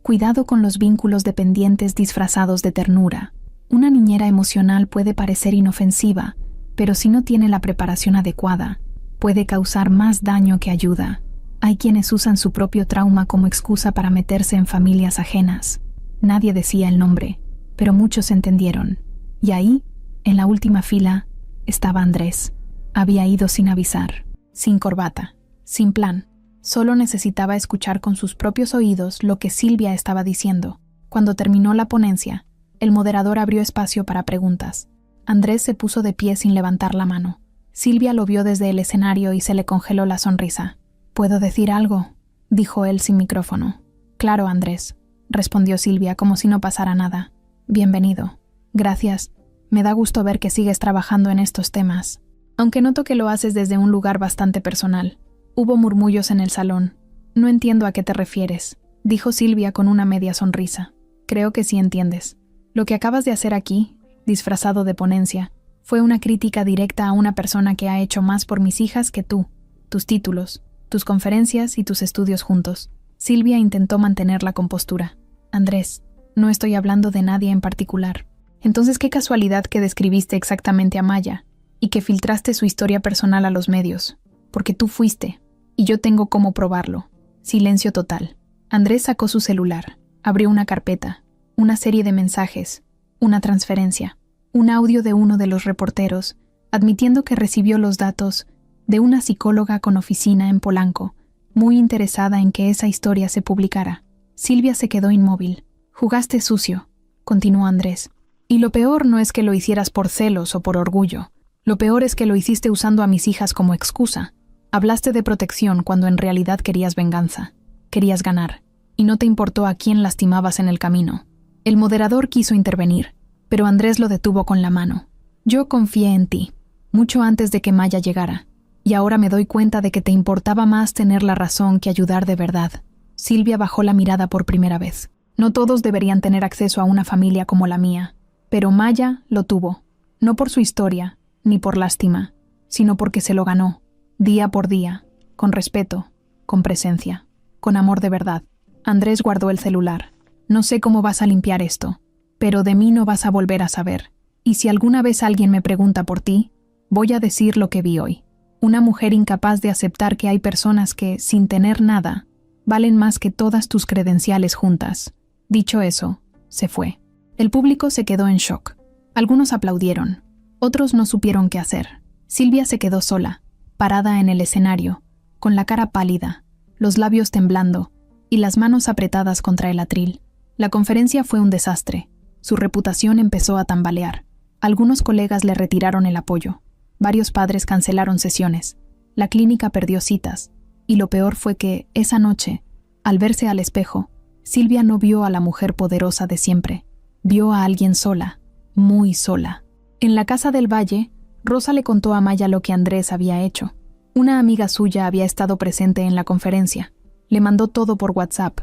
Cuidado con los vínculos dependientes disfrazados de ternura. Una niñera emocional puede parecer inofensiva, pero si no tiene la preparación adecuada, puede causar más daño que ayuda. Hay quienes usan su propio trauma como excusa para meterse en familias ajenas. Nadie decía el nombre, pero muchos entendieron. Y ahí, en la última fila, estaba Andrés. Había ido sin avisar, sin corbata, sin plan. Solo necesitaba escuchar con sus propios oídos lo que Silvia estaba diciendo. Cuando terminó la ponencia, el moderador abrió espacio para preguntas. Andrés se puso de pie sin levantar la mano. Silvia lo vio desde el escenario y se le congeló la sonrisa. «¿Puedo decir algo?», dijo él sin micrófono. «Claro, Andrés», respondió Silvia como si no pasara nada. «Bienvenido. Gracias. Me da gusto ver que sigues trabajando en estos temas. Aunque noto que lo haces desde un lugar bastante personal». Hubo murmullos en el salón. «No entiendo a qué te refieres», dijo Silvia con una media sonrisa. «Creo que sí entiendes. Lo que acabas de hacer aquí, disfrazado de ponencia, fue una crítica directa a una persona que ha hecho más por mis hijas que tú, tus títulos, tus conferencias y tus estudios juntos». Silvia intentó mantener la compostura. «Andrés, no estoy hablando de nadie en particular. Entonces, qué casualidad que describiste exactamente a Maya y que filtraste su historia personal a los medios, porque tú fuiste, y yo tengo cómo probarlo». Silencio total. Andrés sacó su celular, abrió una carpeta, una serie de mensajes, una transferencia, un audio de uno de los reporteros, admitiendo que recibió los datos de una psicóloga con oficina en Polanco, muy interesada en que esa historia se publicara. Silvia se quedó inmóvil. «Jugaste sucio», continuó Andrés. «Y lo peor no es que lo hicieras por celos o por orgullo. Lo peor es que lo hiciste usando a mis hijas como excusa. Hablaste de protección cuando en realidad querías venganza. Querías ganar, y no te importó a quién lastimabas en el camino». El moderador quiso intervenir, pero Andrés lo detuvo con la mano. «Yo confié en ti, mucho antes de que Maya llegara, y ahora me doy cuenta de que te importaba más tener la razón que ayudar de verdad». Silvia bajó la mirada por primera vez. No todos deberían tener acceso a una familia como la mía, pero Maya lo tuvo, no por su historia, ni por lástima, sino porque se lo ganó, día por día, con respeto, con presencia, con amor de verdad. Andrés guardó el celular. «No sé cómo vas a limpiar esto, pero de mí no vas a volver a saber. Y si alguna vez alguien me pregunta por ti, voy a decir lo que vi hoy. Una mujer incapaz de aceptar que hay personas que, sin tener nada, valen más que todas tus credenciales juntas». Dicho eso, se fue. El público se quedó en shock. Algunos aplaudieron, otros no supieron qué hacer. Silvia se quedó sola, parada en el escenario, con la cara pálida, los labios temblando y las manos apretadas contra el atril. La conferencia fue un desastre. Su reputación empezó a tambalear. Algunos colegas le retiraron el apoyo. Varios padres cancelaron sesiones. La clínica perdió citas. Y lo peor fue que, esa noche, al verse al espejo, Silvia no vio a la mujer poderosa de siempre. Vio a alguien sola, muy sola. En la casa del Valle, Rosa le contó a Maya lo que Andrés había hecho. Una amiga suya había estado presente en la conferencia. Le mandó todo por WhatsApp.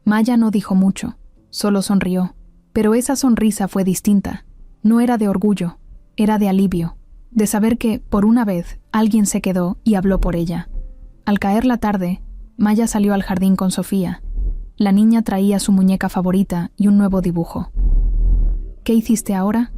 Maya no dijo mucho, solo sonrió. Pero esa sonrisa fue distinta. No era de orgullo, era de alivio, de saber que, por una vez, alguien se quedó y habló por ella. Al caer la tarde, Maya salió al jardín con Sofía. La niña traía su muñeca favorita y un nuevo dibujo. ¿Qué hiciste ahora?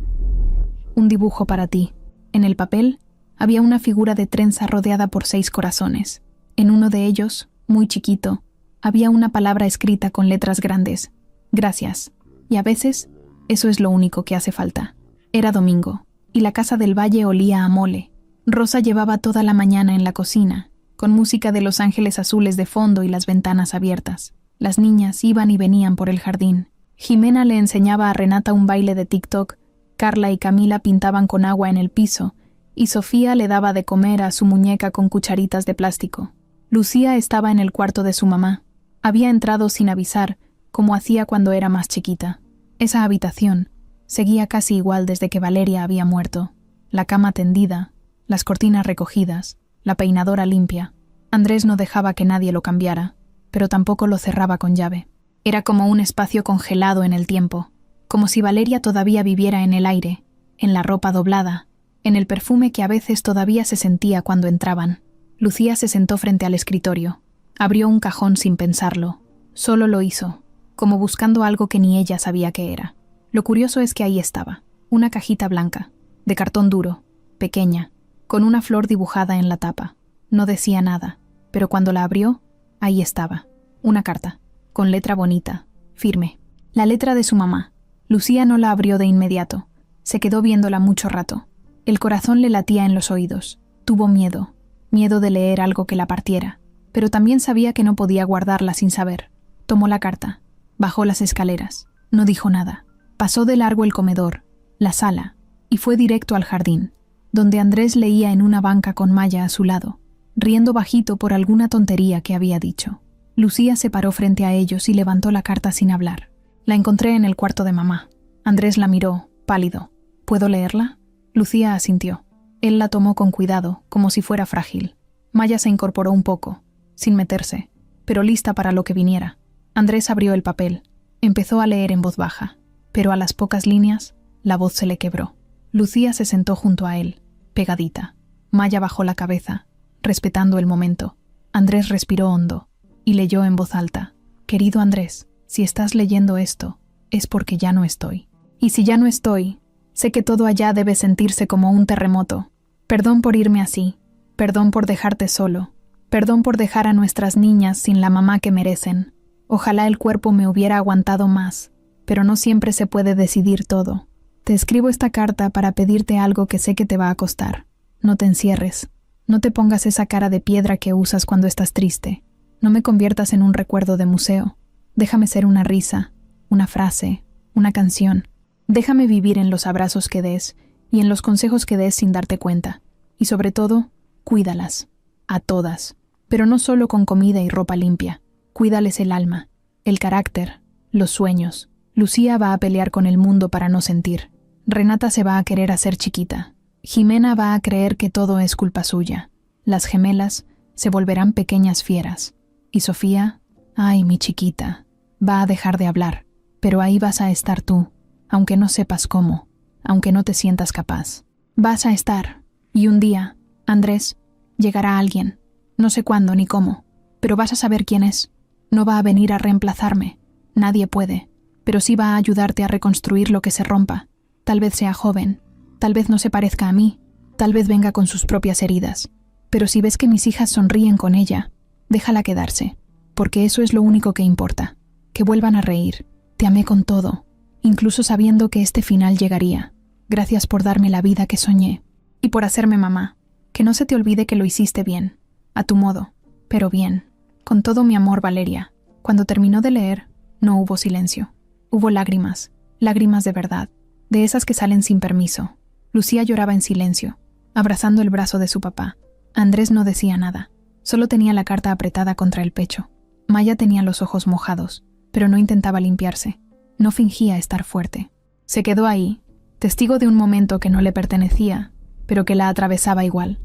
Un dibujo para ti. En el papel había una figura de trenza rodeada por 6 corazones. En uno de ellos, muy chiquito, había una palabra escrita con letras grandes. Gracias. Y a veces, eso es lo único que hace falta. Era domingo, y la casa del Valle olía a mole. Rosa llevaba toda la mañana en la cocina, con música de Los Ángeles Azules de fondo y las ventanas abiertas. Las niñas iban y venían por el jardín. Jimena le enseñaba a Renata un baile de TikTok, Carla y Camila pintaban con agua en el piso, y Sofía le daba de comer a su muñeca con cucharitas de plástico. Lucía estaba en el cuarto de su mamá. Había entrado sin avisar, como hacía cuando era más chiquita. Esa habitación seguía casi igual desde que Valeria había muerto. La cama tendida, las cortinas recogidas, la peinadora limpia. Andrés no dejaba que nadie lo cambiara, pero tampoco lo cerraba con llave. Era como un espacio congelado en el tiempo, como si Valeria todavía viviera en el aire, en la ropa doblada, en el perfume que a veces todavía se sentía cuando entraban. Lucía se sentó frente al escritorio. Abrió un cajón sin pensarlo. Solo lo hizo, como buscando algo que ni ella sabía qué era. Lo curioso es que ahí estaba, una cajita blanca, de cartón duro, pequeña, con una flor dibujada en la tapa. No decía nada, pero cuando la abrió, ahí estaba, una carta, con letra bonita, firme. La letra de su mamá. Lucía no la abrió de inmediato. Se quedó viéndola mucho rato. El corazón le latía en los oídos. Tuvo miedo de leer algo que la partiera, pero también sabía que no podía guardarla sin saber. Tomó la carta, bajó las escaleras, no dijo nada. Pasó de largo el comedor, la sala, y fue directo al jardín, donde Andrés leía en una banca con Maya a su lado, riendo bajito por alguna tontería que había dicho. Lucía se paró frente a ellos y levantó la carta sin hablar. La encontré en el cuarto de mamá. Andrés la miró, pálido. ¿Puedo leerla? Lucía asintió. Él la tomó con cuidado, como si fuera frágil. Maya se incorporó un poco, sin meterse, pero lista para lo que viniera. Andrés abrió el papel. Empezó a leer en voz baja, pero a las pocas líneas, la voz se le quebró. Lucía se sentó junto a él, pegadita. Maya bajó la cabeza, respetando el momento. Andrés respiró hondo y leyó en voz alta. Querido Andrés, si estás leyendo esto, es porque ya no estoy. Y si ya no estoy, sé que todo allá debe sentirse como un terremoto. Perdón por irme así, perdón por dejarte solo, perdón por dejar a nuestras niñas sin la mamá que merecen. Ojalá el cuerpo me hubiera aguantado más, pero no siempre se puede decidir todo. Te escribo esta carta para pedirte algo que sé que te va a costar. No te encierres, no te pongas esa cara de piedra que usas cuando estás triste. No me conviertas en un recuerdo de museo. Déjame ser una risa, una frase, una canción. Déjame vivir en los abrazos que des y en los consejos que des sin darte cuenta. Y sobre todo, cuídalas. A todas. Pero no solo con comida y ropa limpia. Cuídales el alma, el carácter, los sueños. Lucía va a pelear con el mundo para no sentir. Renata se va a querer hacer chiquita. Jimena va a creer que todo es culpa suya. Las gemelas se volverán pequeñas fieras. Y Sofía, ay, mi chiquita, va a dejar de hablar. Pero ahí vas a estar tú, aunque no sepas cómo, aunque no te sientas capaz. Vas a estar. Y un día, Andrés, llegará alguien. No sé cuándo ni cómo, pero vas a saber quién es. No va a venir a reemplazarme. Nadie puede. Pero sí va a ayudarte a reconstruir lo que se rompa. Tal vez sea joven, tal vez no se parezca a mí, tal vez venga con sus propias heridas. Pero si ves que mis hijas sonríen con ella, déjala quedarse, porque eso es lo único que importa. Que vuelvan a reír. Te amé con todo, incluso sabiendo que este final llegaría. Gracias por darme la vida que soñé y por hacerme mamá. Que no se te olvide que lo hiciste bien, a tu modo, pero bien. Con todo mi amor, Valeria. Cuando terminó de leer, no hubo silencio. Hubo lágrimas, lágrimas de verdad, de esas que salen sin permiso. Lucía lloraba en silencio, abrazando el brazo de su papá. Andrés no decía nada. Solo tenía la carta apretada contra el pecho. Maya tenía los ojos mojados, pero no intentaba limpiarse. No fingía estar fuerte. Se quedó ahí, testigo de un momento que no le pertenecía, pero que la atravesaba igual.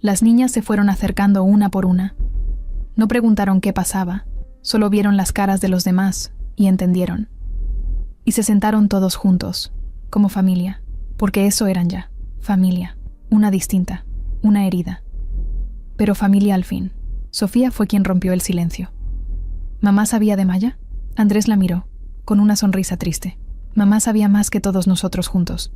Las niñas se fueron acercando una por una. No preguntaron qué pasaba, solo vieron las caras de los demás y entendieron. Y se sentaron todos juntos, como familia, porque eso eran ya, familia, una distinta, una herida. Pero familia al fin. Sofía fue quien rompió el silencio. ¿Mamá sabía de Maya? Andrés la miró, con una sonrisa triste. Mamá sabía más que todos nosotros juntos.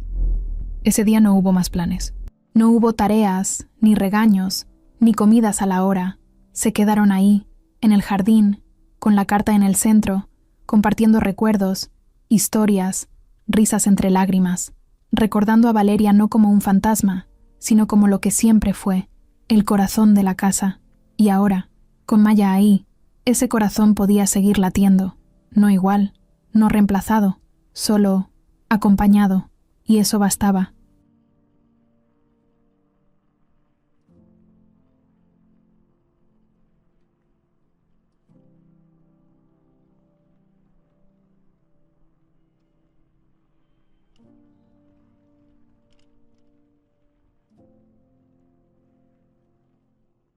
Ese día no hubo más planes. No hubo tareas, ni regaños, ni comidas a la hora. Se quedaron ahí, en el jardín, con la carta en el centro, compartiendo recuerdos, historias, risas entre lágrimas, recordando a Valeria no como un fantasma, sino como lo que siempre fue, el corazón de la casa. Y ahora, con Maya ahí, ese corazón podía seguir latiendo, no igual, no reemplazado, solo acompañado, y eso bastaba.